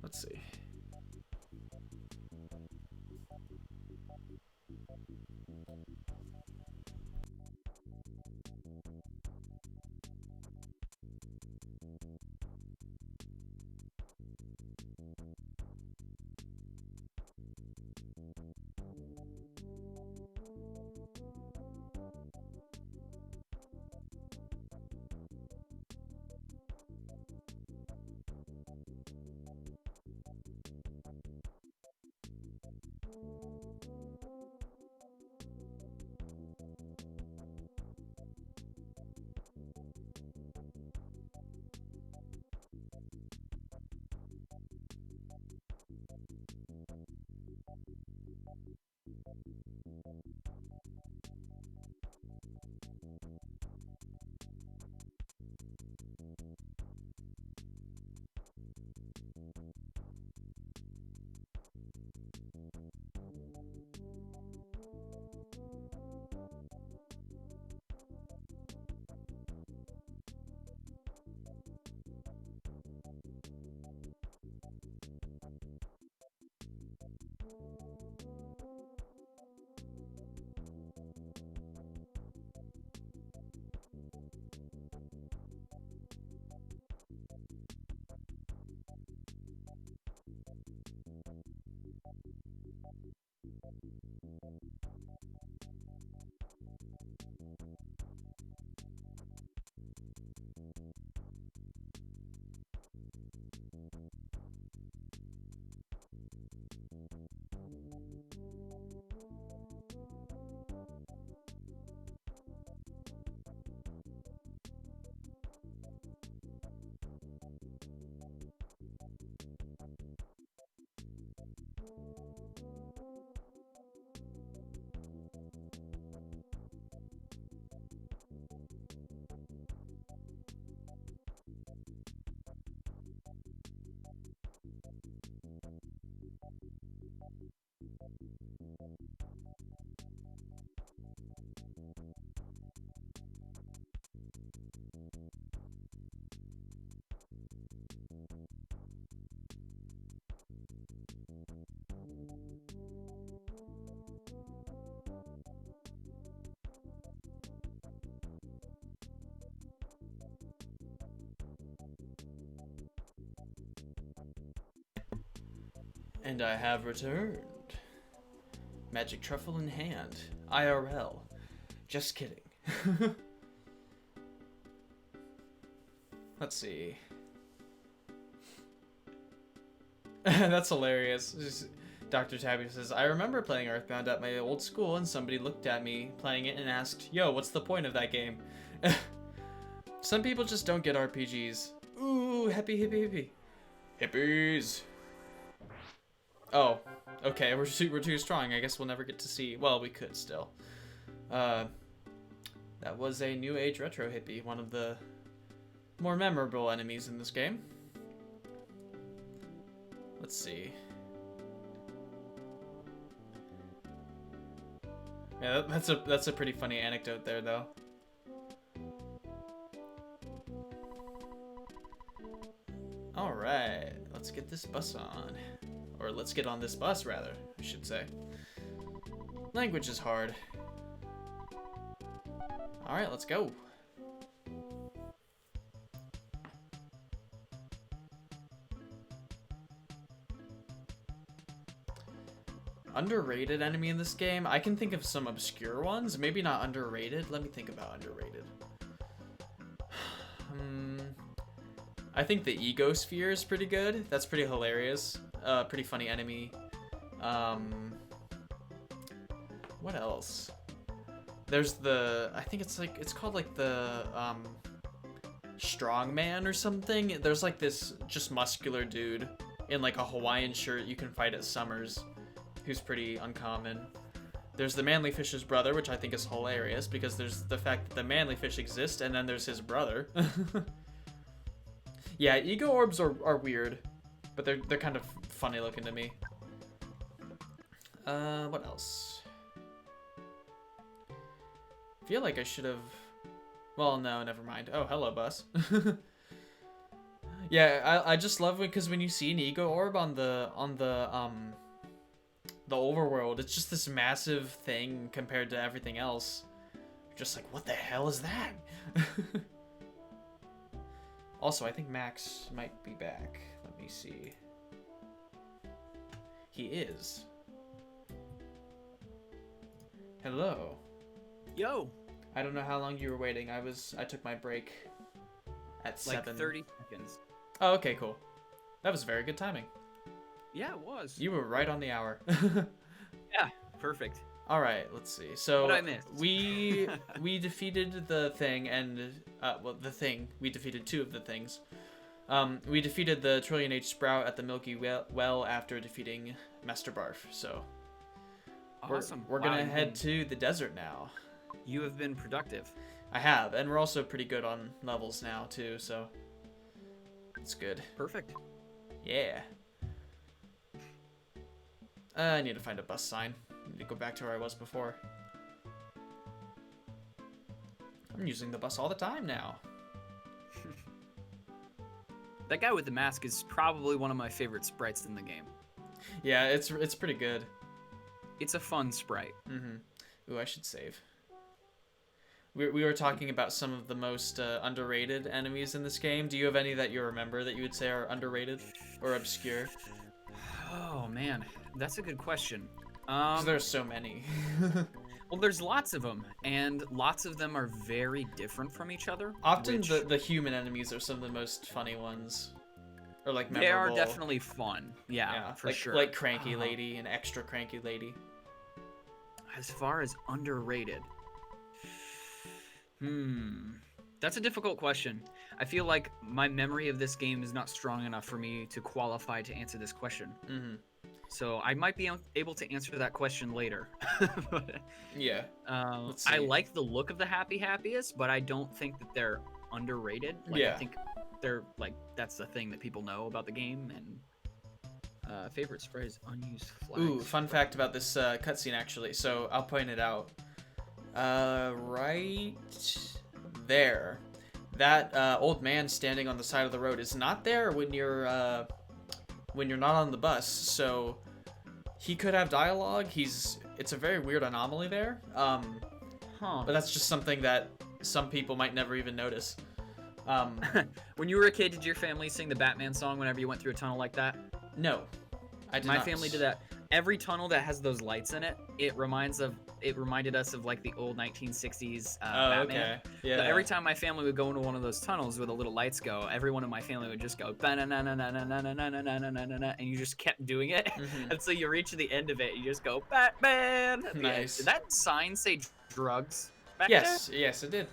Let's see. And I have returned. Magic truffle in hand. IRL. Just kidding. Let's see. That's hilarious. Dr. Tabby says, I remember playing EarthBound at my old school and somebody looked at me playing it and asked, yo, what's the point of that game? Some people just don't get RPGs. Ooh, happy, hippie, hippie. Hippies. Oh, okay, we're too strong. I guess we'll never get to see. Well, we could still. That was a New Age retro hippie, one of the more memorable enemies in this game. Let's see. Yeah, that's a pretty funny anecdote there, though. All right, let's get this bus on. Or let's get on this bus, rather, I should say. Language is hard. Alright, let's go. Underrated enemy in this game? I can think of some obscure ones. Maybe not underrated. Let me think about underrated. I think the Ego Sphere is pretty good. That's pretty hilarious. Pretty funny enemy. What else? There's the, I think it's called like the Strongman or something. There's like this just muscular dude in like a Hawaiian shirt you can fight at Summers, who's pretty uncommon. There's the Manly Fish's brother, which I think is hilarious because there's the fact that the Manly Fish exists and then there's his brother. Yeah, ego orbs are weird, but they're kind of funny looking to me. What else? I feel like I should have. Well, no, never mind. Oh, hello, bus. Yeah, I just love it because when you see an ego orb on the overworld, it's just this massive thing compared to everything else. You're just like, what the hell is that? Also, I think Max might be back. Let me see. He is. Hello. Yo. I don't know how long you were waiting. I took my break at 7. Like 30 seconds. Oh, okay, cool. That was very good timing. Yeah, it was. You were right on the hour. Yeah, perfect. All right, let's see. So What I missed? we defeated the thing, and we defeated 2 of the things. We defeated the Trillion Age Sprout at the Milky Well after defeating Master Barf. So Awesome. We're gonna head to the desert now. You have been productive. I have, and we're also pretty good on levels now too. So it's good. Perfect. Yeah. I need to find a bus sign. I need to go back to where I was before. I'm using the bus all the time now. That guy with the mask is probably one of my favorite sprites in the game. Yeah, it's pretty good. It's a fun sprite. Ooh, I should save. We were talking about some of the most underrated enemies in this game. Do you have any that you remember that you would say are underrated or obscure? Oh man, that's a good question. 'Cause there's so many. Well, there's lots of them, and lots of them are very different from each other. Often the human enemies are some of the most funny ones, or like memorable. They are definitely fun. Yeah, for like, sure. Like Cranky Lady and Extra Cranky Lady. As far as underrated, that's a difficult question. I feel like my memory of this game is not strong enough for me to qualify to answer this question. So I might be able to answer that question later. Yeah. I like the look of the Happiest, but I don't think that they're underrated. Like, Yeah. I think they're like that's the thing that people know about the game. And favorite spray is unused flags. Ooh, fun fact about this cutscene actually. So I'll point it out. Right there. That old man standing on the side of the road is not there when you're not on the bus. So he could have dialogue. It's a very weird anomaly there. But that's just something that some people might never even notice. When you were a kid, did your family sing the Batman song whenever you went through a tunnel like that? No, I did My not. family did that. Every tunnel that has those lights in it, it reminded us of like the old 1960s Batman. Okay. Yeah. So every time my family would go into one of those tunnels where the little lights go, everyone in my family would just go ba-na-na-na-na-na-na-na-na-na-na-na, and you just kept doing it until you reach the end of it. You just go Batman. at the end. Nice. Did that sign say drugs? Back Yes, there? yes, it did.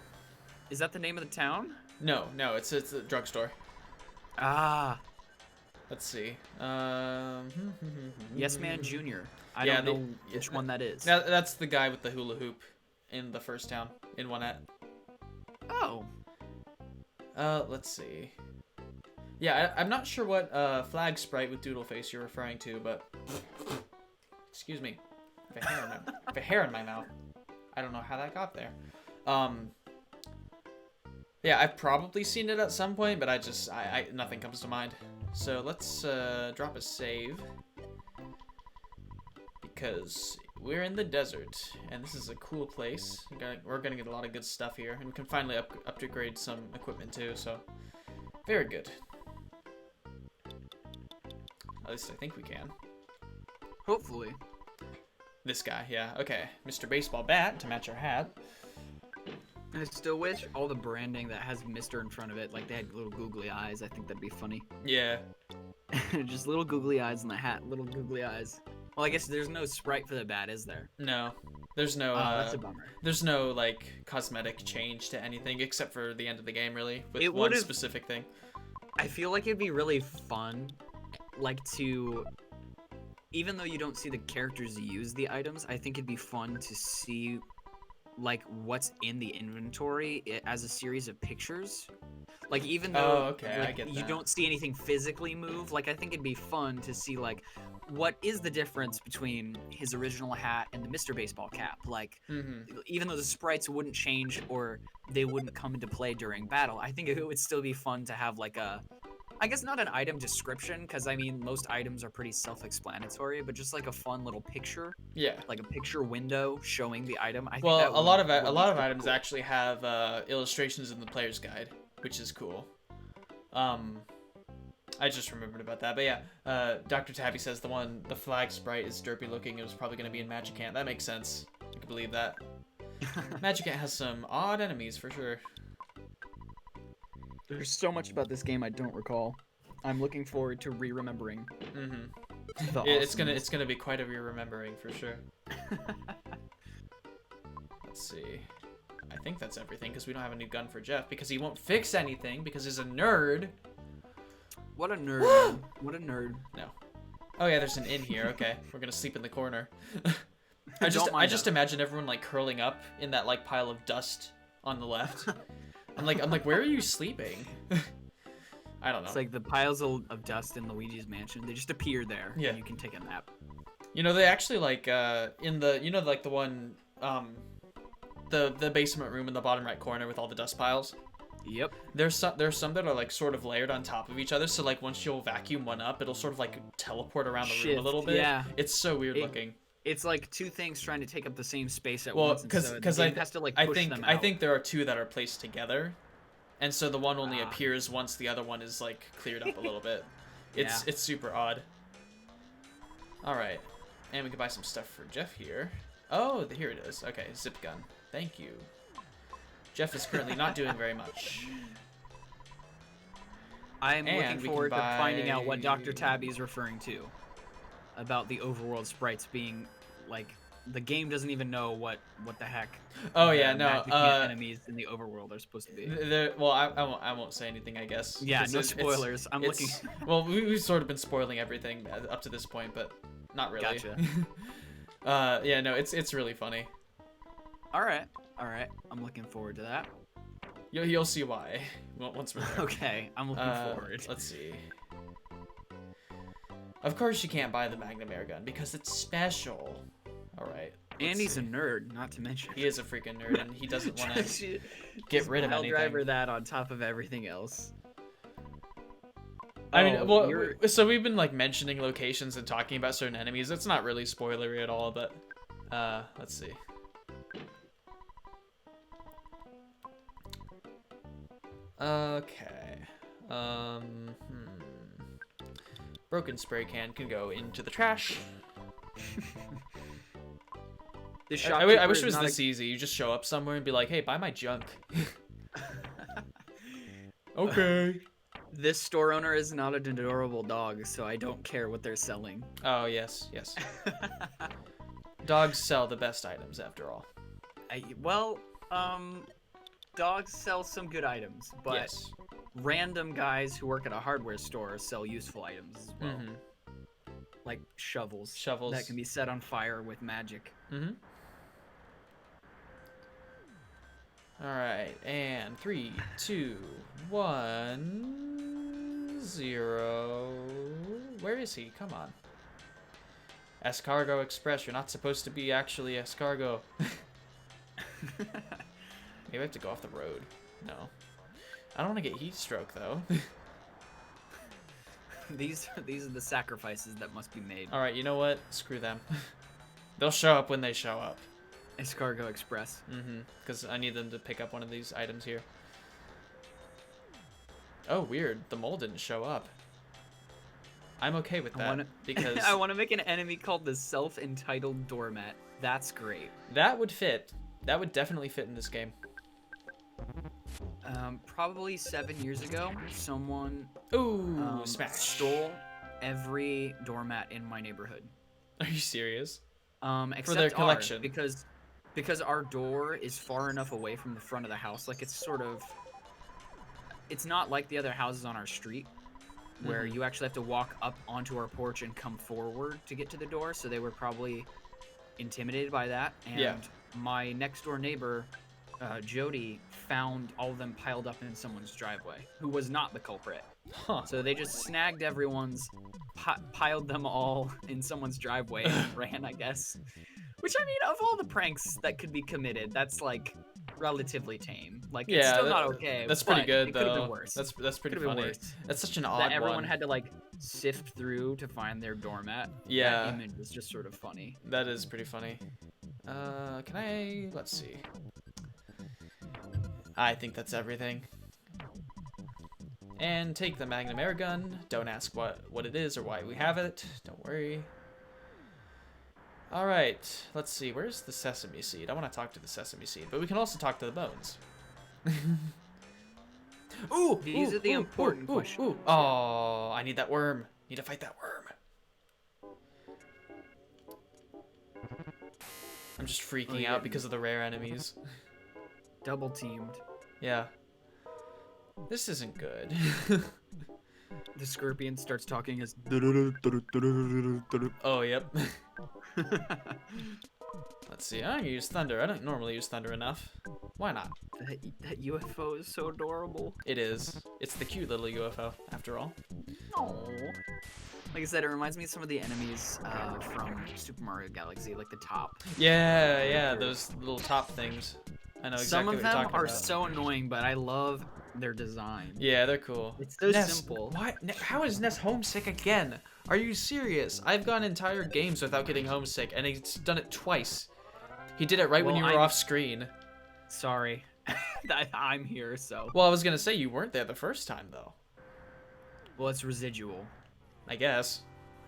Is that the name of the town? No, it's a drugstore. Ah, Let's see. Yes Man Jr. I Yeah, don't know which one that is. That's the guy with the hula hoop in the first town in 1-at. Oh. Let's see. Yeah, I'm not sure what flag sprite with doodle face you're referring to, but excuse me. I have a hair in my mouth. I don't know how that got there. Yeah, I've probably seen it at some point, but I nothing comes to mind. So let's drop a save because we're in the desert and this is a cool place. We're gonna get a lot of good stuff here, and we can finally upgrade some equipment too. So very good. At least I think we can. Hopefully. This guy, yeah. Okay, Mr. Baseball Bat to match our hat. I still wish all the branding that has Mr. in front of it, like they had little googly eyes. I think that'd be funny. Yeah. Just little googly eyes in the hat, little googly eyes. Well, I guess there's no sprite for the bat, is there? No. There's no that's a bummer. There's no like cosmetic change to anything except for the end of the game really with It one would've- specific thing. I feel like it'd be really fun, like to, even though you don't see the characters use the items, I think it'd be fun to see like what's in the inventory as a series of pictures. Like even though okay, like, I get you that. don't see anything physically move, like I think it'd be fun to see like what is the difference between his original hat and the Mr. Baseball cap. Like even though the sprites wouldn't change or they wouldn't come into play during battle, I think it would still be fun to have like a, I guess not an item description, because I mean most items are pretty self-explanatory, but just like a fun little picture, Yeah. like a picture window showing the item. I think Well, that a lot of would be pretty items cool. actually have illustrations in the player's guide, which is cool. I just remembered about that, but yeah, Dr. Tabby says the flag sprite is derpy looking. It was probably going to be in Magicant. That makes sense. I can believe that. Magicant has some odd enemies for sure. There's so much about this game I don't recall. I'm looking forward to re-remembering. It's gonna be quite a re-remembering for sure. Let's see. I think that's everything because we don't have a new gun for Jeff because he won't fix anything because he's a nerd. What a nerd, man. What a nerd. No. Oh yeah, there's an inn here. Okay, we're gonna sleep in the corner. I Don't mind just them. imagine everyone like curling up in that like pile of dust on the left. I'm like, where are you sleeping? I don't know. It's like the piles of dust in Luigi's mansion. They just appear there. Yeah. And you can take a nap. You know, they actually like in the like the one the basement room in the bottom right corner with all the dust piles. Yep. There's some that are like sort of layered on top of each other, so like once you'll vacuum one up, it'll sort of like teleport around the room a little bit. Yeah. It's so weird looking. It's like two things trying to take up the same space at Well, once. because I has to like push them out. I think there are two that are placed together, and so the one only Ah. appears once the other one is like cleared up a little bit. It's Yeah. it's super odd. All right, and we can buy some stuff for Jeff here. Oh, here it is. Okay, zip gun. Thank you. Jeff is currently not doing very much. I'm And looking we can forward to finding out what buy- Dr. Tabby is referring to about the overworld sprites being like the game doesn't even know what the heck. Oh the yeah, no. Magicant enemies in the overworld are supposed to be. Well, I won't say anything, I guess. Yeah, 'cause no it's- spoilers. I'm looking. Well, we've sort of been spoiling everything up to this point, but not really. Gotcha. Yeah, no, it's really funny. All right. I'm looking forward to that. You'll see why once we're there. Okay, I'm looking forward. Let's see. Of course you can't buy the Magnum air gun because it's special. All right. And he's a nerd, not to mention. He is a freaking nerd, and he doesn't want to get rid of anything. Driver that on top of everything else. I mean, Oh, well, so we've been like mentioning locations and talking about certain enemies. It's not really spoilery at all, but let's see. Okay. Broken spray can go into the trash. I wish it was this easy. You just show up somewhere and be like, "Hey, buy my junk." Okay. This store owner is not an adorable dog, so I don't care what they're selling. Oh yes. Dogs sell the best items, after all. Dogs sell some good items, but Yes. random guys who work at a hardware store sell useful items as well. Mm-hmm. Like shovels. Shovels. That can be set on fire with magic. Mm-hmm. All right, and 3, 2, 1, 0. Where is he? Come on. Escargo Express. You're not supposed to be actually escargot. Maybe I have to go off the road. No. I don't want to get heat stroke though. These are the sacrifices that must be made. All right, you know what? Screw them. They'll show up when they show up. Escargot Express. Mm-hmm. Because I need them to pick up one of these items here. Oh, weird. The mole didn't show up. I'm okay with that because I want to make an enemy called the self-entitled doormat. That's great. that would fit. That would definitely fit in this game. Probably 7 years ago, someone Smash. stole every doormat in my neighborhood. Are you serious? Except For their collection. Because our door is far enough away from the front of the house. Like, it's not like the other houses on our street where you actually have to walk up onto our porch and come forward to get to the door. So they were probably intimidated by that. And my next door neighbor, Jody, found all of them piled up in someone's driveway, who was not the culprit. Huh. So they just snagged everyone's, piled them all in someone's driveway and ran, I guess. Which, I mean, of all the pranks that could be committed, that's, like, relatively tame. Like, it's still not okay. That's pretty good, it though. It could have been worse. That's pretty funny. That's such an odd that everyone one. had to, like, sift through to find their doormat. Yeah. That image was just sort of funny. That is pretty funny. Let's see. I think that's everything. And take the Magnum air gun. Don't ask what it is or why we have it. Don't worry. Alright, let's see. Where's the sesame seed? I want to talk to the sesame seed, but we can also talk to the bones. Ooh! These are the important questions. Oh, I need that worm. Need to fight that worm. I'm just freaking out because of the rare enemies. Double teamed. Yeah. This isn't good. The scorpion starts talking as. Oh, yep. Let's see. I'm gonna use thunder. I don't normally use thunder enough. Why not? That UFO is so adorable. It is. It's the cute little UFO, after all. Oh. Like I said, it reminds me of some of the enemies from Super Mario Galaxy, like the top. Yeah, those little top things. I know exactly Some of what you're them talking are about. so annoying, but I love their design. Yeah, they're cool. It's so Ness, simple. Why? How is Ness homesick again? Are you serious? I've gone entire games without getting homesick, and he's done it twice. He did it right when you were off screen. Sorry. I'm here, so. Well, I was gonna say you weren't there the first time, though. Well, it's residual. I guess.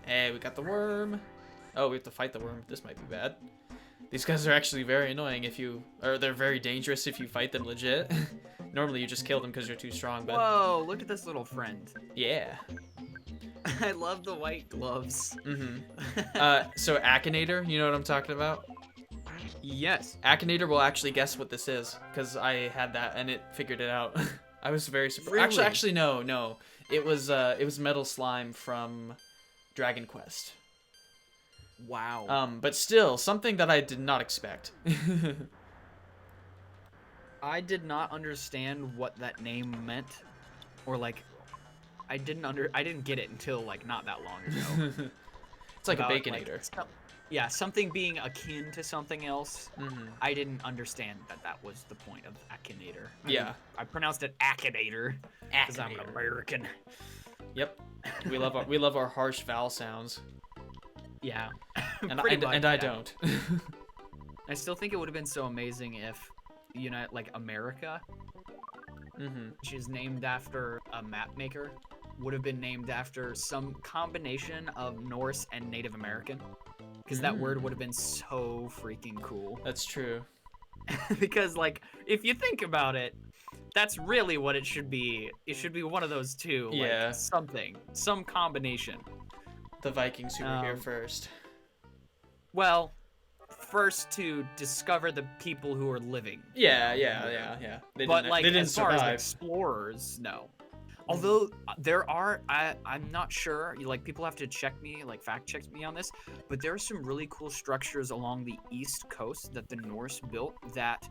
Hey, we got the worm. Oh, we have to fight the worm. This might be bad. These guys are actually very annoying they're very dangerous if you fight them legit. Normally you just kill them because you're too strong, but... Whoa, look at this little friend. Yeah. I love the white gloves. So Akinator, you know what I'm talking about? Yes. Akinator will actually guess what this is, because I had that and it figured it out. I was very surprised. Really? Actually, no. It was Metal Slime from Dragon Quest. Wow. But still, something that I did not expect. I did not understand what that name meant, or like, I didn't get it until like not that long ago. It's like About, a Baconator. Yeah, something being akin to something else. I didn't understand that was the point of Akinator. I pronounced it Akinator because I'm an American. Yep. We love our harsh vowel sounds. Yeah. And Much, I don't. I still think it would have been so amazing if, like America, which is named after a map maker, would have been named after some combination of Norse and Native American. Because that word would have been so freaking cool. That's true. Because, like, if you think about it, that's really what it should be. It should be one of those two. Yeah. Like, some combination. The Vikings who were here first. Well, first to discover the people who are living. Yeah. They didn't as far survive. as explorers, no. Although there are, I'm not sure. Like, people have to check me, like fact check me on this. But there are some really cool structures along the East Coast that the Norse built that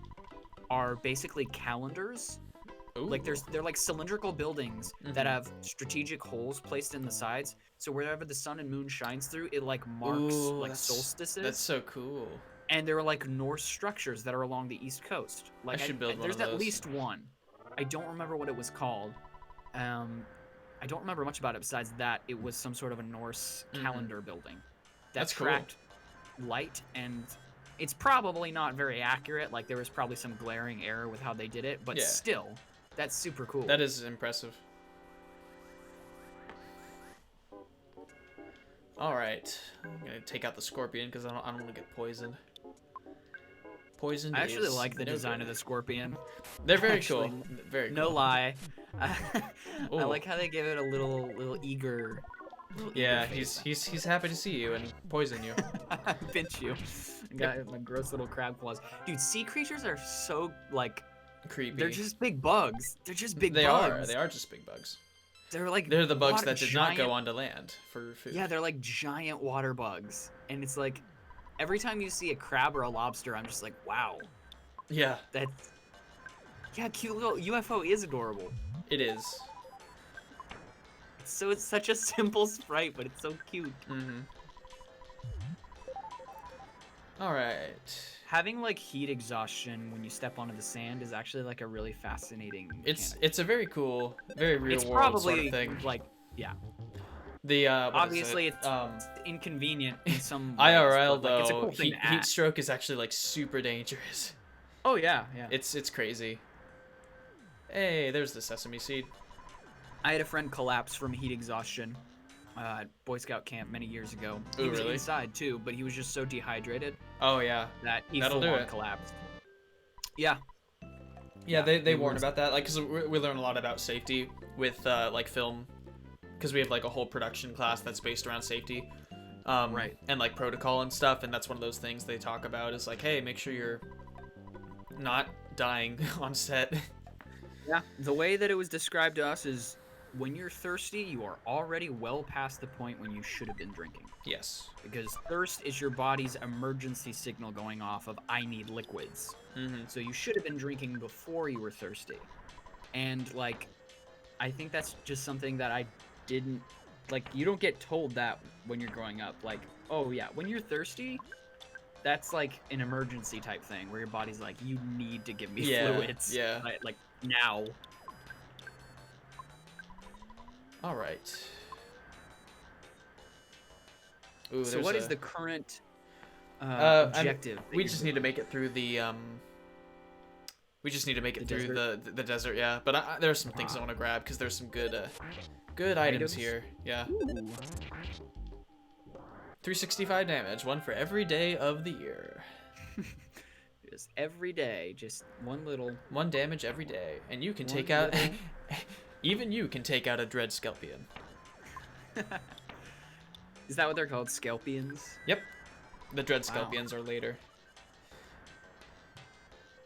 are basically calendars. Ooh. Like they're like cylindrical buildings that have strategic holes placed in the sides. So wherever the sun and moon shines through, it like marks solstices. That's so cool. And there are like Norse structures that are along the East Coast. Like I should build one there's of those. at least one. I don't remember what it was called. I don't remember much about it besides that it was some sort of a Norse calendar building that That's cool. tracked light, and it's probably not very accurate. Like, there was probably some glaring error with how they did it, but still, that's super cool. That is impressive. All right, I'm gonna take out the scorpion because I don't want to get poisoned. Poison. I actually like the design of the scorpion. They're very Actually, cool. Very no cool. lie. I Ooh. like how they give it a little eager. Yeah, eager face. he's happy to see you and poison you. Pinch you. Got my gross little crab claws. Dude, sea creatures are so like Creepy. they're just big bugs. They're just big bugs. They are just big bugs. They're like They're the bugs water- that did giant, not go onto land for food. Yeah, they're like giant water bugs. And it's like every time you see a crab or a lobster, I'm just like, wow. Yeah, That's yeah, cute little UFO is adorable. it is. It's such a simple sprite, but it's so cute. Mm-hmm. All right. Having like heat exhaustion when you step onto the sand is actually like a really fascinating mechanic. It's a very cool, very real It's world probably sort of thing. like yeah. The what is Obviously it? it's inconvenient in some ways, IRL but, like, it's a though, cool thing to heat add. stroke is actually like super dangerous. Oh yeah, yeah. It's crazy. Hey, there's the sesame seed. I had a friend collapse from heat exhaustion at Boy Scout camp many years ago. He Ooh, was really? inside too, but he was just so dehydrated Oh yeah. that he That'll do full-on it. collapsed. Yeah. Yeah, Yeah, they it warn was- about that, like, because we learn a lot about safety with like film, because we have like a whole production class that's based around safety, Right. and like protocol and stuff, and that's one of those things they talk about is like, hey, make sure you're not dying on set. Yeah. The way that it was described to us is when you're thirsty, you are already well past the point when you should have been drinking. Yes. Because thirst is your body's emergency signal going off of I need liquids. Mm-hmm. So you should have been drinking before you were thirsty. And like I think that's just something that I didn't like you don't get told that when you're growing up. Like, oh yeah, when you're thirsty, that's like an emergency type thing where your body's like, you need to give me Yeah, fluids. yeah. Like now. All right. Ooh, So there's what is a- the current I mean, objective? that we you're just need to doing? make it through the We just need to make it The through desert? the desert, yeah. But there are some things I want to grab because there's some good good items Items? here. Yeah. Ooh. 365 damage, one for every day of the year. Just every day, just one little. One damage every day, and you can One take out little- even you can take out a dread scorpion. Is that what they're called? Scalpions? Yep. The dread Wow. scorpions are later.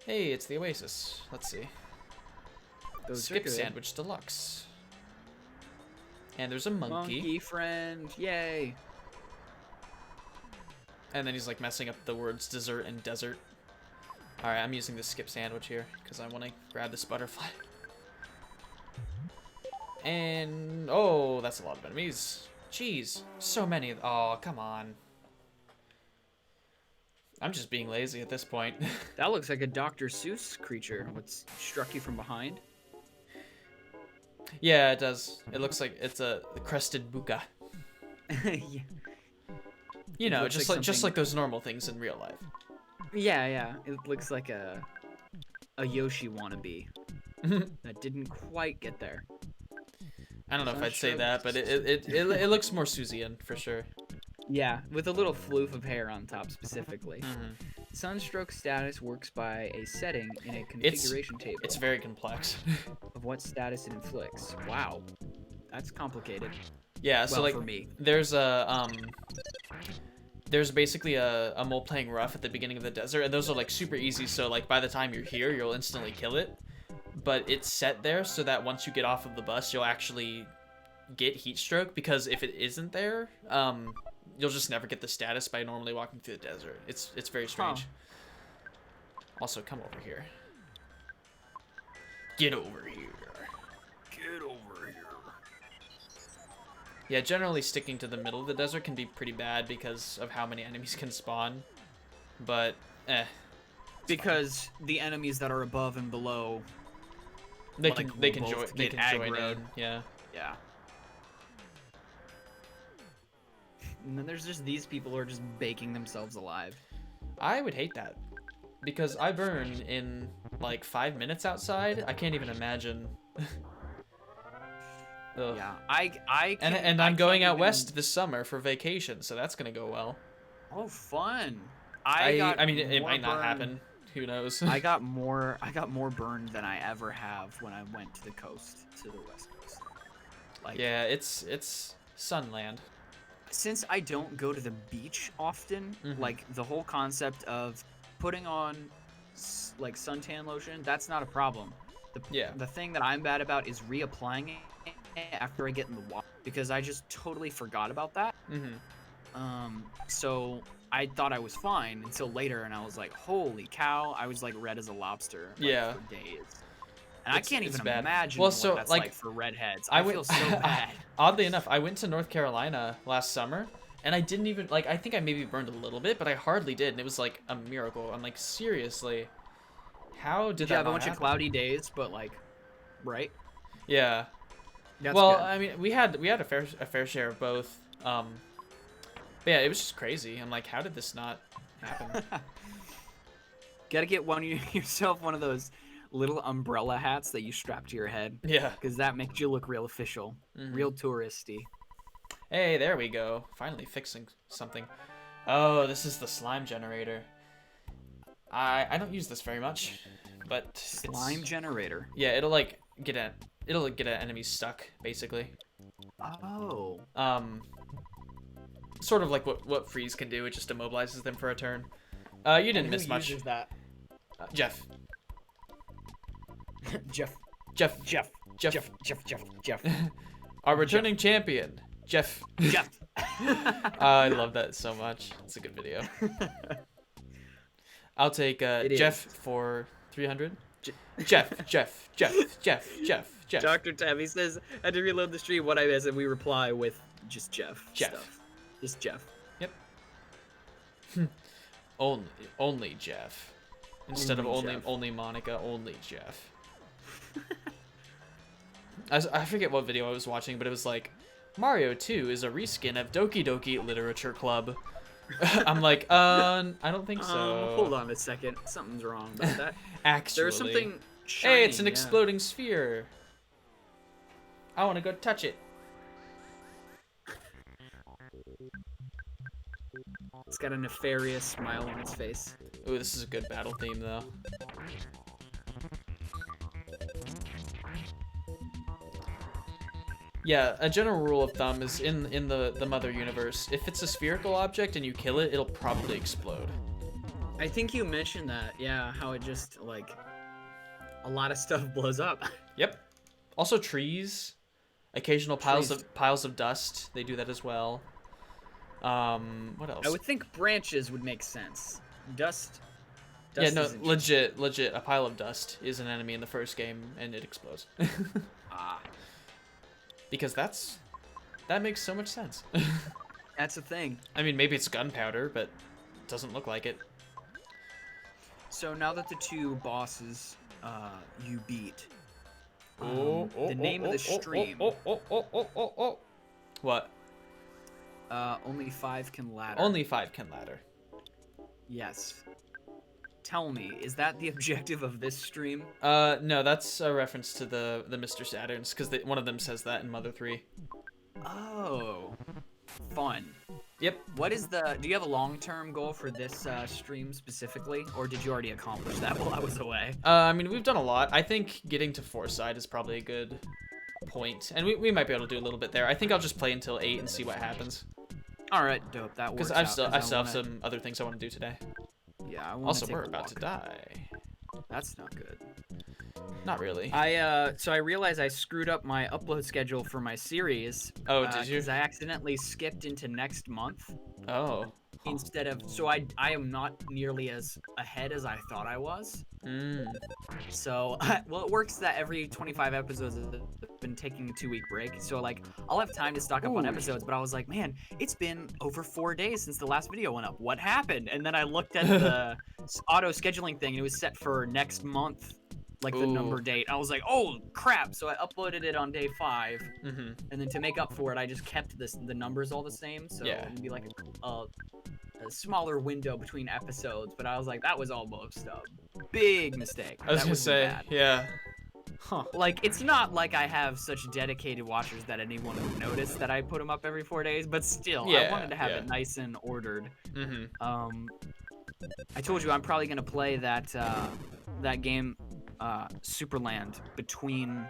Hey, it's the Oasis. Let's see. Those are Skip good. sandwich deluxe. And there's a monkey. Monkey friend, yay! And then he's like messing up the words dessert and desert. Alright, I'm using the skip sandwich here because I want to grab this butterfly. And oh, that's a lot of enemies. Jeez, so many. Oh, come on. I'm just being lazy at this point. That looks like a Dr. Seuss creature. What's struck you from behind? Yeah, it does. It looks like it's a crested buka. yeah. You know, looks just like like just something- like those normal things in real life. Yeah. It looks like a Yoshi wannabe that didn't quite get there. I don't know if Not I'd say sure. that, but it looks more Susian for sure. Yeah, with a little floof of hair on top specifically. Mhm. Sunstroke status works by a setting in a configuration table It's very complex. of what status it inflicts. Wow, that's complicated. Yeah, so Well, like for me. there's a there's basically a mole playing rough at the beginning of the desert, and those are like super easy, so like by the time you're here you'll instantly kill it. But it's set there so that once you get off of the bus you'll actually get heat stroke, because if it isn't there, you'll just never get the status by normally walking through the desert. It's very strange. Also, come over here. Get over here. Get over here. Yeah, generally sticking to the middle of the desert can be pretty bad because of how many enemies can spawn. But, Because the enemies that are above and below, they Like, can they will can join both they get can join aggroed. in. Yeah. yeah. And then there's just these people who are just baking themselves alive. I would hate that because I burn in like 5 minutes outside. I can't even imagine. Ugh. Yeah, I can, And I I'm going can't out even... west this summer for vacation, so that's gonna go well. Oh, fun! I mean, it more might not burned- happen. Who knows? I got more burned than I ever have when I went to the coast, to the west coast. Like, yeah, it's Sunland. since I don't go to the beach often, like the whole concept of putting on like suntan lotion, that's not a problem. The thing that I'm bad about is reapplying it after I get in the water, because I just totally forgot about that. So I thought I was fine until later, and I was like, holy cow, I was like red as a lobster, like, for days. And I can't even imagine what that's like for redheads. I feel so bad. Oddly enough, I went to North Carolina last summer, and I didn't even, like, I think I maybe burned a little bit, but I hardly did, and it was like a miracle. I'm like, seriously, how did that you have a not bunch happen? of cloudy days, but like, right? Yeah. That's well, good. I mean, we had a fair share of both. But yeah, it was just crazy. I'm like, how did this not happen? Gotta get yourself one of those little umbrella hats that you strap to your head. Yeah. Because that makes you look real official, real touristy. Hey, there we go. Finally fixing something. Oh, this is the slime generator. I don't use this very much, but slime generator. Yeah, it'll get an enemy stuck, basically. Oh. Sort of like what freeze can do. It just immobilizes them for a turn. You didn't miss much. Uses that? Jeff. Jeff. Our returning champion, Jeff. Jeff. I love that so much. It's a good video. I'll take Jeff for 300. Jeff. Dr. Tabby says, I had to reload the stream. What I miss, and we reply with just Jeff. Stuff. Just Jeff. Yep. only Jeff. Instead of only Monica, only Jeff. I forget what video I was watching, but it was like, Mario 2 is a reskin of Doki Doki Literature Club. I'm like, I don't think so. Hold on a second. Something's wrong about that. Actually. There's something shiny, hey, it's an exploding sphere. I want to go touch it. It's got a nefarious smile on its face. Ooh, this is a good battle theme, though. Yeah, a general rule of thumb is in the Mother universe, if it's a spherical object and you kill it, it'll probably explode. I think you mentioned that, yeah, how it just, like, a lot of stuff blows up. Yep. Also trees, occasional piles of dust, they do that as well. What else? I would think branches would make sense. Dust yeah, no, legit, a pile of dust is an enemy in the first game, and it explodes. Because that makes so much sense. That's the thing. I mean, maybe it's gunpowder, but it doesn't look like it. So now that the two bosses you beat, the name of the stream. What? Only 5 can ladder. Only 5 can ladder. Yes. Tell me, is that the objective of this stream? No, that's a reference to the Mr. Saturns, because one of them says that in Mother 3. Oh, fun. Yep. What is do you have a long-term goal for this stream specifically, or did you already accomplish that while I was away? I mean, we've done a lot. I think getting to 4-side is probably a good point, and we might be able to do a little bit there. I think I'll just play until 8 and see what happens. All right, dope. That works. Because I still have some other things I want to do today. Yeah, I want also, to take we're a about walk. to die. That's not good. Not really. So I realized I screwed up my upload schedule for my series. Oh, did you? Because I accidentally skipped into next month. Oh. Instead of, so I am not nearly as ahead as I thought I was. So, well, it works that every 25 episodes I've been taking a 2-week break. So, like, I'll have time to stock up on episodes, but I was like, man, it's been over 4 days since the last video went up. What happened? And then I looked at the auto scheduling thing, and it was set for next month, like the number date. I was like, oh, crap. So I uploaded it on day 5. And then to make up for it, I just kept the numbers all the same. So yeah. it'd be like a smaller window between episodes, but I was like, that was almost a big mistake. I was gonna say, yeah. Huh. Like, it's not like I have such dedicated watchers that anyone would notice that I put them up every 4 days, but still, I wanted to have it nice and ordered. I told you I'm probably gonna play that that game, Superland, between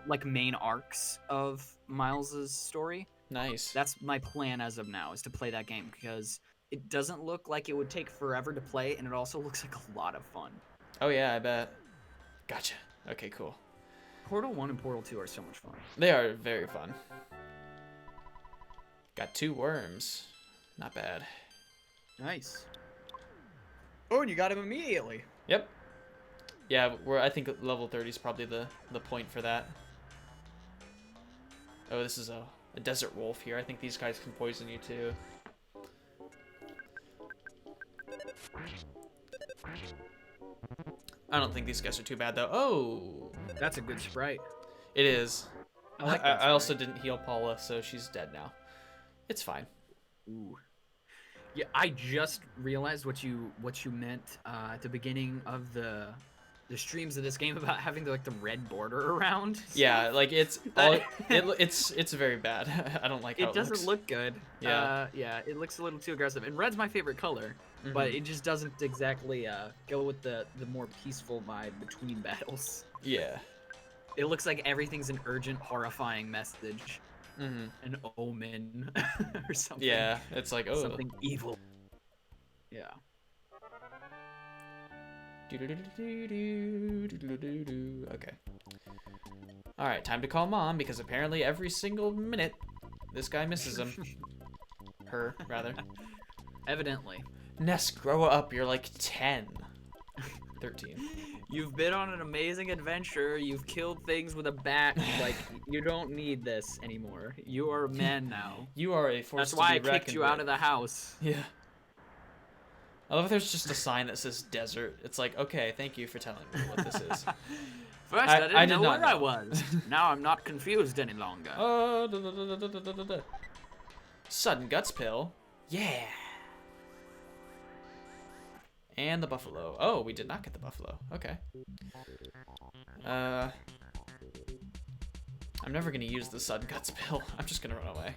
like main arcs of Miles's story. Nice. That's my plan as of now, is to play that game because it doesn't look like it would take forever to play, and it also looks like a lot of fun. Oh yeah, I bet. Gotcha. Okay, cool. Portal 1 and Portal 2 are so much fun. They are very fun. Got 2 worms. Not bad. Nice. Oh, and you got him immediately. Yep. Yeah, I think level 30 is probably the point for that. Oh, this is a desert wolf here. I think these guys can poison you too. I don't think these guys are too bad though. Oh, that's a good sprite. It is. I like that I also didn't heal Paula, so she's dead now. It's fine. Ooh. Yeah, I just realized what you meant at the beginning of the streams of this game about having the red border around. Yeah, like it's very bad. I don't like how it doesn't looks. Look good. Yeah. Yeah, it looks a little too aggressive. And red's my favorite color, but it just doesn't exactly go with the more peaceful vibe between battles. Yeah. It looks like everything's an urgent, horrifying message. An omen or something. Yeah, it's like, oh, something evil. Yeah. Okay. All right, time to call mom because apparently every single minute this guy misses him. Her, rather. Evidently. Ness, grow up. You're like 10. 13. You've been on an amazing adventure. You've killed things with a bat. Like, you don't need this anymore. You are a man now. You are a force That's to why be I kicked you out of the house. Yeah. I love there's just a sign that says desert. It's like, okay, thank you for telling me what this is. First, I didn't know where I was. Now I'm not confused any longer. Sudden guts pill. Yeah. And the buffalo. Oh, we did not get the buffalo. Okay. I'm never gonna use the sudden guts pill. I'm just gonna run away.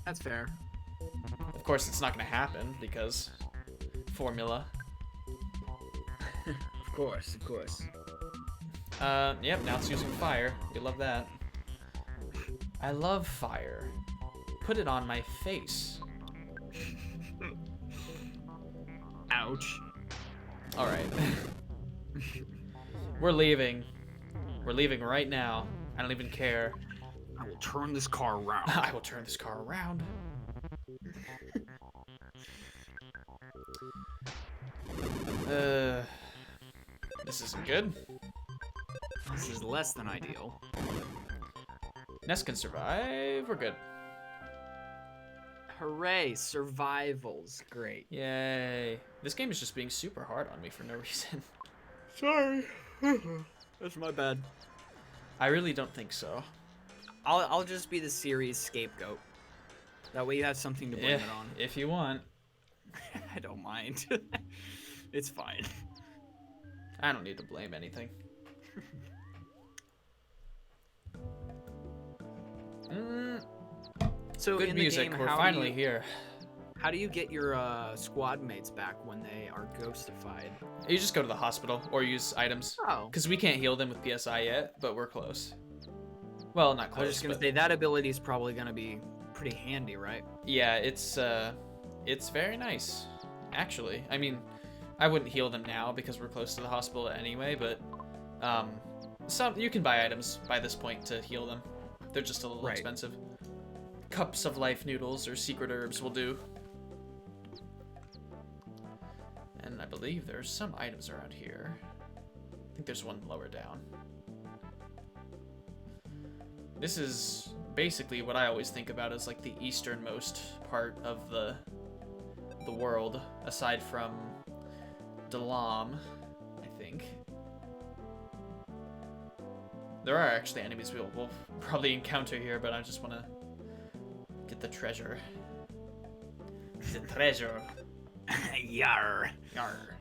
That's fair. Of course, it's not gonna happen because formula. Of course, of course. Yep, now it's using fire. We love that. I love fire. Put it on my face. Ouch. Alright. We're leaving. We're leaving right now. I don't even care. I will turn this car around. I will turn this car around. This isn't good. This is less than ideal. Ness can survive. We're good. Hooray, survival's great. Yay. This game is just being super hard on me for no reason. Sorry. That's my bad. I really don't think so. I'll just be the series scapegoat. That way you have something to blame it on. If you want. I don't mind. It's fine. I don't need to blame anything. So good in music. The game, We're finally here. How do you get your squad mates back when they are ghostified? You just go to the hospital or use items. Oh. Because we can't heal them with PSI yet, but we're close. Well, not close. I was just gonna say that ability is probably gonna be pretty handy, right? Yeah, it's very nice, actually. I mean, I wouldn't heal them now because we're close to the hospital anyway, but some you can buy items by this point to heal them. They're just a little expensive. Cups of life noodles or secret herbs will do. And I believe there's some items around here. I think there's one lower down. This is basically what I always think about as like the easternmost part of the world, aside from Dalam, I think. There are actually enemies we'll probably encounter here, but I just want to get the treasure. The treasure. Yar. Yarr.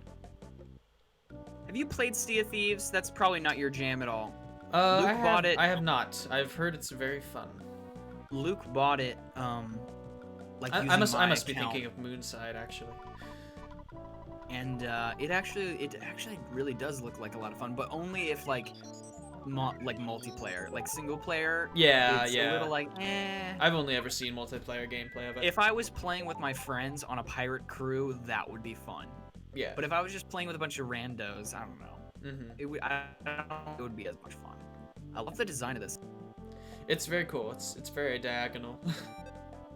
Have you played Sea of Thieves? That's probably not your jam at all. Luke bought it. I have not. I've heard it's very fun. Luke bought it. Like using I must my be account. thinking of Moonside actually. And it actually really does look like a lot of fun, but only if like multiplayer, like single player. Yeah, it's yeah. a little like eh. I've only ever seen multiplayer gameplay of it. If I was playing with my friends on a pirate crew, that would be fun. Yeah. But if I was just playing with a bunch of randos, I don't know. It would be as much fun. I love the design of this. It's very cool. It's very diagonal.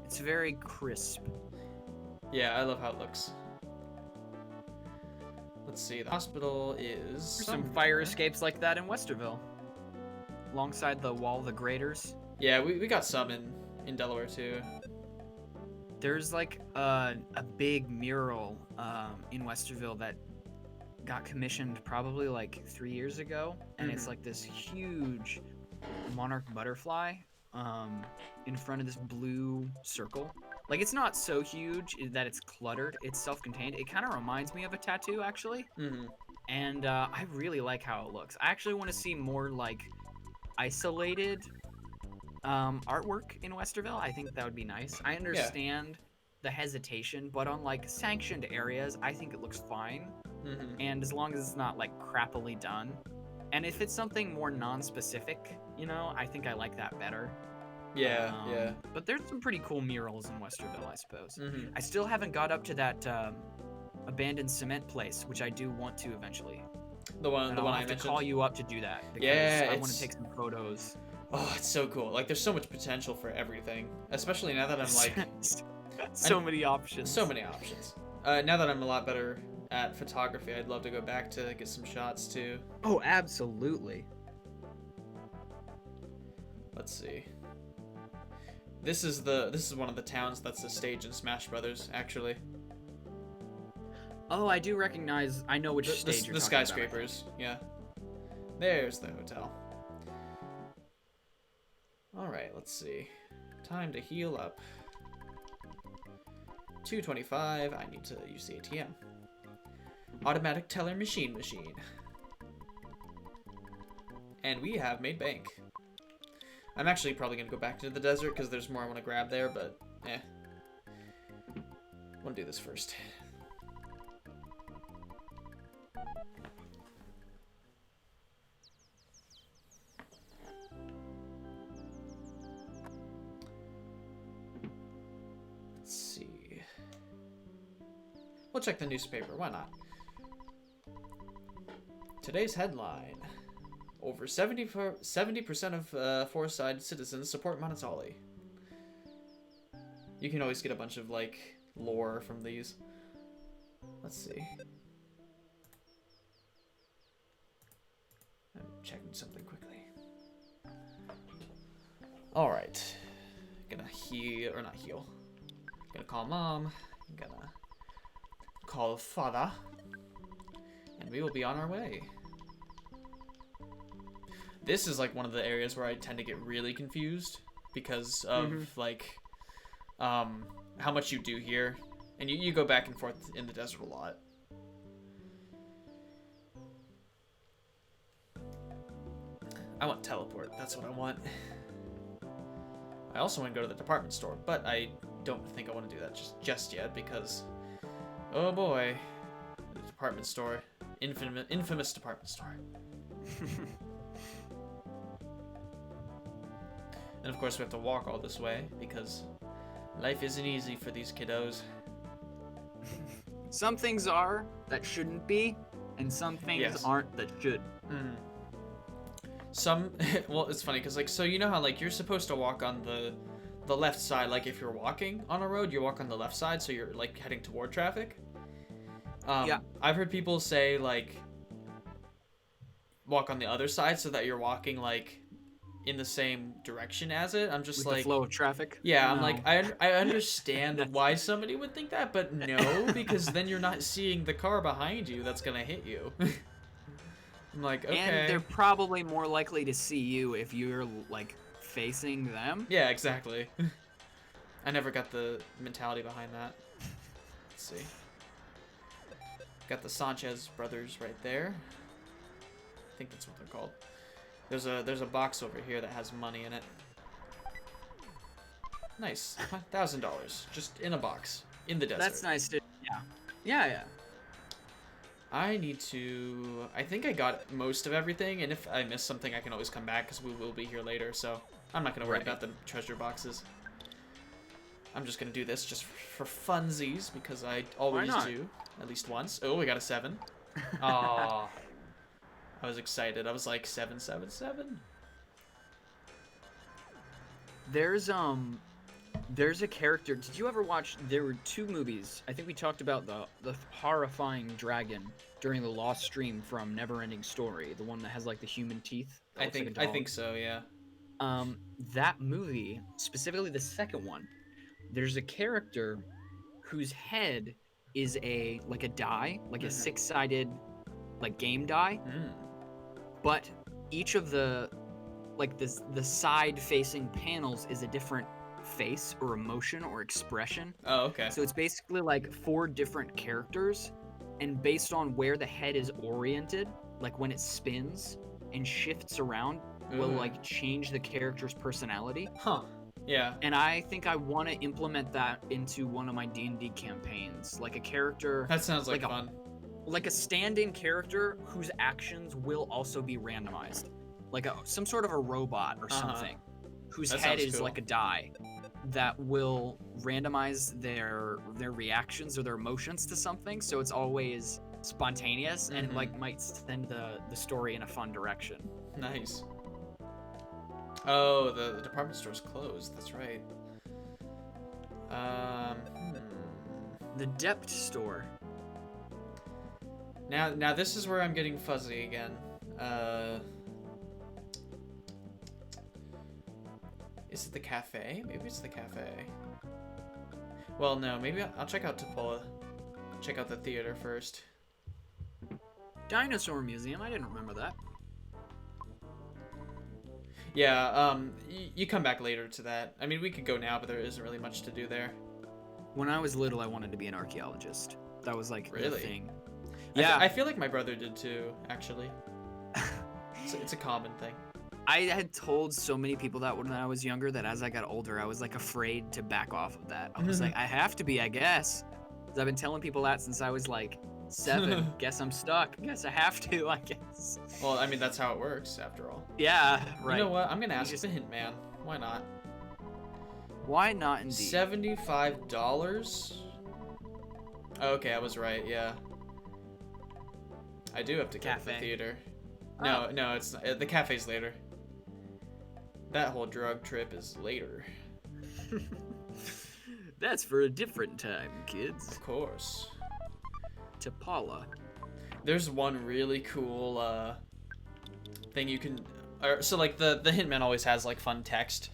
It's very crisp. Yeah, I love how it looks. Let's see. The hospital is There's some somewhere. fire escapes like that in Westerville, alongside the wall of the graders. Yeah, we got some in Delaware too. There's like a big mural in Westerville that got commissioned probably like 3 years ago, and it's like this huge monarch butterfly in front of this blue circle. Like, it's not so huge that it's cluttered. It's self-contained. It kind of reminds me of a tattoo, actually. And I really like how it looks. I actually want to see more like isolated artwork in Westerville. I think that would be nice. I understand the hesitation, but on like sanctioned areas, I think it looks fine. And as long as it's not like crappily done, and if it's something more non-specific, you know, I think I like that better. Yeah. But there's some pretty cool murals in Westerville, I suppose. I still haven't got up to that abandoned cement place, which I do want to eventually. The one I'll I have mentioned. to call you up to do that. Because Yeah, I want to take some photos. Oh, it's so cool. Like, there's so much potential for everything, especially now that I'm like so many options. So many options. Now that I'm a lot better at photography, I'd love to go back to get some shots too. Oh, absolutely. Let's see. This is one of the towns that's the stage in Smash Brothers, actually. Oh, I do recognize. I know which stage you're the talking skyscrapers. Yeah. There's the hotel. All right, let's see. Time to heal up. 225. I need to use the ATM. Automatic teller machine. And we have made bank. I'm actually probably gonna go back to the desert because there's more I want to grab there, but I want to do this first. Let's see. We'll check the newspaper. Why not? Today's headline. Over 70% of Forestside citizens support Monotoli. You can always get a bunch of, like, lore from these. Let's see. I'm checking something quickly. Alright. Gonna heal. Gonna call Mom. Gonna call Father. And we will be on our way. This is like one of the areas where I tend to get really confused because of like how much you do here, and you go back and forth in the desert a lot. I want teleport. That's what I want. I also want to go to the department store, but I don't think I want to do that just yet because, oh boy, the department store, infamous department store. And of course we have to walk all this way because life isn't easy for these kiddos. Some things are that shouldn't be, and some things aren't that should. Some, well, it's funny because like, so you know how like you're supposed to walk on the left side, like if you're walking on a road, you walk on the left side, so you're like heading toward traffic. Yeah. I've heard people say like walk on the other side so that you're walking like in the same direction as it. I'm just With like the flow of traffic. Yeah, I'm like I understand why somebody would think that, but no, because then you're not seeing the car behind you that's gonna hit you. I'm like, okay. And they're probably more likely to see you if you're like facing them. Yeah, exactly. I never got the mentality behind that. Let's see. Got the Sanchez brothers right there. think that's what they're called. There's a box over here that has money in it. Nice. $1,000 just in a box in the desert. That's nice too. Yeah. I need to... I think I got most of everything, and if I miss something, I can always come back, because we will be here later, so I'm not going to worry about the treasure boxes. I'm just going to do this just for funsies, because I always do, at least once. Oh, we got a 7. Aww. I was excited. I was like, 777? There's a character. Did you ever watch? There were 2 movies. I think we talked about the horrifying dragon during the lost stream from Neverending Story, the one that has like the human teeth. I think so, yeah. That movie, specifically the second one, there's a character whose head is a die, like a 6-sided like game die. But each of the side facing panels is a different face or emotion or expression. Oh, okay. So it's basically like 4 different characters, and based on where the head is oriented, like when it spins and shifts around, will like change the character's personality. Huh. Yeah. And I think I want to implement that into one of my D&D campaigns, like a character. That sounds like fun. Like a stand-in character whose actions will also be randomized, like some sort of a robot or something, whose head is like a die that will randomize their reactions or their emotions to something, so it's always spontaneous and it like might send the story in a fun direction. Nice. Oh, the department store's closed. That's right. The Depth store. Now this is where I'm getting fuzzy again. Is it the cafe? Maybe it's the cafe. Well, no, maybe I'll check out Topola. Check out the theater first. Dinosaur Museum, I didn't remember that. Yeah, you come back later to that. I mean, we could go now, but there isn't really much to do there. When I was little, I wanted to be an archaeologist. That was like the thing. Yeah, I feel like my brother did too, actually. It's a common thing. I had told so many people that when I was younger that as I got older, I was like afraid to back off of that. I was like, I have to be, I guess. 'Cause I've been telling people that since I was like 7. Guess I'm stuck. Guess I have to, I guess. Well, I mean, that's how it works, after all. Yeah, right. You know what? I'm gonna ask the hint man. Why not? Why not, indeed? $75? Okay, I was right, yeah. I do have to go to the theater. No, it's not. The cafe's later. That whole drug trip is later. That's for a different time, kids. Of course. To Paula. There's one really cool thing you can... so, like, the Hitman always has, like, fun text.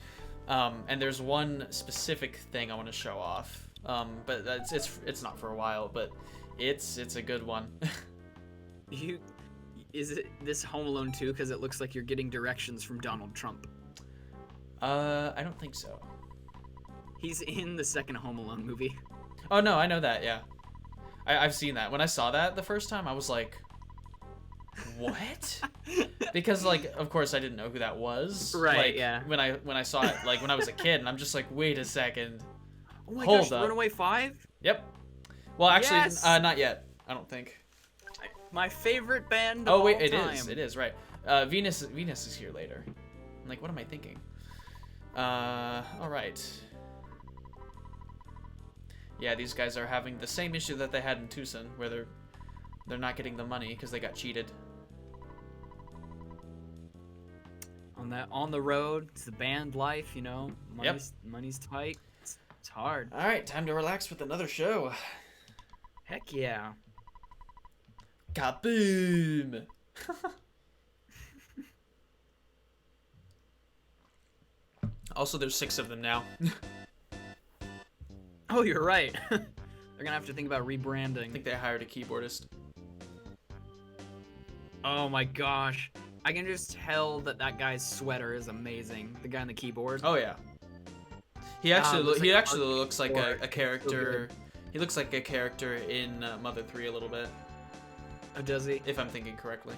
And there's one specific thing I want to show off. But it's not for a while, but it's a good one. Is it this Home Alone 2? Because it looks like you're getting directions from Donald Trump. I don't think so. He's in the second Home Alone movie. Oh, no, I know that, yeah. I've seen that. When I saw that the first time, I was like, what? Because, like, of course I didn't know who that was. Right, like, yeah. When I saw it, like, when I was a kid, and I'm just like, wait a second. Oh my Hold gosh, up. Runaway 5? Yep. Well, actually, yes! Not yet. I don't think. My favorite band of Oh, wait, all it time. is. It is, right. Venus is here later. I'm like, what am I thinking? All right. Yeah, these guys are having the same issue that they had in Tucson, where they're not getting the money because they got cheated. On the road, it's the band life, you know. Money's tight. It's hard. All right, time to relax with another show. Heck yeah. Kaboom! Also, there's 6 of them now. Oh, you're right. They're gonna have to think about I rebranding. think they hired a keyboardist. Oh my gosh. I can just tell that guy's sweater is amazing. The guy on the keyboard. Oh yeah. He actually looks like a character. So he looks like a character in Mother 3 a little bit, oh, does he? if I'm thinking correctly.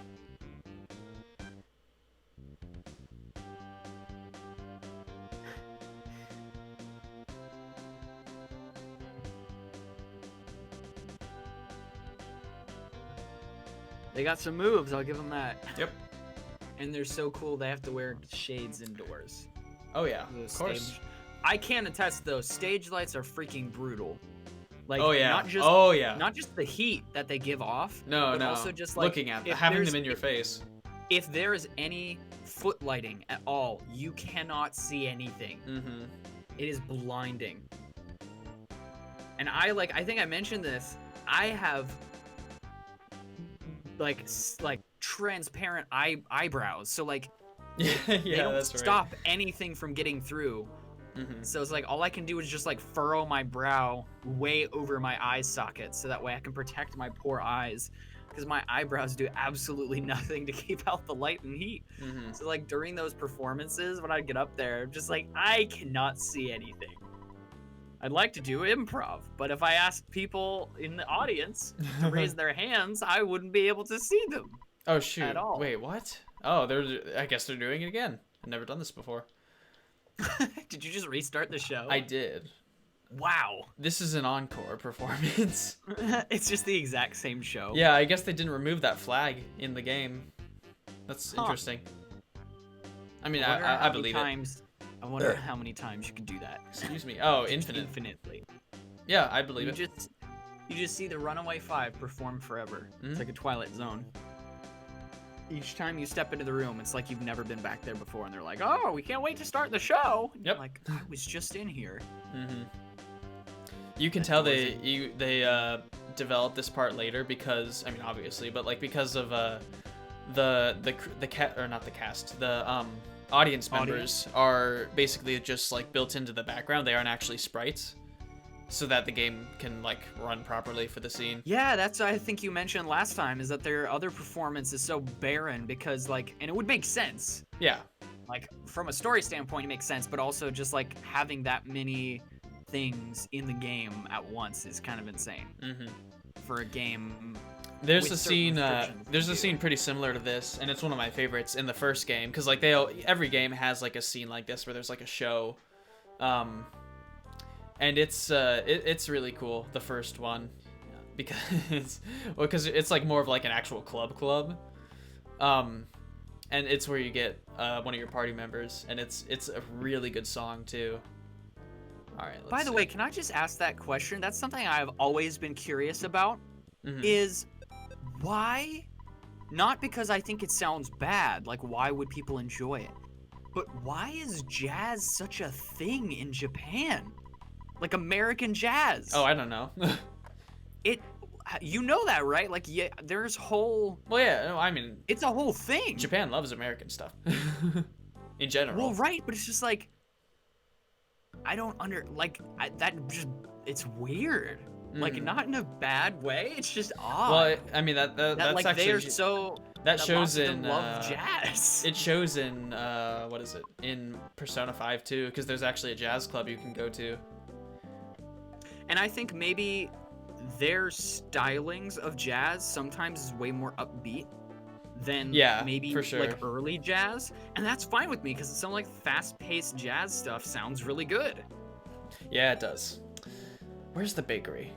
They got some moves, I'll give them that. Yep. And they're so cool, they have to wear shades indoors. Oh yeah, Those of course. stage- I can attest though, stage lights are freaking brutal. Like, Oh yeah. not just not just the heat that they give off, No, but no. also just like Looking at them, if having there's- them in your face. If there is any foot lighting at all, you cannot see anything. Mm-hmm. It is blinding. And I think I mentioned this. I have like transparent eyebrows, so like Yeah, they don't that's right. stop anything from getting through. Mm-hmm. So it's like all I can do is just like furrow my brow way over my eye socket, so that way I can protect my poor eyes, because my eyebrows do absolutely nothing to keep out the light and heat. Mm-hmm. So like during those performances, when I get up there, I'm just like, I cannot see anything. I'd like to do improv, but if I asked people in the audience to raise their hands, I wouldn't be able to see them. Oh shoot! At all. Wait, what? Oh, I guess they're doing it again. I've never done this before. Did you just restart the show? I did. Wow. This is an encore performance. It's just the exact same show. Yeah, I guess they didn't remove that flag in the game. That's interesting. I mean, I believe it. I wonder how many times you can do that. Excuse me. Oh, Just infinite. Infinitely. Yeah, I believe it. You just see the Runaway Five perform forever. It's like a Twilight Zone. Each time you step into the room, it's like you've never been back there before, and they're like, "Oh, we can't wait to start the show." And Yep. you're like, I was just in here. Mm-hmm. You can tell they developed this part later because, I mean, obviously, but like because of the audience members are basically just like built into the background. They aren't actually sprites, so that the game can like run properly for the scene. Yeah, that's what I think you mentioned last time, is that their other performance is so barren because like, and it would make sense. Yeah. Like from a story standpoint, it makes sense, but also just like having that many things in the game at once is kind of insane for a game. There's with a certain scene. restrictions There's to a do. scene pretty similar to this, and it's one of my favorites in the first game because like every game has like a scene like this where there's like a show, and it's really cool. The first one, because it's like more of like an actual club, and it's where you get one of your party members, and it's a really good song too. All right. By the way, can I just ask that question? That's something I've always been curious about. Is why? Not because I think it sounds bad. Like, why would people enjoy it? But why is jazz such a thing in Japan? Like American jazz. Oh, I don't know. You know that, right? Like, yeah, there's whole. Well, yeah. No, I mean, it's a whole thing. Japan loves American stuff. In general. Well, right, but it's just like, I don't it's weird. Like, not in a bad way. It's just odd. Well, I mean that's like actually they're so. that lots shows of them in love jazz. It shows in what is it, in Persona 5 too, because there's actually a jazz club you can go to. And I think maybe their stylings of jazz sometimes is way more upbeat than maybe for sure. like early jazz, and that's fine with me because some like fast-paced jazz stuff sounds really good. Yeah, it does. Where's the bakery?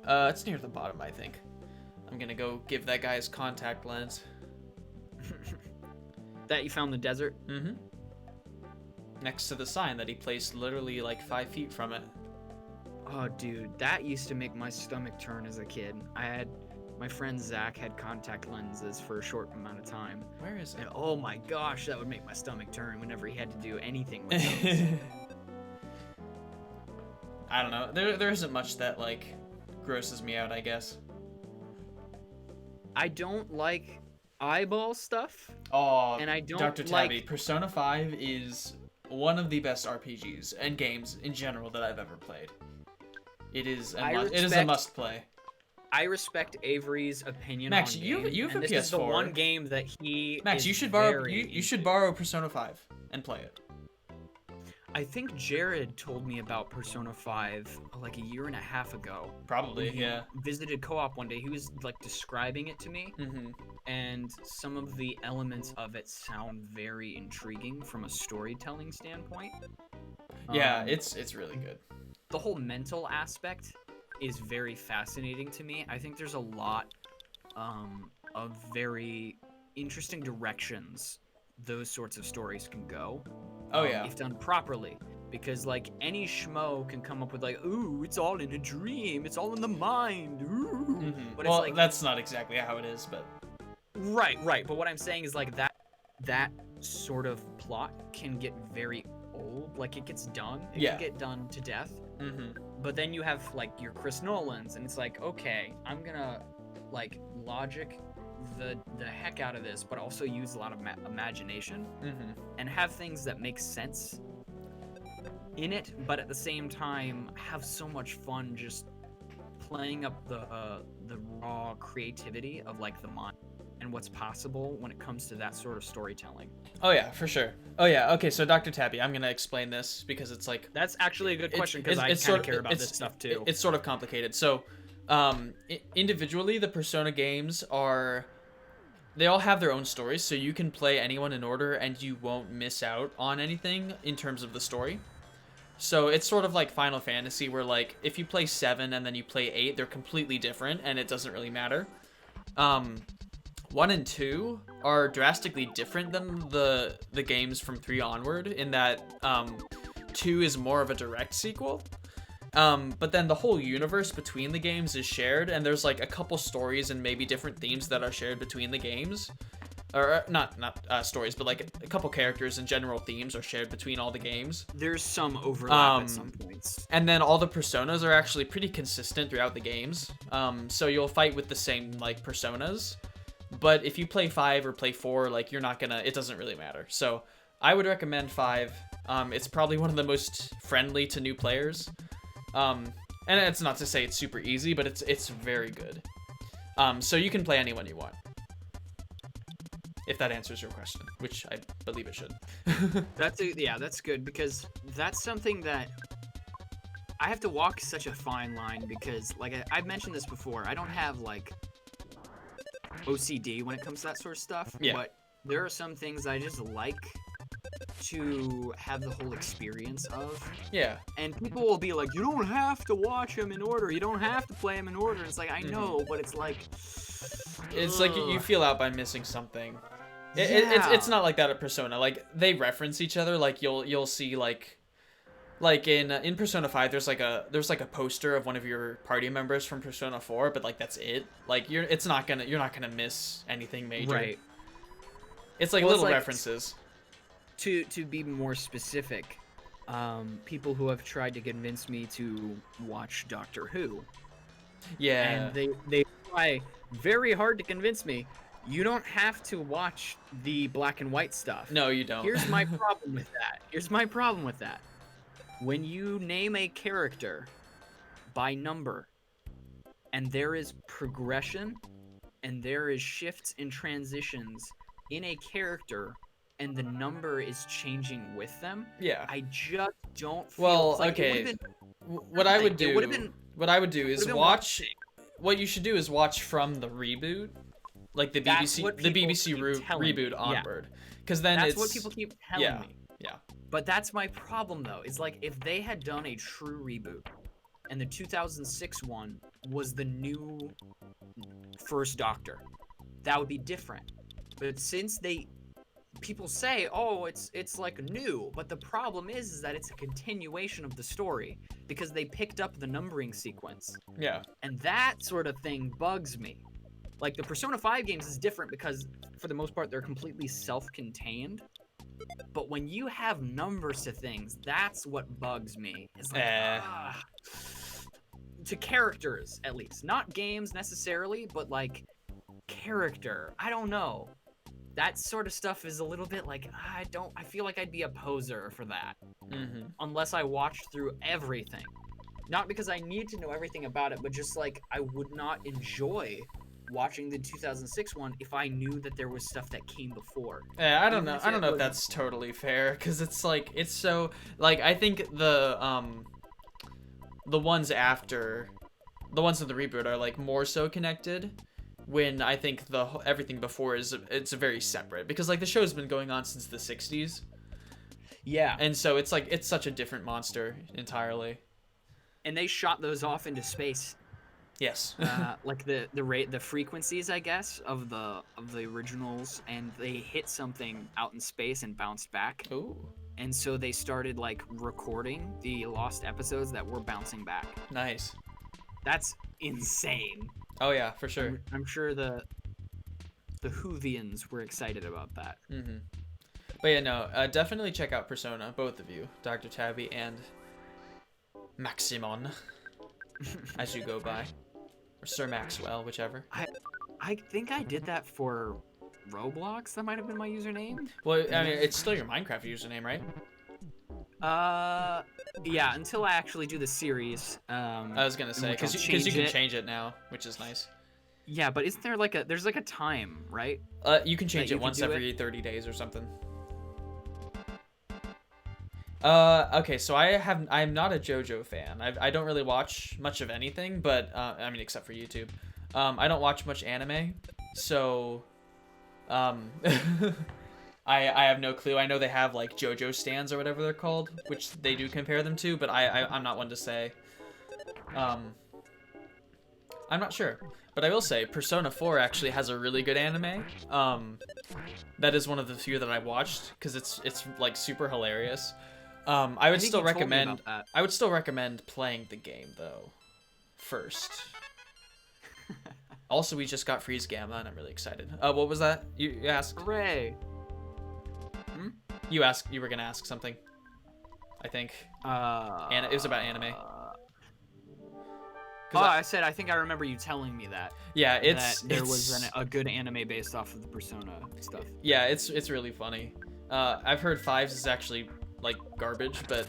It's near the bottom, I think. I'm gonna go give that guy his contact lens. That you found in the desert? Mm-hmm. Next to the sign that he placed literally like 5 feet from it. Oh, dude, that used to make my stomach turn as a kid. My friend Zach had contact lenses for a short amount of time. Where is it? And oh my gosh, that would make my stomach turn whenever he had to do anything with those. I don't know. There isn't much that like grosses me out, I guess. I don't like eyeball stuff. Oh, and I don't Dr. like... Tabby, Persona 5 is one of the best RPGs and games in general that I've ever played. It is a must play. I respect Avery's opinion. Max, on you have a PS4. This is the one game that he. Max, you should borrow Persona 5 and play it. I think Jared told me about Persona 5 like a year and a half ago. Probably, when he yeah. Visited co-op one day. He was like describing it to me, and some of the elements of it sound very intriguing from a storytelling standpoint. Yeah, it's really good. The whole mental aspect is very fascinating to me. I think there's a lot of very interesting directions those sorts of stories can go. Oh yeah. If done properly. Because like any schmo can come up with like, ooh, it's all in a dream, it's all in the mind. Ooh. Mm-hmm. But Well, it's like, that's not exactly how it is, but right. But what I'm saying is like that sort of plot can get very old. Like it gets done. It can get done to death. Mm-hmm. But then you have like your Chris Nolans, and it's like, okay, I'm gonna like logic the heck out of this, but also use a lot of imagination and have things that make sense in it, but at the same time have so much fun just playing up the raw creativity of like the mind and what's possible when it comes to that sort of storytelling. Oh yeah, for sure. Oh yeah. Okay, so Dr. Tabby, I'm gonna explain this because it's like That's actually a good question because I kind of care about this stuff too. It's sort of complicated. So, individually, the Persona games they all have their own stories, so you can play anyone in order and you won't miss out on anything in terms of the story. So it's sort of like Final Fantasy, where like if you play 7 and then you play 8, they're completely different and it doesn't really matter. 1 and 2 are drastically different than the games from 3 onward, in that 2 is more of a direct sequel. But then the whole universe between the games is shared, and there's like a couple stories and maybe different themes that are shared between the games. Or not stories, but like a couple characters and general themes are shared between all the games. There's some overlap at some points. And then all the personas are actually pretty consistent throughout the games. So you'll fight with the same like personas. But if you play 5 or play 4, like it doesn't really matter. So I would recommend 5. It's probably one of the most friendly to new players. And it's not to say it's super easy, but it's very good. So you can play anyone you want. If that answers your question, which I believe it should. That's good, because that's something that I have to walk such a fine line, because like I've mentioned this before, I don't have like OCD when it comes to that sort of stuff, but there are some things I just like to have the whole experience of. Yeah. And people will be like, you don't have to watch them in order, you don't have to play them in order. It's like, I know, but it's like you feel out by missing something. It's not like that at Persona. Like they reference each other. Like you'll see like in Persona 5 there's like a poster of one of your party members from Persona 4, but like that's it. Like you're not gonna miss anything major. Right. It's like little references. To be more specific, people who have tried to convince me to watch Doctor Who. Yeah. And they try very hard to convince me, you don't have to watch the black and white stuff. No, you don't. Here's my problem with that. When you name a character by number, and there is progression, and there is shifts and transitions in a character, and the number is changing with them, I just don't feel okay. What I would do is watch. What you should do is watch from the reboot, like the BBC reboot onward, because then that's what people keep telling me. Yeah. But that's my problem though. Is like if they had done a true reboot, and the 2006 one was the new first Doctor, that would be different. But since people say, oh, it's like new, but the problem is that it's a continuation of the story because they picked up the numbering sequence. Yeah. And that sort of thing bugs me. Like the Persona 5 games is different because for the most part they're completely self-contained. But when you have numbers to things, that's what bugs me. It's like, to characters at least, not games necessarily, but like character. I don't know. That sort of stuff is a little bit like, I feel like I'd be a poser for that. Unless I watched through everything. Not because I need to know everything about it, but just like I would not enjoy watching the 2006 one if I knew that there was stuff that came before. I don't know if that's totally fair, because it's like, it's so, like, I think the ones after, the ones in the reboot are like more so connected, when I think everything before it's very separate, because like the show's been going on since the 60s. Yeah. And so it's like, it's such a different monster entirely. And they shot those off into space Yes. Like the frequencies, I guess, of the originals, and they hit something out in space and bounced back. Ooh. And so they started like recording the lost episodes that were bouncing back. Nice. That's insane. Oh yeah, for sure. I'm sure the Whovians were excited about that. Mm-hmm. But yeah, no, definitely check out Persona, both of you, Dr. Tabby and Maximon, as you go by, or Sir Maxwell, whichever. I think I did that for Roblox. That might have been my username. Well, I mean, it's still your Minecraft username, right? Yeah, until I actually do the series. I was gonna say, because you can change it now, which is nice. Yeah, but isn't there like there's like a time, right? You can change it once every 30 days or something. Okay, so I'm not a JoJo fan. I don't really watch much of anything, but I mean, except for YouTube. I don't watch much anime, so I have no clue. I know they have like JoJo stands or whatever they're called, which they do compare them to, but I'm not one to say. I'm not sure, but I will say Persona 4 actually has a really good anime. That is one of the few that I watched because it's like super hilarious. I would still recommend playing the game though first. Also, we just got Freeze Gamma, and I'm really excited. What was that? You asked? Hooray! You were gonna ask something. I think. And it was about anime. I said I think I remember you telling me that. Yeah, there was a good anime based off of the Persona stuff. Yeah, it's really funny. I've heard 5 is actually like garbage, but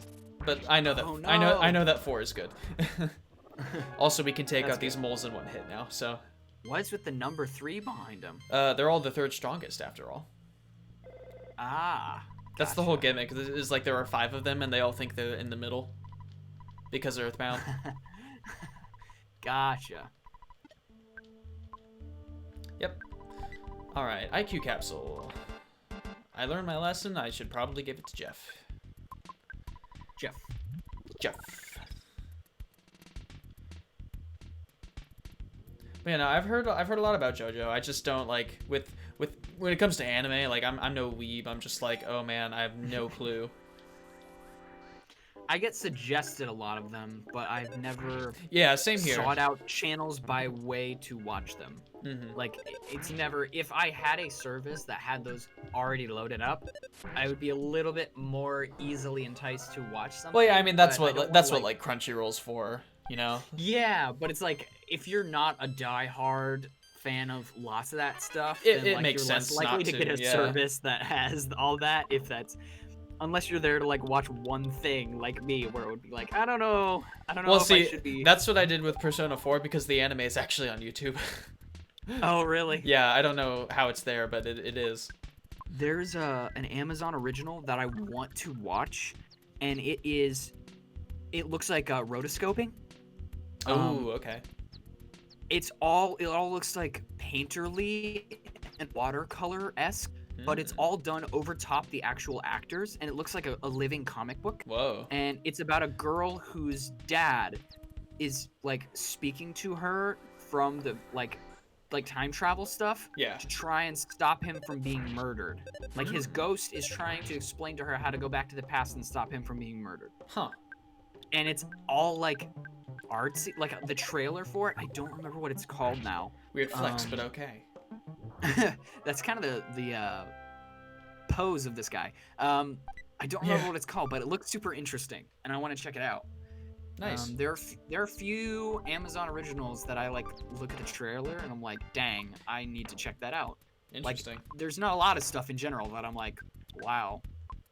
I know that I know that 4 is good. Also, we can take out these moles in one hit now. So. What's with the number 3 behind them? They're all the 3rd strongest after all. Ah. That's the whole gimmick. Is like there are 5 of them, and they all think they're in the middle because of EarthBound. Gotcha. Yep. All right, IQ capsule. I learned my lesson. I should probably give it to Jeff. Jeff. But yeah, no, I've heard a lot about JoJo. I just don't like with when it comes to anime. Like I'm no weeb. I'm just like, oh man, I have no clue. I get suggested a lot of them, but I've never same here. sought out channels by way to watch them. Mm-hmm. Like it's never. If I had a service that had those already loaded up, I would be a little bit more easily enticed to watch something. Well, yeah, I mean that's what like Crunchyroll's for, you know. Yeah, but it's like if you're not a diehard fan of lots of that stuff, it then, like, makes you're sense less likely not to get a yeah. service that has all that. Unless you're there to like watch one thing, like me, where it would be like, I don't know well, if see, I should be. That's what I did with Persona 4 because the anime is actually on YouTube. Oh, really? Yeah, I don't know how it's there, but it is. There's an Amazon original that I want to watch, and it looks like rotoscoping. Oh, okay. It all looks like painterly and watercolor-esque, but it's all done over top the actual actors, and it looks like a living comic book. Whoa. And it's about a girl whose dad is like speaking to her from the like time travel stuff to try and stop him from being murdered. Like his ghost is trying to explain to her how to go back to the past and stop him from being murdered. Huh. And it's all like artsy, like the trailer for it. I don't remember what it's called now. Weird flex, but okay. That's kind of the pose of this guy. I don't remember what it's called, but it looks super interesting, and I want to check it out. Nice. There are a few Amazon originals that I like look at the trailer and I'm like, dang, I need to check that out. Interesting. Like, there's not a lot of stuff in general that I'm like, wow,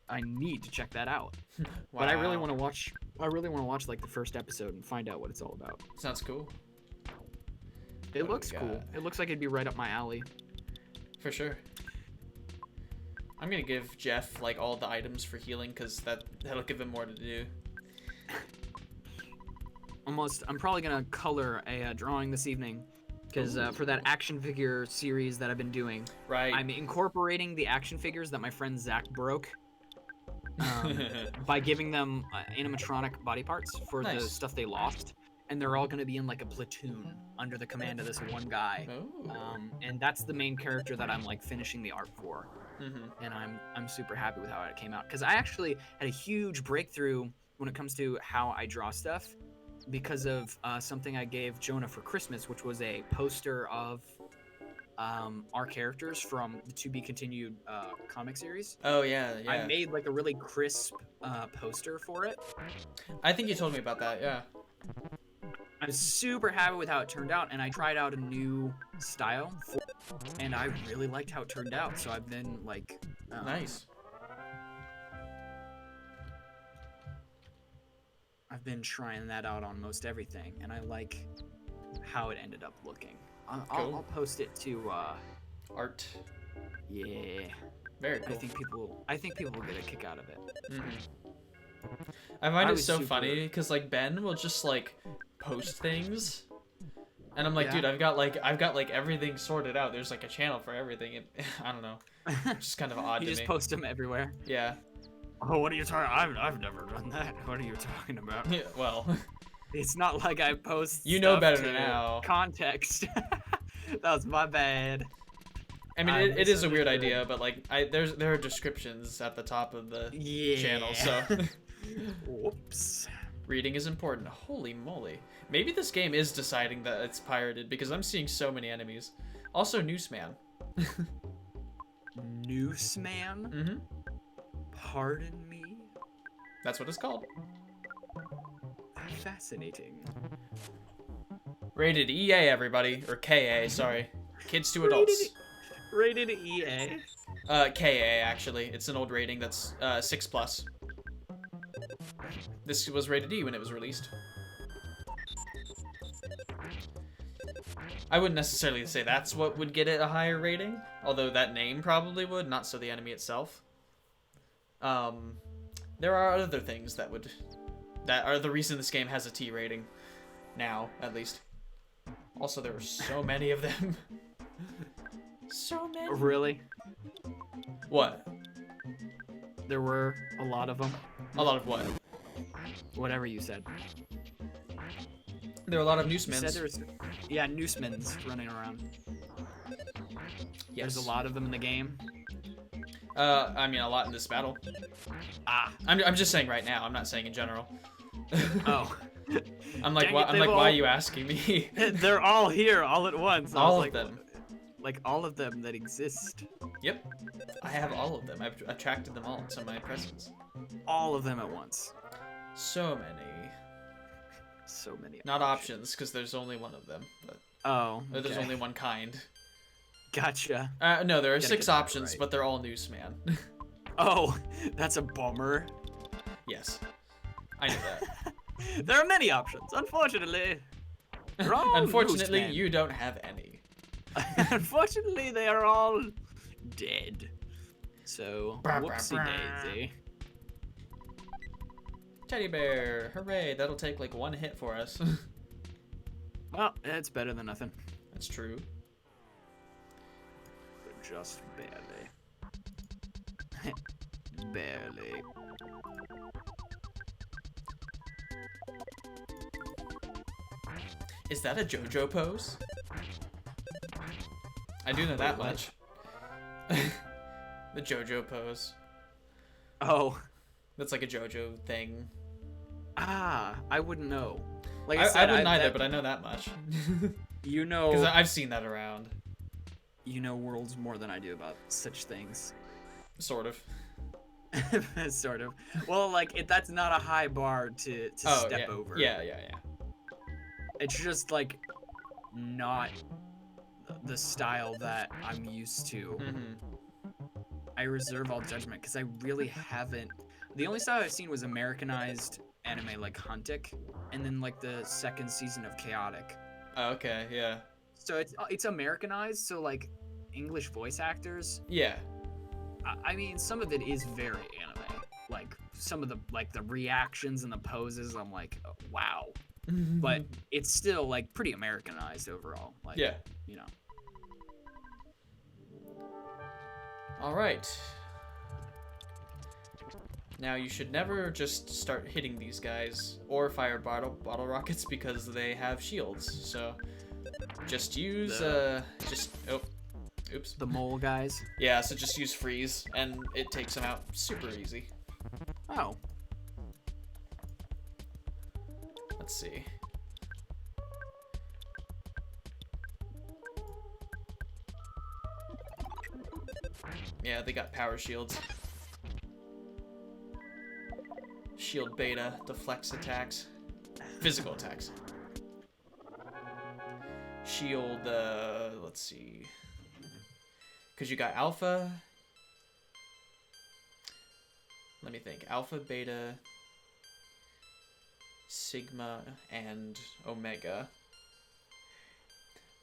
I need to check that out. Wow. But I really want to watch. I really want to watch like the first episode and find out what it's all about. Sounds cool. It looks cool. It looks like it'd be right up my alley. For sure. I'm gonna give Jeff like all the items for healing because that'll give him more to do. I'm probably gonna color a drawing this evening because for that action figure series that I've been doing, right, I'm incorporating the action figures that my friend Zach broke by giving them animatronic body parts for the stuff they lost, and they're all going to be in like a platoon under the command of this one guy. Oh. And that's the main character that I'm like finishing the art for. And I'm super happy with how it came out, because I actually had a huge breakthrough when it comes to how I draw stuff because of something I gave Jonah for Christmas, which was a poster of our characters from the To Be Continued comic series. Oh yeah, yeah. I made like a really crisp poster for it. I think you told me about that. Yeah. I was super happy with how it turned out, and I tried out a new style, and I really liked how it turned out. So I've been like, Nice. I've been trying that out on most everything, and I like how it ended up looking. Cool. I'll post it to Art. yeah. Very cool. I think people will get a kick out of it. I find I it was so super- funny because like Ben will just like post things, and I'm like, Yeah. dude, I've got like everything sorted out. There's like a channel for everything. And, I don't know. It's just kind of odd You to just me. post them everywhere. Yeah. Oh, what are you talking? I've never done that. What are you talking about? Yeah. Well, It's not like I post. You know stuff better to now. Context. That was my bad. I mean, I it is a weird misunderstood. idea, but like there are descriptions at the top of the Yeah. channel, so Whoops. reading is important. Holy moly. Maybe this game is deciding that it's pirated because I'm seeing so many enemies. Also, Nooseman. Nooseman? Mm-hmm. Pardon me? That's what it's called. Fascinating. Rated EA, everybody. Or KA, sorry. Kids to adults. Rated EA. KA, actually. It's an old rating that's 6+. This was rated E when it was released. I wouldn't necessarily say that's what would get it a higher rating, although that name probably would, not so the enemy itself. There are other things that are the reason this game has a T rating. Now, at least. Also, there are so many of them. So many. Really? What? There were a lot of them. A lot of what? Whatever you said. There are a lot of You said Noosemans. there was, yeah, Noosemans running around. Yes. There's a lot of them in the game. I mean, a lot in this battle. Ah. I'm just saying right now. I'm not saying in general. Oh. I'm like, Dang why, it, I'm they've like, why all- are you asking me? They're all here all at once. I was All of like, them. Like all of them that exist. Yep. I have all of them. I've attracted them all to my presence. All of them at once. So many. So many. Not options, because there's only one of them. But Oh. or there's okay. only one kind. Gotcha. No, there are Gotta 6 get that options, right. but they're all Nooseman. Oh, that's a bummer. Yes. I knew that. There are many options, unfortunately. They're all Unfortunately, Noosemen. you don't have any. Unfortunately, they are all dead. So, Brr, brr, whoopsie brr. daisy. Teddy bear! Hooray! That'll take like 1 hit for us. Well, it's better than nothing. That's true. But just barely. Barely. Is that a JoJo pose? I do know that what? much. The JoJo pose. Oh. That's like a JoJo thing. Ah, I wouldn't know. Like I said, wouldn't either, that- but I know that much. You know, Because I've seen that around. you know worlds more than I do about such things. Sort of. Sort of. Well, like that's not a high bar to Oh, step yeah. over. Yeah. It's just like not the style that I'm used to. Mm-hmm. I reserve all judgment because I really haven't. The only style I've seen was Americanized anime like Huntic, and then like the 2nd season of Chaotic. Oh, okay, yeah. So it's Americanized, so like English voice actors. Yeah. I mean, some of it is very anime. Like some of the reactions and the poses, I'm like, oh, wow. But it's still like pretty Americanized overall. Like, Yeah. you know. All right. Now you should never just start hitting these guys or fire bottle rockets because they have shields. So just use oops. The mole guys. Yeah, so just use freeze and it takes them out super easy. Oh. Let's see. Yeah, they got power shields. Shield beta deflects attacks. Physical attacks. Shield, let's see. Because you got alpha. Let me think. Alpha, beta, sigma, and omega.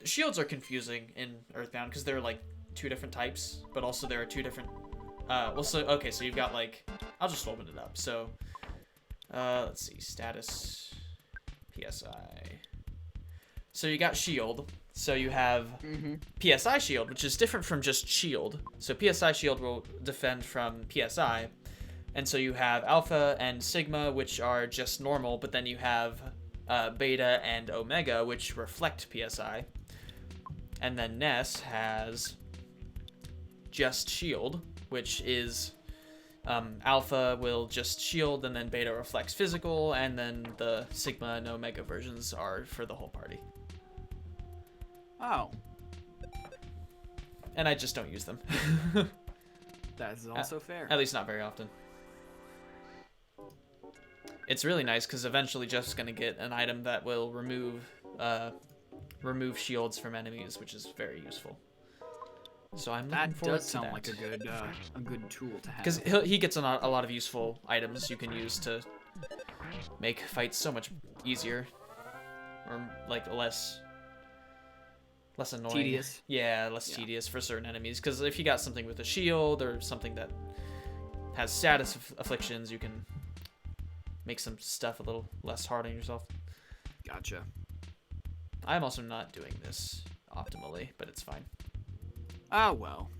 Shields are confusing in EarthBound because they're like 2 different types, but also there are 2 different. So you've got like. I'll just open it up. So, let's see. Status, PSI. So you got shield. So you have PSI shield, which is different from just shield. So PSI shield will defend from PSI. And so you have alpha and sigma, which are just normal, but then you have beta and omega, which reflect PSI. And then Ness has just shield, which is alpha will just shield, and then beta reflects physical, and then the sigma and omega versions are for the whole party. Oh. And I just don't use them. That is also fair. At least not very often. It's really nice because eventually Jeff's going to get an item that will remove shields from enemies, which is very useful. So I'm looking forward to that. That does sound like a good tool to have. Because he gets a lot of useful items you can use to make fights so much easier, or like less annoying. Tedious. Yeah, less tedious for certain enemies. Because if you got something with a shield or something that has status afflictions, you can make some stuff a little less hard on yourself. Gotcha. I'm also not doing this optimally, but it's fine. Ah, well.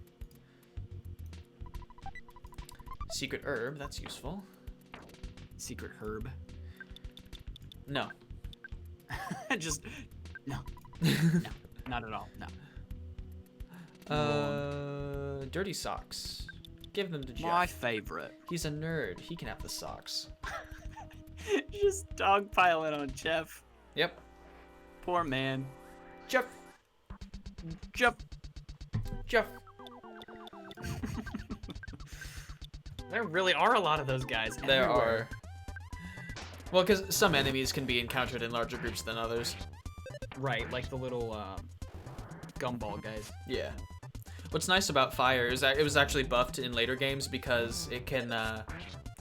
Secret herb, that's useful. Secret herb? No. Just, no. No. Not at all, no. Dirty socks. Give them to Jeff. My favorite. He's a nerd. He can have the socks. Just dogpiling on Jeff. Yep. Poor man. Jeff. There really are a lot of those guys. There everywhere. are. Well, because some enemies can be encountered in larger groups than others. Right, like the little gumball guys. Yeah. What's nice about fire is that it was actually buffed in later games because it can,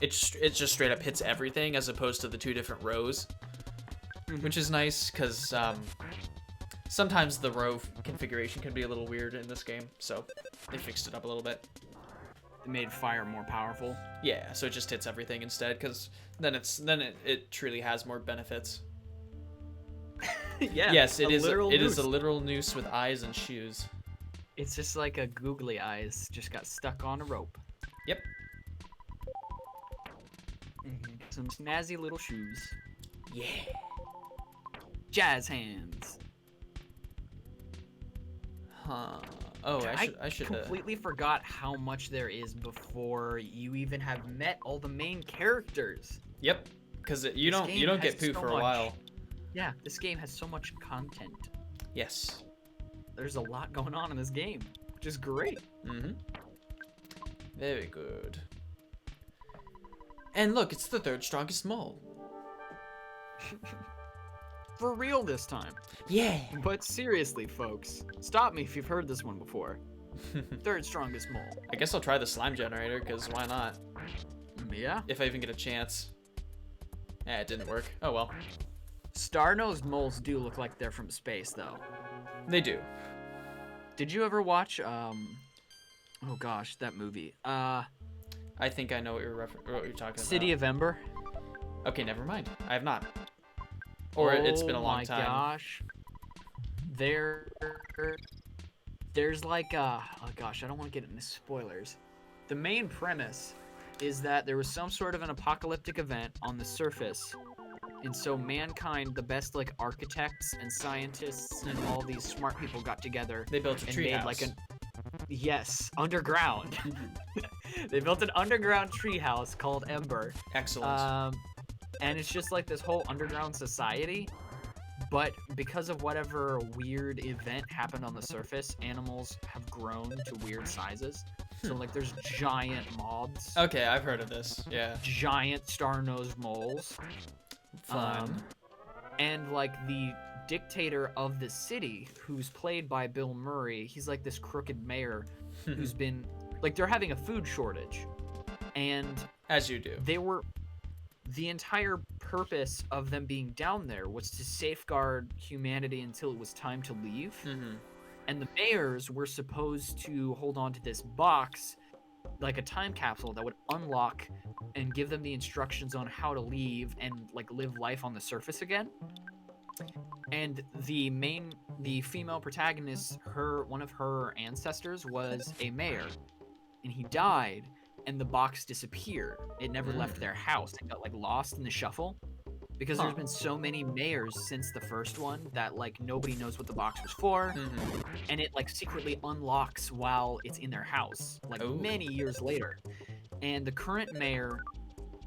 it just straight up hits everything as opposed to the 2 different rows, which is nice because sometimes the row configuration can be a little weird in this game, so they fixed it up a little bit. They made fire more powerful. Yeah, so it just hits everything instead because then it truly has more benefits. Yeah. Yes, it is noose. a literal noose with eyes and shoes. It's just like a googly eyes just got stuck on a rope. Yep. Some snazzy little shoes. Yeah. Jazz hands. Huh. Oh, I should completely forgot how much there is before you even have met all the main characters. Yep. Because you don't get poo for a while. Yeah, this game has so much content. Yes. There's a lot going on in this game, which is great. Mm-hmm. Very good. And look, it's the 3rd strongest mole. For real this time. Yeah. But seriously, folks, stop me if you've heard this one before. 3rd strongest mole. I guess I'll try the slime generator, because why not? Yeah. If I even get a chance. Yeah, it didn't work. Oh well. Star-nosed moles do look like they're from space, though. They do. Did you ever watch, oh gosh, that movie? I think I know what you're talking about. City of Ember? Okay, never mind. I have not. Or it's been a long time. Oh my gosh. There's like, oh gosh, I don't want to get into spoilers. The main premise is that there was some sort of an apocalyptic event on the surface, and so mankind, the best like architects and scientists and all these smart people got together. They built a and tree made house. like an underground. They built an underground tree house called Ember. Excellent. And it's just like this whole underground society. But because of whatever weird event happened on the surface, animals have grown to weird sizes. So like there's giant moths, Okay, I've heard of this. Yeah. giant star-nosed moles, Fun. and like the dictator of the city, who's played by Bill Murray, he's like this crooked mayor who's been like they're having a food shortage, and As you do. the entire purpose of them being down there was to safeguard humanity until it was time to leave. And the mayors were supposed to hold on to this box, like a time capsule that would unlock and give them the instructions on how to leave and like live life on the surface again. And the female protagonist, one of her ancestors was a mayor, and he died, and the box disappeared. It never left their house. It got like lost in the shuffle, because there's been so many mayors since the first one that like nobody knows what the box was for, and it like secretly unlocks while it's in their house, like many years later. And the current mayor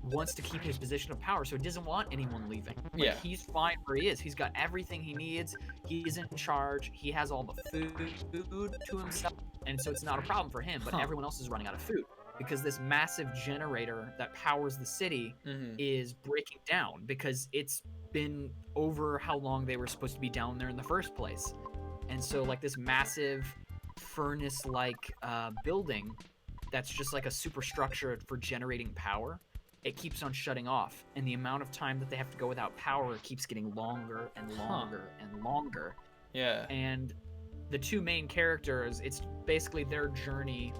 wants to keep his position of power, so he doesn't want anyone leaving. Like, Yeah. he's fine where he is. He's got everything he needs. He's in charge. He has all the food to himself, and so it's not a problem for him. But everyone else is running out of food because this massive generator that powers the city is breaking down, because it's been over how long they were supposed to be down there in the first place. And so like this massive furnace-like building that's just like a superstructure for generating power, it keeps on shutting off, and the amount of time that they have to go without power keeps getting longer and longer and longer. Yeah. And the two main characters, it's basically their journey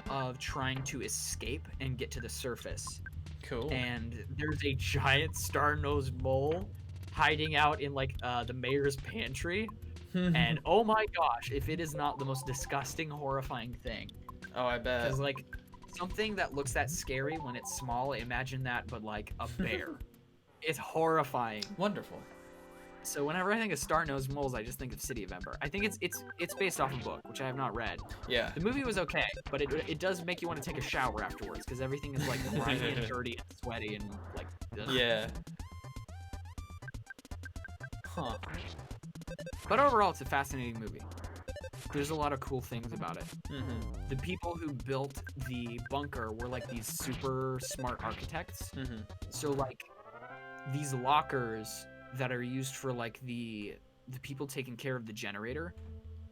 of trying to escape and get to the surface. Cool. And there's a giant star-nosed mole hiding out in like the mayor's pantry. And oh my gosh, if it is not the most disgusting, horrifying thing. Oh, I bet. Because like something that looks that scary when it's small, imagine that, but like a bear. It's horrifying. Wonderful. So whenever I think of star-nosed moles, I just think of City of Ember. I think it's based off a book, which I have not read. Yeah. The movie was okay, but it does make you want to take a shower afterwards, because everything is like grimy and dirty and sweaty and like. Ugh. Yeah. Huh. But overall, it's a fascinating movie. There's a lot of cool things about it. The people who built the bunker were like these super smart architects. So like these lockers that are used for like the people taking care of the generator,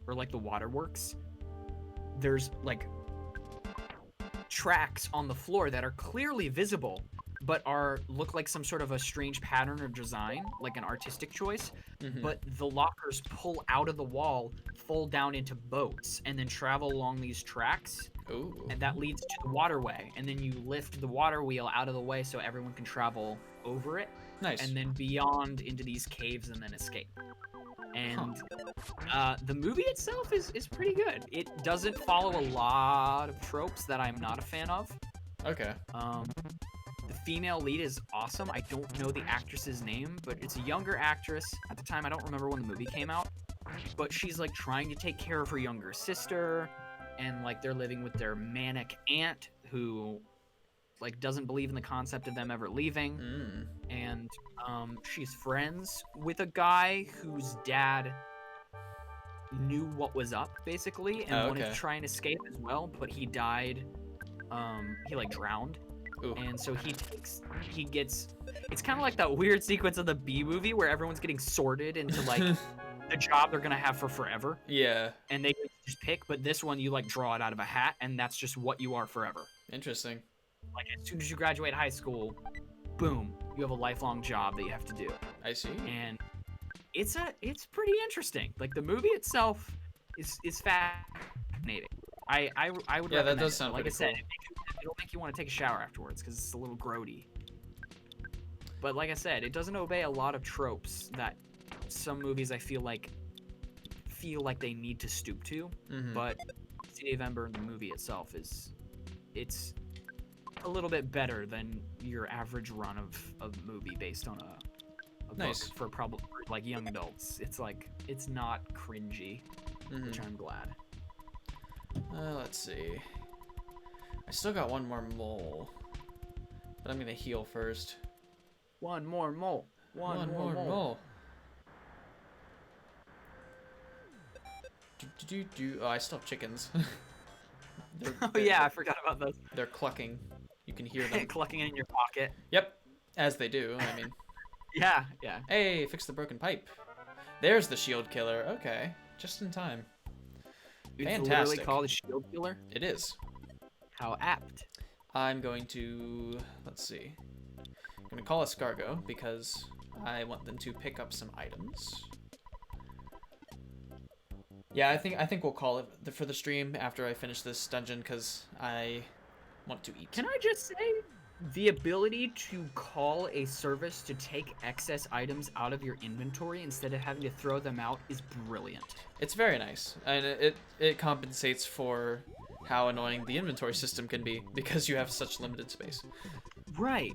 or like the waterworks, there's like tracks on the floor that are clearly visible but look like some sort of a strange pattern or design, like an artistic choice. But the lockers pull out of the wall, fold down into boats, and then travel along these tracks. Ooh. And that leads to the waterway, and then you lift the water wheel out of the way so everyone can travel over it. Nice. And then beyond into these caves and then escape. And the movie itself is pretty good. It doesn't follow a lot of tropes that I'm not a fan of. Okay. The female lead is awesome. I don't know the actress's name, but it's a younger actress. At the time, I don't remember when the movie came out. But she's like trying to take care of her younger sister, and like they're living with their manic aunt who like doesn't believe in the concept of them ever leaving. And she's friends with a guy whose dad knew what was up, basically, and wanted to try and escape as well, but he died. He like drowned. Ooh. And so he gets, it's kind of like that weird sequence of the B movie where everyone's getting sorted into like the job they're gonna have for forever. Yeah. And they just pick, but this one you like draw it out of a hat, and that's just what you are forever. Interesting. Like as soon as you graduate high school, boom, you have a lifelong job that you have to do. I see. And it's pretty interesting. Like the movie itself is fascinating. I would Yeah, recommend that does it. sound Like I pretty said, cool. it'll make you want to take a shower afterwards because it's a little grody. But like I said, it doesn't obey a lot of tropes that some movies I feel like they need to stoop to. But City of Ember, the movie itself, it's a little bit better than your average run of a movie based on a Nice. book for probably like young adults. It's like it's not cringy, which I'm glad. Let's see. I still got one more mole, but I'm gonna heal first. One more mole. One more mole. mole. Oh, I still have chickens. Oh yeah, I forgot about those. They're clucking. You can hear them. Clucking in your pocket. Yep, as they do. I mean. Yeah, yeah. Hey, fix the broken pipe. There's the shield killer. Okay, just in time. It's Fantastic. literally called a shield killer. It is. How apt. I'm going to, let's see. I'm going to call Escargot because I want them to pick up some items. Yeah, I think we'll call it for the stream after I finish this dungeon because I want to eat. Can I just say, the ability to call a service to take excess items out of your inventory instead of having to throw them out is brilliant. It's very nice, and it compensates for how annoying the inventory system can be because you have such limited space. Right.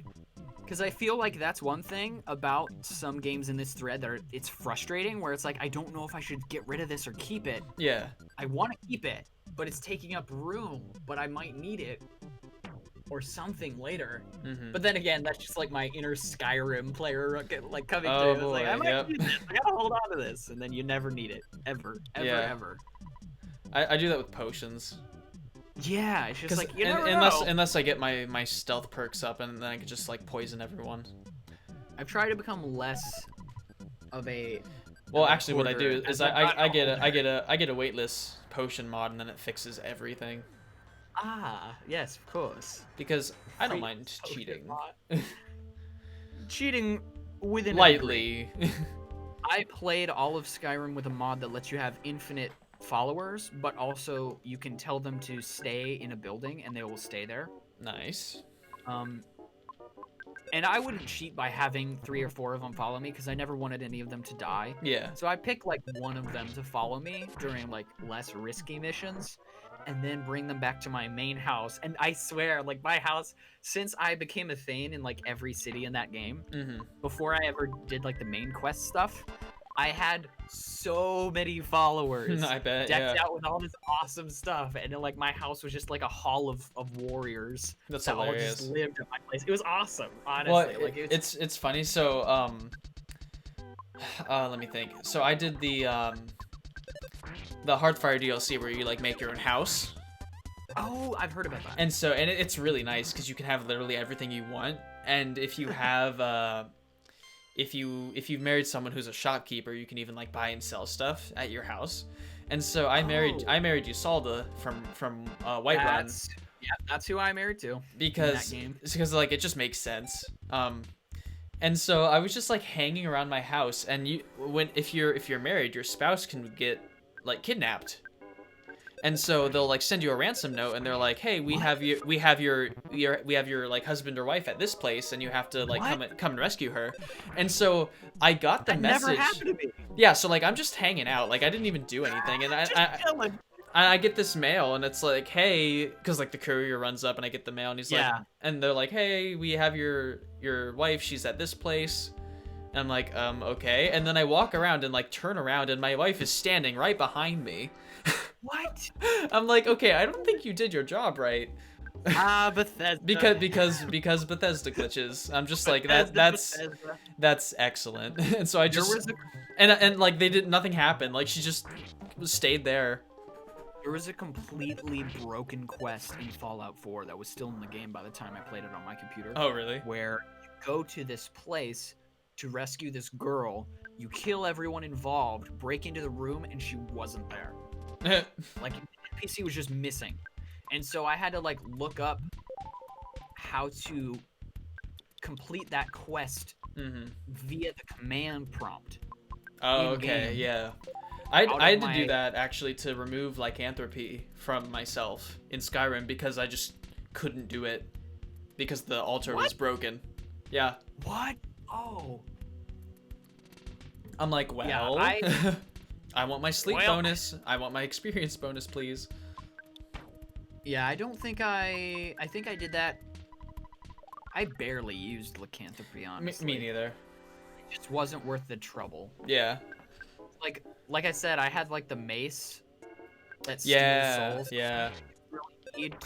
Because I feel like that's one thing about some games in this thread that it's frustrating, where it's like, I don't know if I should get rid of this or keep it. Yeah. I want to keep it, but it's taking up room, but I might need it or something later. But then again, that's just like my inner Skyrim player like coming through. It's like, I might need this. I gotta hold on to this, and then you never need it. Ever. Ever. I do that with potions. Yeah, it's just like, you never unless I get my stealth perks up, and then I can just like poison everyone. I've tried to become less of a. Well, actually, what I do is I get a weightless potion mod, and then it fixes everything. Ah, yes, of course. Because I don't mind cheating. Cheating within lightly. I played all of Skyrim with a mod that lets you have infinite followers, but also you can tell them to stay in a building and they will stay there. Nice. And I wouldn't cheat by having 3 or 4 of them follow me because I never wanted any of them to die. Yeah. So I pick like one of them to follow me during like less risky missions, and then bring them back to my main house. And I swear, like my house, since I became a Thane in like every city in that game, before I ever did like the main quest stuff, I had so many followers. I bet, decked out with all this awesome stuff, and then, like my house was just like a hall of warriors. That's that hilarious. all just lived at my place. It was awesome, honestly. Well, like it's funny. So let me think. So I did the Hearthfire DLC where you like make your own house. Oh, I've heard about that. And so it's really nice because you can have literally everything you want, and if you have if you've married someone who's a shopkeeper, you can even like buy and sell stuff at your house. And so I married Usalda from Whiterun. Yeah, that's who I married to. Because like it just makes sense. And so I was just like hanging around my house, and if you're married, your spouse can get like kidnapped. And so they'll like send you a ransom note, and they're like, "Hey, we have your like husband or wife at this place, and you have to like come and rescue her." And so I got the message. Never happened to me. Yeah, so like I'm just hanging out, like I didn't even do anything, and I get this mail, and it's like, "Hey," because like the courier runs up, and I get the mail, and he's like, and they're like, "Hey, we have your wife. She's at this place." And I'm like, okay. And then I walk around and like turn around, and my wife is standing right behind me. What? I'm like, okay, I don't think you did your job right. Bethesda. because Bethesda glitches. I'm just like that's excellent. And so I just and like nothing happened. Like she just stayed there. There was a completely broken quest in Fallout 4 that was still in the game by the time I played it on my computer. Oh, really? Where you go to this place to rescue this girl, you kill everyone involved, break into the room, and she wasn't there. Like, the NPC was just missing. And so I had to, like, look up how to complete that quest via the command prompt. Oh, okay, yeah. I had to do that, actually, to remove lycanthropy from myself in Skyrim because I just couldn't do it because the altar was broken. Yeah. What? Oh. I'm like, well, yeah, I want my sleep bonus. I want my experience bonus, please. Yeah, I don't think I think I did that I barely used lycanthropy, honestly. Me neither. It just wasn't worth the trouble. Yeah. Like I said, I had like the mace that steals souls. Yeah. I really need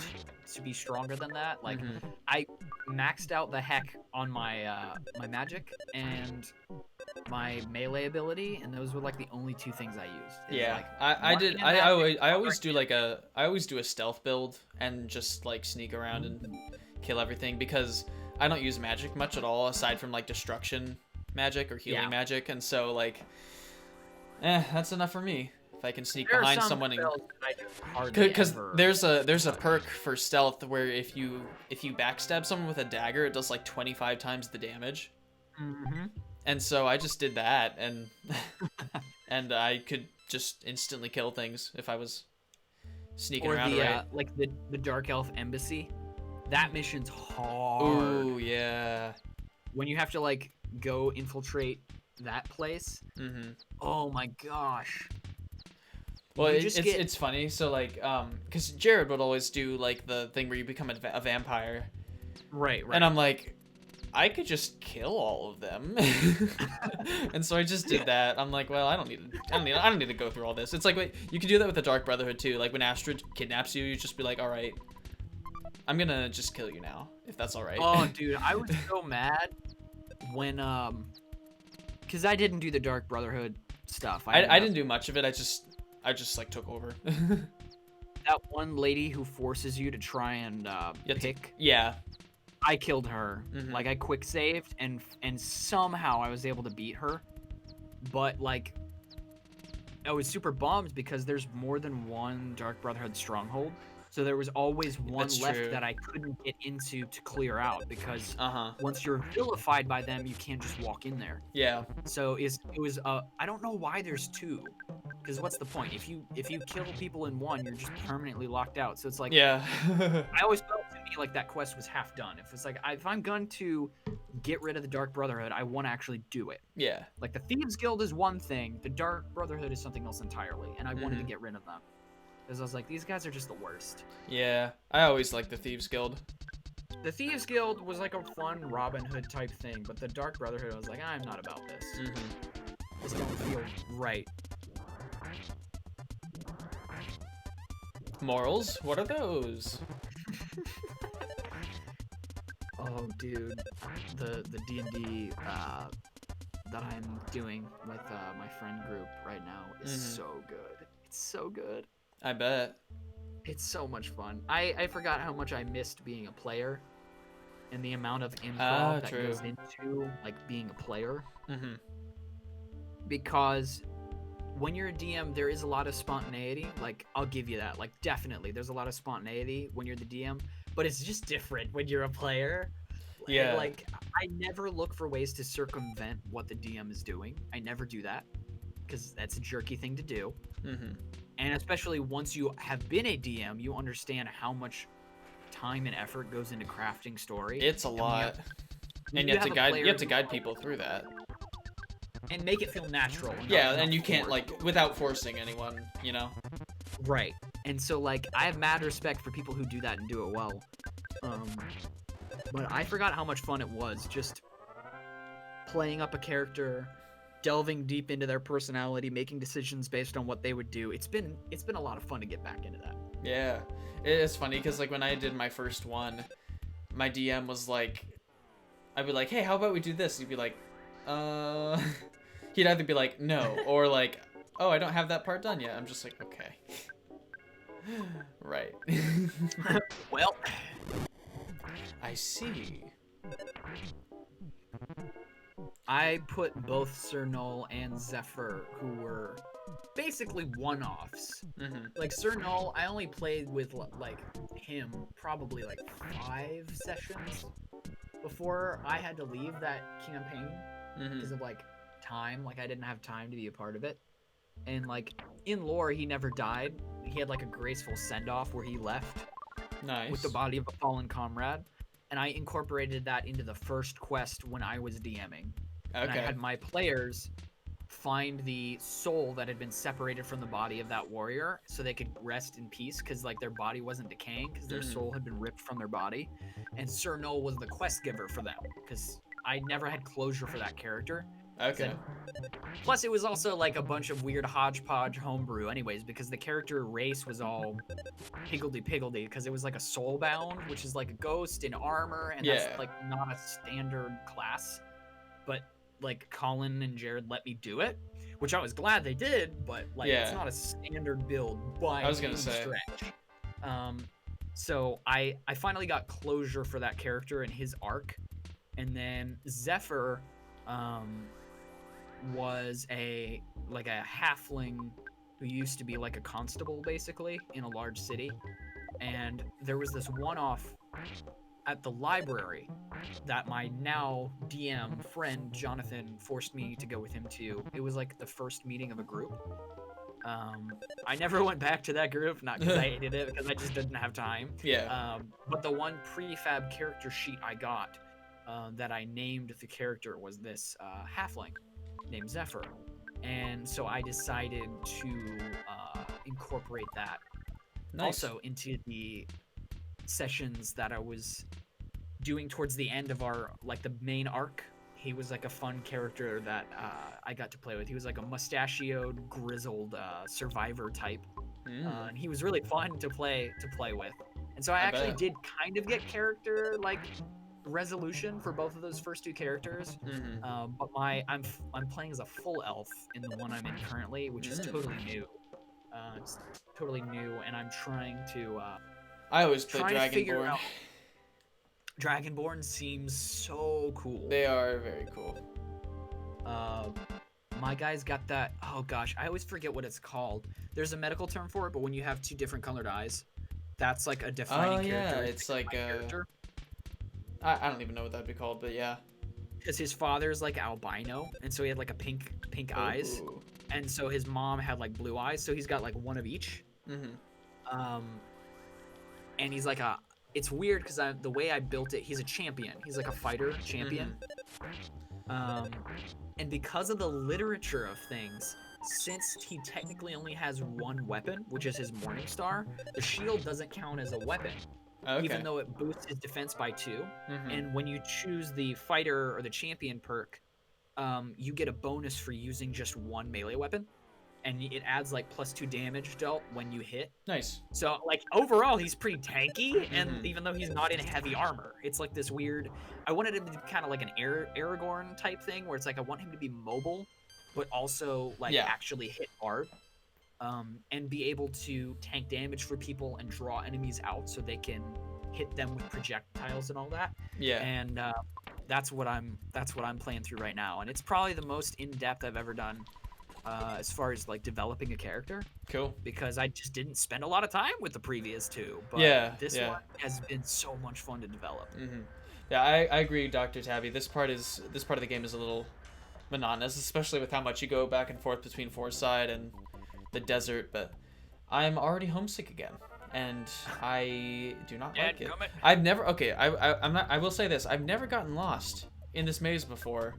to be stronger than that. Like I maxed out the heck on my my magic and my melee ability, and those were like the only two things I used. Yeah, like, I always do like I always do a stealth build and just like sneak around and kill everything, because I don't use magic much at all aside from like destruction magic or healing magic, and so like that's enough for me. If I can sneak behind someone and because there's a perk for stealth where if you backstab someone with a dagger, it does like 25 times the damage. And so I just did that, and and I could just instantly kill things if I was sneaking around. Like the Dark Elf Embassy, that mission's hard. Oh yeah. When you have to like go infiltrate that place. Oh my gosh. Well, it's funny. So like, because Jared would always do like the thing where you become a vampire. Right. And I'm like, I could just kill all of them. And so I just did that. I'm like, well, I don't need to go through all this. It's like, wait, you can do that with the Dark Brotherhood too. Like when Astrid kidnaps you, you just be like, all right, I'm gonna just kill you now, if that's all right. Oh, dude, I was so mad when because I didn't do the Dark Brotherhood stuff. I didn't do much of it. I just like took over. That one lady who forces you to try and pick. Yeah. I killed her. Like I quick saved and somehow I was able to beat her. But like I was super bummed because there's more than one Dark Brotherhood stronghold. So there was always one left that I couldn't get into to clear out because once you're vilified by them, you can't just walk in there. Yeah. So it was I don't know why there's two, because what's the point? If you kill people in one, you're just permanently locked out. So it's like I always felt to me like that quest was half done. If it's like if I'm going to get rid of the Dark Brotherhood, I want to actually do it. Yeah. Like the Thieves Guild is one thing, the Dark Brotherhood is something else entirely, and I wanted to get rid of them. Because I was like, these guys are just the worst. Yeah, I always liked the Thieves Guild. The Thieves Guild was like a fun Robin Hood type thing, but the Dark Brotherhood, I was like, I'm not about this. This don't feel right. Morals? What are those? Oh, dude, the D&D that I'm doing with my friend group right now is so good. It's so good. I bet. It's so much fun. I forgot how much I missed being a player and the amount of improv that goes into like being a player. Because when you're a DM, there is a lot of spontaneity. Like, I'll give you that. Like, definitely, there's a lot of spontaneity when you're the DM, but it's just different when you're a player. Yeah. Like, I never look for ways to circumvent what the DM is doing. I never do that because that's a jerky thing to do. And especially once you have been a DM, you understand how much time and effort goes into crafting story. It's a lot. And you have to guide people through that. And make it feel natural. Yeah, and you can't like without forcing anyone, you know. Right. And so like I have mad respect for people who do that and do it well. But I forgot how much fun it was just playing up a character, delving deep into their personality, making decisions based on what they would do. It's been a lot of fun to get back into that. Yeah, it's funny because like when I did my first one, my DM was like, I'd be like, hey, how about we do this? He'd be like, he'd either be like, no, or like, oh, I don't have that part done yet. I'm just like, okay. Right. Well, I see. I put both Sir Null and Zephyr, who were basically one-offs. Like Sir Null, I only played with like him probably like 5 sessions before I had to leave that campaign because of like time. Like I didn't have time to be a part of it. And like in lore, he never died. He had like a graceful send-off where he left with the body of a fallen comrade. And I incorporated that into the first quest when I was DMing. And I had my players find the soul that had been separated from the body of that warrior so they could rest in peace because like their body wasn't decaying because their soul had been ripped from their body. And Sir Noel was the quest giver for them because I never had closure for that character. Okay. Plus, it was also like a bunch of weird hodgepodge homebrew, anyways, because the character race was all higgledy-piggledy, because it was like a soulbound, which is like a ghost in armor, and that's like not a standard class. But like Colin and Jared let me do it, which I was glad they did, but like it's not a standard build by any stretch. So I finally got closure for that character and his arc, and then Zephyr was a halfling who used to be like a constable basically in a large city, and there was this one-off at the library that my now DM friend Jonathan forced me to go with him to. It was like the first meeting of a group. I never went back to that group, not because I hated it, because I just didn't have time. But the one prefab character sheet I got that I named the character was this halfling named Zephyr, and so I decided to incorporate that also into the sessions that I was doing towards the end of our the main arc. He was like a fun character that I got to play with. He was like a mustachioed, grizzled survivor type, and he was really fun to play with. And so I actually did kind of get character resolution for both of those first two characters, but I'm playing as a full elf in the one I'm in currently, which is totally new. It's totally new, and I'm trying to. I always play Dragonborn. Dragonborn seems so cool. They are very cool. My guy's got that. Oh gosh, I always forget what it's called. There's a medical term for it, but when you have two different colored eyes, that's like a defining character. Yeah, it's like a character. I don't even know what that'd be called, but yeah. Because his father's like albino, and so he had like a pink eyes, and so his mom had like blue eyes, so he's got like one of each. And he's like it's weird because the way I built it, he's a champion. He's like a fighter champion. And because of the literature of things, since he technically only has one weapon, which is his Morningstar, the shield doesn't count as a weapon. Even though it boosts his defense by 2. And when you choose the fighter or the champion perk, you get a bonus for using just one melee weapon, and it adds like +2 damage dealt when you hit. Nice. So like overall he's pretty tanky, and even though he's not in heavy armor, it's like this weird, I wanted him to be kind of like an Aragorn type thing where it's like I want him to be mobile but also like actually hit hard. And be able to tank damage for people and draw enemies out so they can hit them with projectiles and all that. And that's what I'm playing through right now, and it's probably the most in-depth I've ever done as far as like developing a character. Cool. Because I just didn't spend a lot of time with the previous two, but this one has been so much fun to develop. Yeah, I agree, Dr. Tabby. This part of the game is a little monotonous, especially with how much you go back and forth between Forsyth and the desert, but I'm already homesick again, and I do not like it. I've never I will say this, I've never gotten lost in this maze before,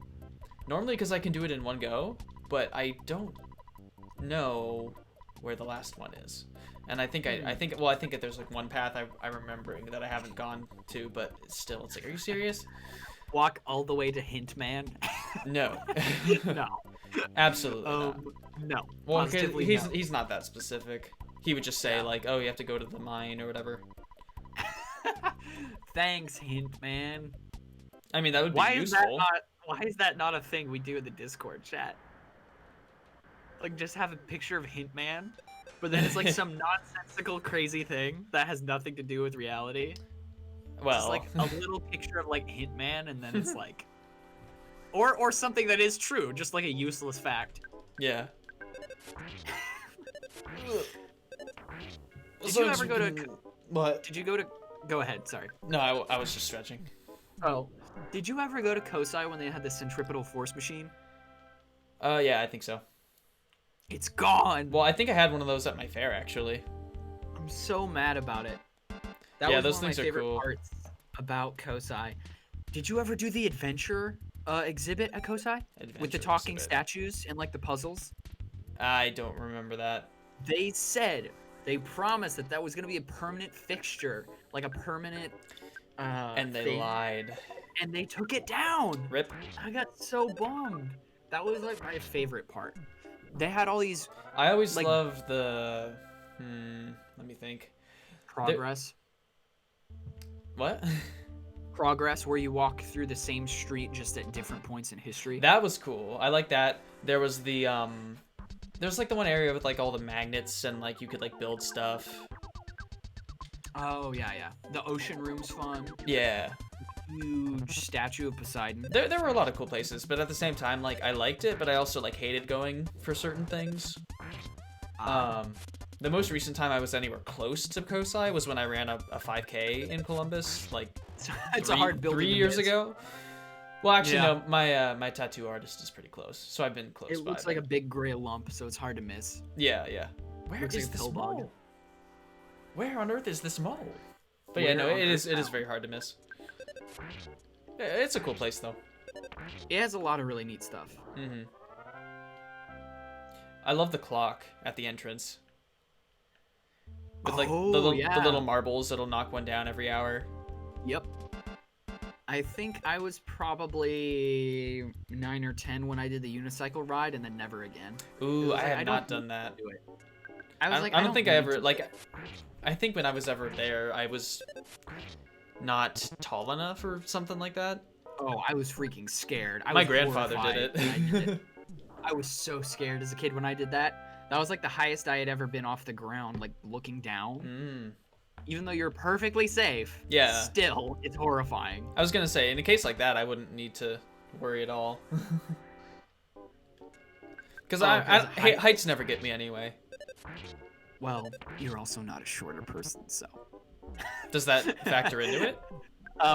normally because I can do it in one go, but I don't know where the last one is, and I think that there's like one path I'm remembering that I haven't gone to, but still, it's like, are you serious? Walk all the way to Hint Man? No. No. Absolutely not. No. Well, he's not that specific. He would just say like, oh, you have to go to the mine or whatever. Thanks, Hint Man. I mean, that would be useful. Why is that not a thing we do in the Discord chat? Like, just have a picture of Hint Man, but then it's like some nonsensical crazy thing that has nothing to do with reality. Well, just like a little picture of like Hint Man, and then it's like, or something that is true, just like a useless fact. Yeah. Did you ever go to? What? Did you go to? Go ahead. Sorry. No, I was just stretching. Oh, did you ever go to Kosai when they had the centripetal force machine? Yeah, I think so. It's gone. Well, I think I had one of those at my fair, actually. I'm so mad about it. That was those one of things my are favorite cool. parts about Kosai. Did you ever do the adventure exhibit at Kosai with the Adventure talking exhibit. statues and like the puzzles. I don't remember that. They promised that was gonna be a permanent fixture, like a permanent And they thing, lied. and they took it down. Rip. I got so bummed. That was like my favorite part. They had all these I always like- loved the. Let me think. progress. What? Progress where you walk through the same street just at different points in history. That was cool. I like that. There was the there's like the one area with like all the magnets and like you could like build stuff. Oh yeah. The ocean room's fun. Yeah. Huge statue of Poseidon. There were a lot of cool places, but at the same time, like I liked it, but I also like hated going for certain things. The most recent time I was anywhere close to Kosai was when I ran a 5K in Columbus, like It's a hard building. 3 to years miss. ago. Well, actually, Yeah. no. My tattoo artist is pretty close, so I've been close. It looks by, like a big gray lump, so it's hard to miss. Yeah. Where Looks is like a this pill bug. mole? Where on earth is this mole? But Where yeah, no, on it is earth? very hard to miss. Yeah, it's a cool place though. It has a lot of really neat stuff. I love the clock at the entrance. With like Oh, the yeah. little marbles that'll knock one down every hour. Yep. I think I was probably 9 or 10 when I did the unicycle ride, and then never again. Ooh, was I like, have I not don't done that. Do it. I was like, I don't think I need ever to. like. I think when I was ever there, I was not tall enough or something like that. Oh, I was freaking scared. I My was grandfather horrified did when I did it. it. I was so scared as a kid when I did that. That was like the highest I had ever been off the ground, like looking down. Even though you're perfectly safe, Yeah. still, it's horrifying. I was gonna say, in a case like that, I wouldn't need to worry at all. Because heights never get me anyway. Well, you're also not a shorter person, so. Does that factor into it?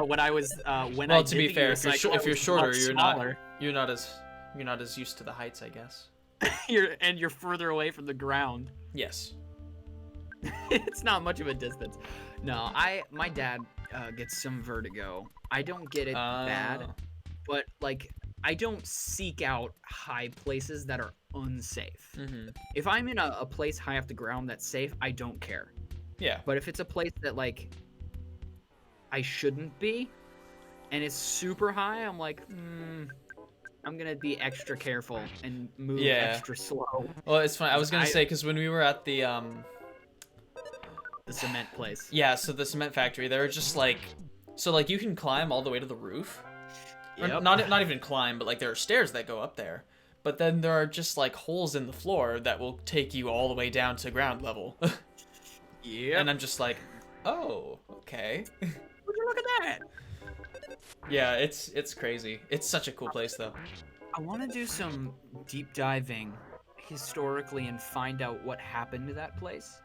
When I was when Well, I to did be the fair, unicycle, I if you're was shorter, much you're smaller. not as used to the heights, I guess. you're further away from the ground. Yes. It's not much of a distance. No, my dad gets some vertigo. I don't get it bad, but like I don't seek out high places that are unsafe. If I'm in a place high off the ground that's safe, I don't care. Yeah. But if it's a place that like I shouldn't be, and it's super high, I'm like, I'm gonna be extra careful and move extra slow. Well, it's funny. I was gonna say because when we were at the cement place. Yeah, so the cement factory, they're just like, so like you can climb all the way to the roof. Or Yep. not even climb, but like there are stairs that go up there. But then there are just like holes in the floor that will take you all the way down to ground level. Yeah. And I'm just like, oh, okay. Would you look at that? Yeah, it's crazy. It's such a cool place though. I want to do some deep diving historically and find out what happened to that place.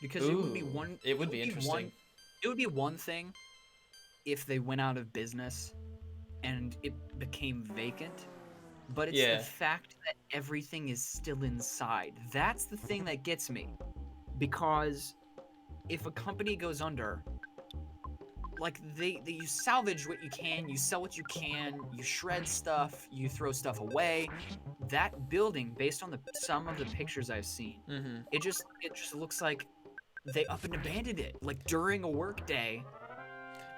Because it would be one. It would be interesting. It would be one thing if they went out of business and it became vacant. But it's the fact that everything is still inside. That's the thing that gets me. Because if a company goes under, like you salvage what you can, you sell what you can, you shred stuff, you throw stuff away. That building, based on some of the pictures I've seen, it just looks like they up and abandoned it, like during a work day.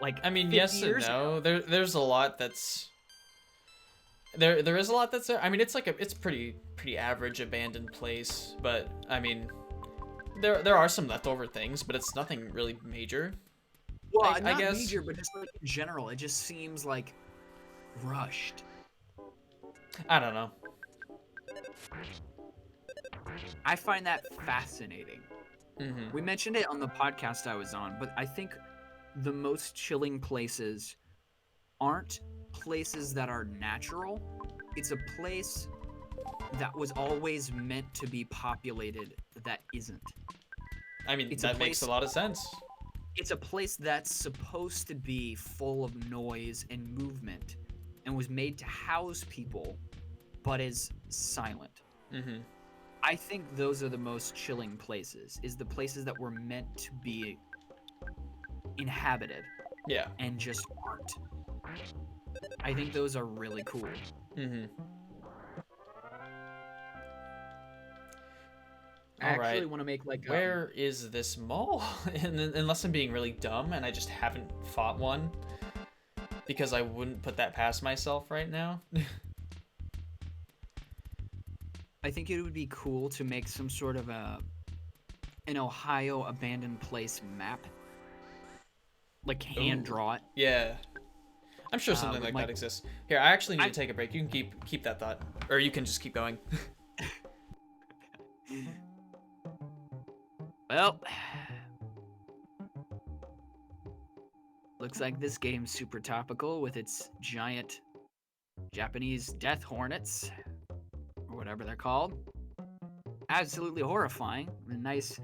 Like I mean, 50 yes and years no. ago. There's a lot that's there is a lot that's there. I mean, it's like it's pretty average abandoned place, but I mean, there are some leftover things, but it's nothing really major. Well, I not guess major, but just like in general, it just seems like rushed. I don't know. I find that fascinating. We mentioned it on the podcast I was on, but I think the most chilling places aren't places that are natural. It's a place that was always meant to be populated that isn't. I mean, It's a that makes a place- lot of sense. It's a place that's supposed to be full of noise and movement and was made to house people, but is silent. I think those are the most chilling places, is the places that were meant to be inhabited Yeah. and just aren't. I think those are really cool. Mm-hmm. I actually want to make like where is this mall? Unless I'm being really dumb and I just haven't fought one, because I wouldn't put that past myself right now. I think it would be cool to make some sort of an Ohio abandoned place map, like hand draw it. Yeah, I'm sure something like that exists. Here, I actually need to take a break. You can keep that thought, or you can just keep going. Well, looks like this game's super topical with its giant Japanese death hornets, or whatever they're called. Absolutely horrifying. A nice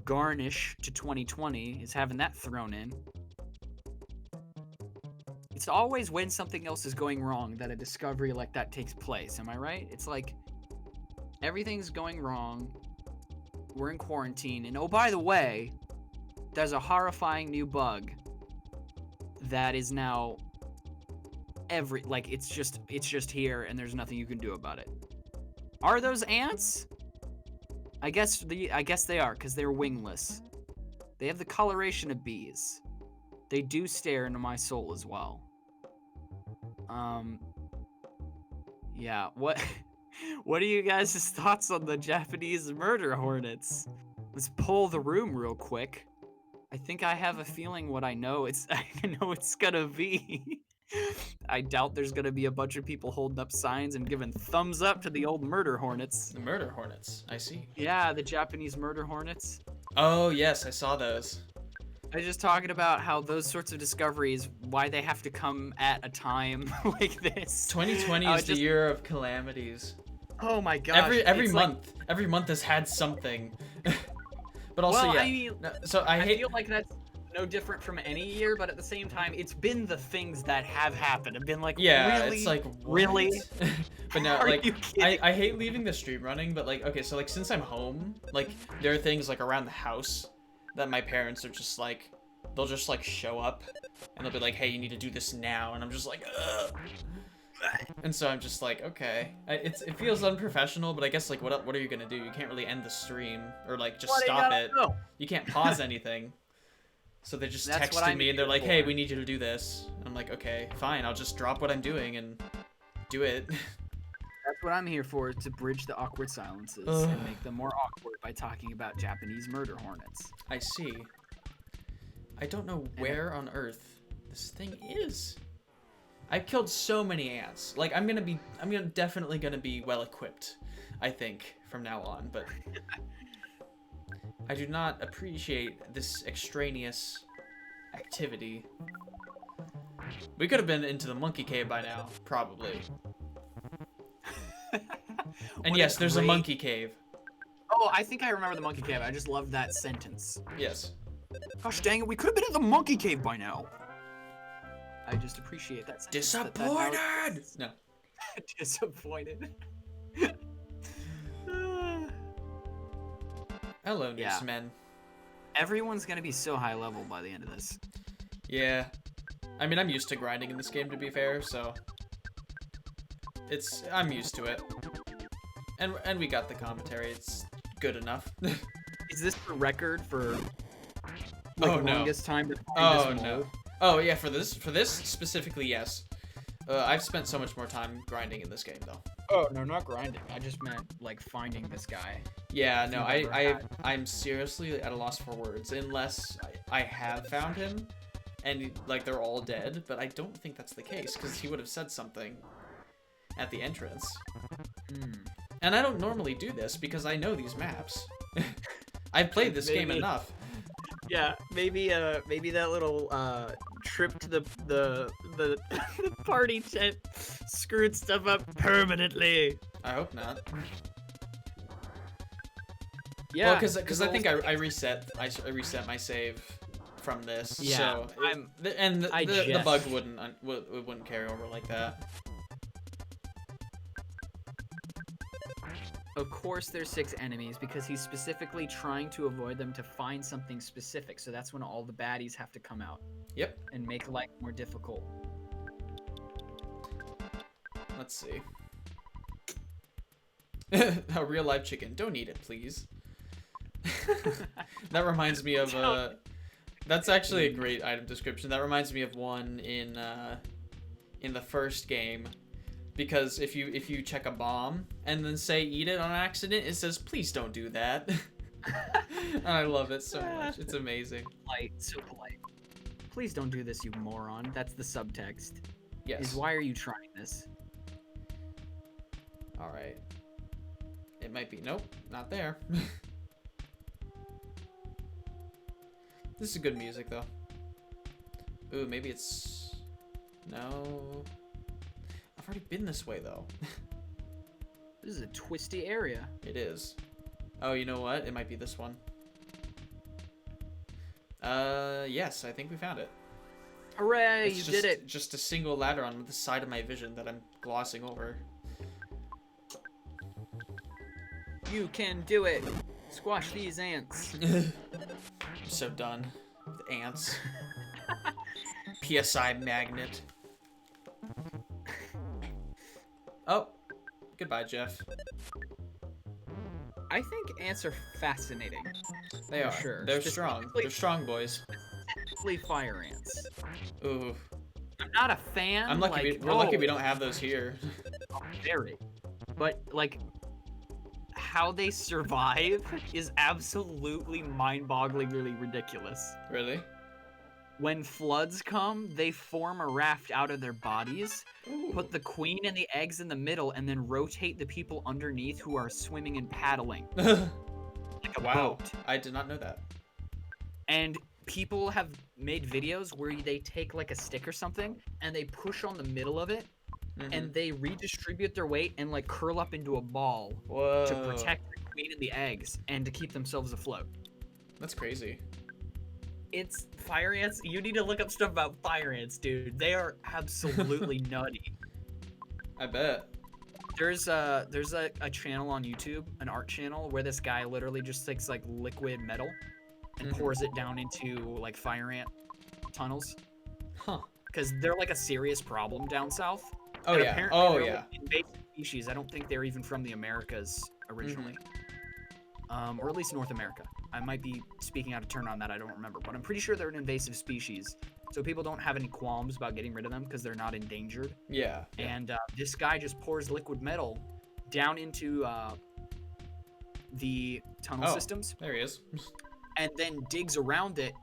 garnish to 2020 is having that thrown in. It's always when something else is going wrong that a discovery like that takes place, am I right? It's like everything's going wrong. We're in quarantine, and oh, by the way, there's a horrifying new bug that is now it's just here, and there's nothing you can do about it. Are those ants? I guess they are, because they're wingless. They have the coloration of bees. They do stare into my soul as well. Yeah, what are you guys' thoughts on the Japanese murder hornets? Let's pull the room real quick. I think I have a feeling what I know it's gonna be. I doubt there's gonna be a bunch of people holding up signs and giving thumbs up to the old murder hornets. The murder hornets, I see. Yeah, the Japanese murder hornets. Oh yes, I saw those. I was just talking about how those sorts of discoveries, why they have to come at a time like this. 2020 is the year of calamities. Oh my gosh. Every month has had something. But also, well, yeah. I mean, so I feel like that's no different from any year, but at the same time, it's been the things that have happened. I've been like, yeah, really? It's like, what? Really? But no, Are like, you kidding? I hate leaving the stream running, but like, okay, so like, since I'm home, like, there are things like around the house that my parents are just like, they'll just like show up, and they'll be like, hey, you need to do this now, and I'm just like, ugh. And so I'm just like, okay, it feels unprofessional, but I guess like, what are you gonna do? You can't really end the stream or like just stop it. You can't pause anything. So they just texted me and they're like, hey, we need you to do this. I'm like, okay, fine, I'll just drop what I'm doing and do it. That's what I'm here for, to bridge the awkward silences and make them more awkward by talking about Japanese murder hornets. I see. I don't know where on earth this thing is. I've killed so many ants. Like, I'm definitely gonna be well equipped, I think, from now on, but I do not appreciate this extraneous activity. We could have been into the monkey cave by now, probably. And yes, there's a monkey cave. Oh, I think I remember the monkey cave. I just loved that sentence. Yes. Gosh dang it, we could have been in the monkey cave by now. I just appreciate that sentence. Disappointed! No. Disappointed. Hello, newsmen. Everyone's gonna be so high level by the end of this. Yeah. I mean, I'm used to grinding in this game, to be fair, so I'm used to it. And we got the commentary. It's good enough. Is this the record for the longest time to find this mole? No. Oh yeah, for this specifically, yes. I've spent so much more time grinding in this game, though. Oh no, not grinding. I just meant like finding this guy. Yeah, no, I'm seriously at a loss for words, unless I have found him, and like they're all dead. But I don't think that's the case, because he would have said something at the entrance. And I don't normally do this because I know these maps. I've played this game enough. Yeah, maybe that little trip to the party tent screwed stuff up permanently. I hope not. Yeah, well, because I think I reset my save from this. Yeah, so the bug wouldn't carry over like that. Of course there's 6 enemies because he's specifically trying to avoid them to find something specific, so that's when all the baddies have to come out. Yep. And make life more difficult. Let's see. A real live chicken. Don't eat it, please. That reminds me of that's actually a great item description. That reminds me of one in the first game, because if you check a bomb and then say eat it on accident, it says please don't do that. I love it so much. It's amazing. Polite, so polite. Please don't do this, you moron. That's the subtext. Yes. Is why are you trying this? All right. It might be. Nope, not there. This is good music, though. Ooh, maybe it's... No. I've already been this way, though. This is a twisty area. It is. Oh, you know what? It might be this one. Yes, I think we found it. Hooray, It's you just, did it. Just a single ladder on the side of my vision that I'm glossing over. You can do it. Squash these ants. I'm so done with ants. PSI magnet. Oh, goodbye, Jeff. I think ants are fascinating. They For are. sure. They're strong. They're strong boys. Specifically fire ants. Ooh. I'm not a fan. I'm lucky. Like, We're lucky we don't have those here. Very. But, like, how they survive is absolutely mind-bogglingly ridiculous. Really? When floods come, they form a raft out of their bodies, Ooh. put the queen and the eggs in the middle, and then rotate the people underneath who are swimming and paddling. Like a Wow. boat. I did not know that. And people have made videos where they take like a stick or something and they push on the middle of it and they redistribute their weight and like curl up into a ball Whoa. to protect the queen and the eggs and to keep themselves afloat. That's crazy. It's fire ants. You need to look up stuff about fire ants, dude. They are absolutely nutty. I bet. There's a channel on YouTube, an art channel, where this guy literally just takes like liquid metal and pours it down into like fire ant tunnels. Huh. Because they're like a serious problem down south. Oh And yeah. apparently Oh they're, yeah. like, invasive species. I don't think they're even from the Americas originally. Or at least North America. I might be speaking out of turn on that, I don't remember. But I'm pretty sure they're an invasive species. So people don't have any qualms about getting rid of them because they're not endangered. Yeah. And this guy just pours liquid metal down into the tunnel systems. There he is. And then digs around it.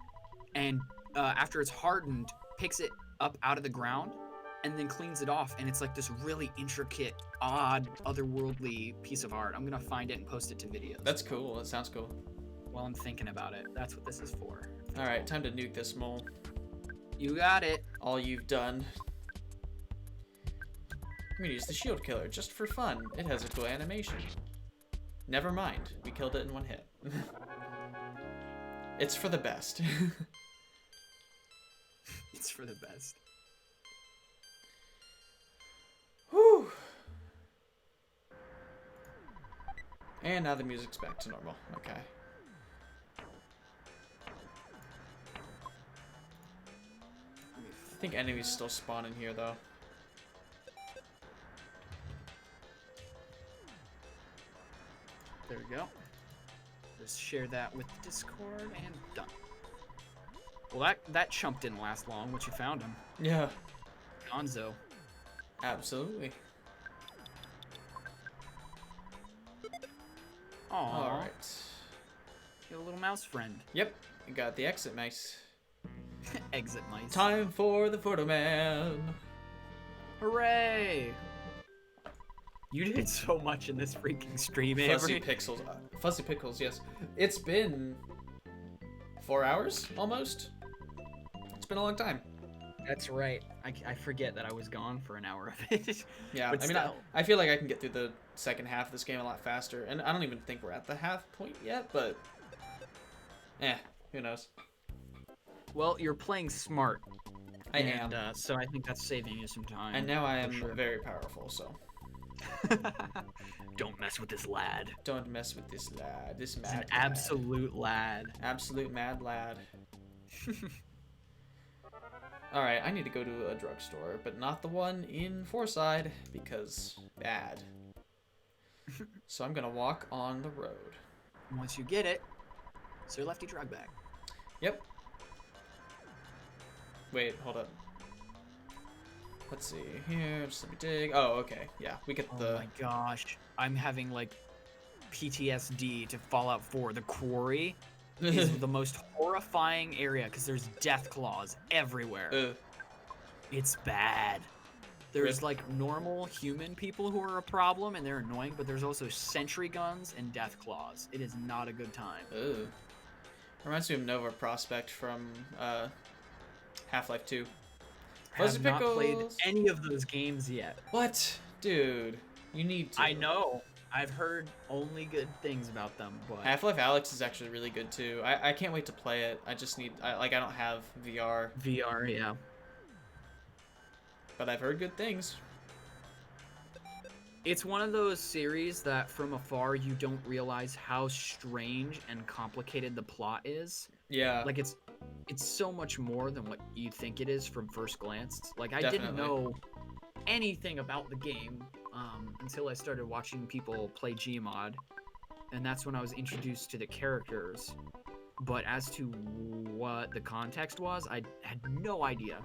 And after it's hardened, picks it up out of the ground and then cleans it off. And it's like this really intricate, odd, otherworldly piece of art. I'm going to find it and post it to videos. That's cool. That sounds cool. While I'm thinking about it. That's what this is for. All right, time to nuke this mole. You got it. All you've done. I'm gonna use the shield killer just for fun. It has a cool animation. Never mind, we killed it in one hit. It's for the best. It's for the best. Whew. And now the music's back to normal. Okay. I think enemies still spawn in here though. There we go. Just share that with Discord and done. Well, that chump didn't last long once you found him. Yeah. Gonzo. Absolutely. Aww. Alright. You have a little mouse friend. Yep. You got the exit mice. Exit mice. Time for the photo man. Hooray! You did so much in this freaking stream, Fuzzy Avery. pixels. Fuzzy pickles, yes. It's been 4 hours, almost. It's been a long time. That's right. I forget that I was gone for an hour of it. Yeah, But I mean, still. I feel like I can get through the second half of this game a lot faster. And I don't even think we're at the half point yet, but... who knows. Well, you're playing smart. I am. So I think that's saving you some time. And now I for am sure. very powerful, so... Don't mess with this lad. Don't mess with this lad. This mad He's an lad. absolute lad. Absolute mad lad. Alright, I need to go to a drugstore, but not the one in Forside, because bad. So I'm gonna walk on the road. Once you get it, Sir Lefty drug bag. Yep. Wait, hold up. Let's see here. Just let me dig. Oh, okay. Yeah, we get the. Oh my gosh, I'm having like PTSD to Fallout 4. The quarry is the most horrifying area because there's death claws everywhere. It's bad. There's like normal human people who are a problem and they're annoying, but there's also sentry guns and death claws. It is not a good time. Ooh. Reminds me of Nova Prospect from Half-Life 2. I have not played any of those games yet. What? Dude, you need to. I know. I've heard only good things about them, but Half-Life Alyx is actually really good too. I can't wait to play it. I just need I don't have VR. VR, yeah. But I've heard good things. It's one of those series that from afar you don't realize how strange and complicated the plot is. Yeah. Like it's so much more than what you think it is from first glance. Like I Definitely. didn't know anything about the game until I started watching people play Gmod, and that's when I was introduced to the characters. But as to what the context was, I had no idea.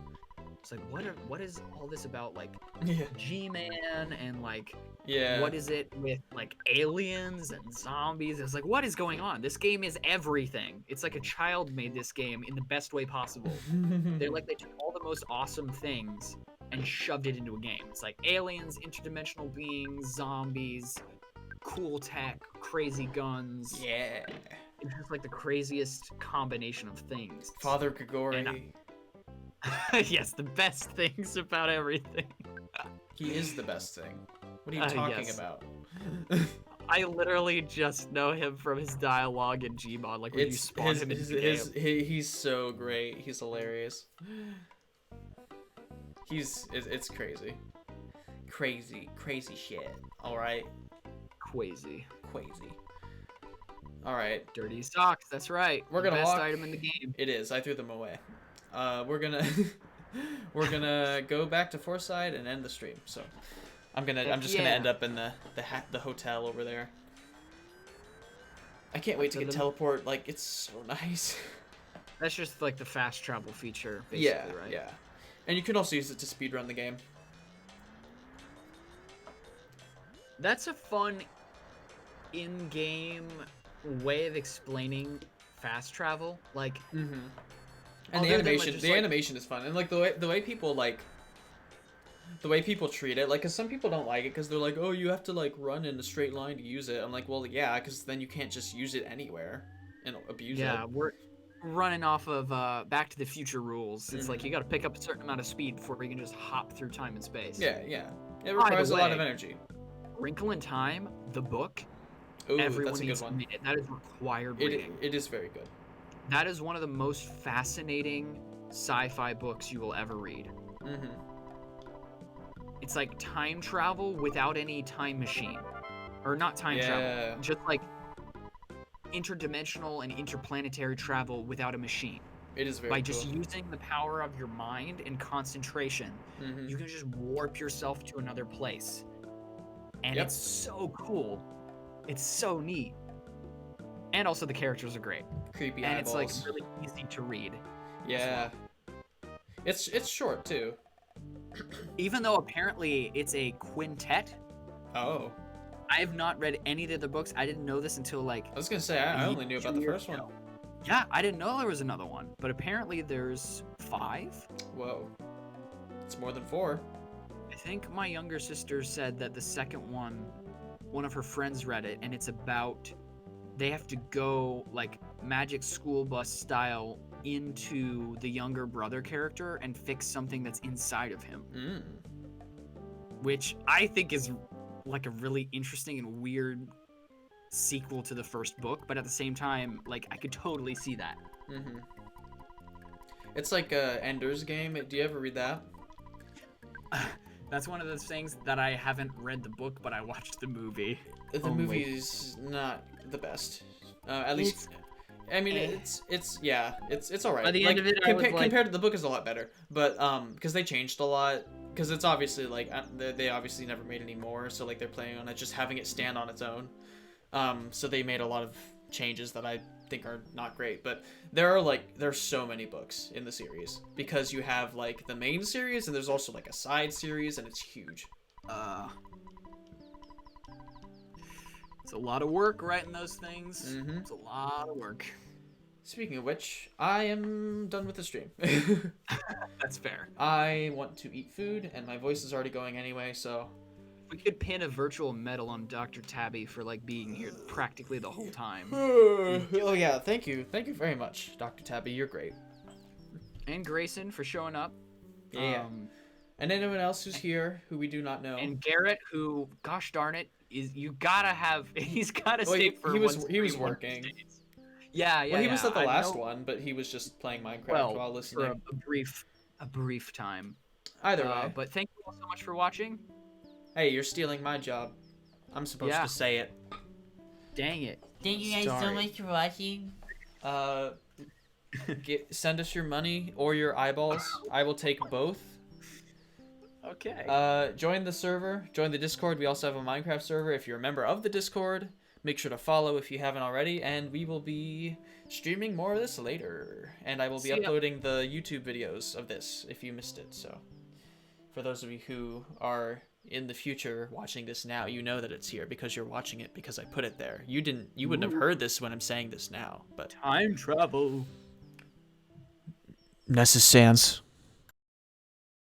It's like, what is all this about, like, Yeah. G-Man, and, like, Yeah. what is it with, like, aliens and zombies? It's like, what is going on? This game is everything. It's like a child made this game in the best way possible. They took all the most awesome things and shoved it into a game. It's like aliens, interdimensional beings, zombies, cool tech, crazy guns. Yeah. It's just like the craziest combination of things. Father Grigori. Yes, the best things about everything. He is the best thing. What are you talking yes. about? I literally just know him from his dialogue in Gmod, like when you spawn him in the game. He's so great. He's hilarious. It's crazy. Crazy shit. All right. Crazy. All right. Dirty socks. That's right. We're gonna best walk. item in the game. It is. I threw them away. We're gonna go back to Forside and end the stream. So I'm just gonna end up in the hotel over there. I can't wait to get teleport. Like, it's so nice. That's just like the fast travel feature, basically, right? Yeah. And you can also use it to speedrun the game. That's a fun in-game way of explaining fast travel. Like, and the animation is fun, and like the way people treat it, like, cause some people don't like it because they're like, oh, you have to like run in a straight line to use it. I'm like, well, yeah, because then you can't just use it anywhere and abuse it. Yeah, we're running off of Back to the Future rules. It's like you got to pick up a certain amount of speed before you can just hop through time and space. Yeah. It requires a lot of energy. Wrinkle in Time, the book. Ooh, everyone that's a needs good to one. read it. That is required reading. It is very good. That is one of the most fascinating sci-fi books you will ever read. It's like time travel without any time machine. Or not time travel, just like interdimensional and interplanetary travel without a machine. It is very By cool. just using the power of your mind and concentration, you can just warp yourself to another place. And it's so cool. It's so neat. And also the characters are great. Creepy and eyeballs. it's like really easy to read. Yeah. It's short too. Even though apparently it's a quintet. Oh. I have not read any of the other books. I didn't know this until like I was gonna say I only knew about the first one. Yeah, I didn't know there was another one, but apparently there's 5. Whoa. It's more than 4. I think my younger sister said that the second one of her friends read it, and it's about they have to go like Magic School Bus style into the younger brother character and fix something that's inside of him. Which I think is like a really interesting and weird sequel to the first book, but at the same time, like, I could totally see that. It's like Ender's Game. Do you ever read that? That's one of those things that I haven't read the book, but I watched the movie. The movie's not the best. At least I mean, it's all right. By the end of it, I was like- compared to the book is a lot better, but because they changed a lot. Because it's obviously like they obviously never made any more, so like they're planning on it just having it stand on its own. So they made a lot of changes that I think are not great, but there's so many books in the series because you have like the main series and there's also like a side series and it's huge. It's a lot of work writing those things. Mhm. It's a lot of work. Speaking of which, I am done with the stream. That's fair. I want to eat food and my voice is already going anyway, so We could pin a virtual medal on Dr. Tabby for like being here practically the whole time. oh yeah, thank you very much, Dr. Tabby, you're great. And Grayson for showing up. Yeah. And anyone else who's here who we do not know. And Garrett, who, gosh darn it, he's gotta Well, stay for he was one working. days. Yeah. Well, he was at the I last know- one, but he was just playing Minecraft Well, while for listening. a brief time. Either way. But thank you all so much for watching. Hey, you're stealing my job. I'm supposed Yeah. to say it. Dang it. Thank you guys so Sorry. much for watching. Send us your money or your eyeballs. I will take both. Okay. Join the server. Join the Discord. We also have a Minecraft server. If you're a member of the Discord, make sure to follow if you haven't already. And we will be streaming more of this later. And I will be See ya. uploading the YouTube videos of this if you missed it. So, for those of you who are in the future watching this now, you know that it's here because you're watching it because I put it there. You wouldn't have heard this when I'm saying this now, but Time travel. Nessa Sans.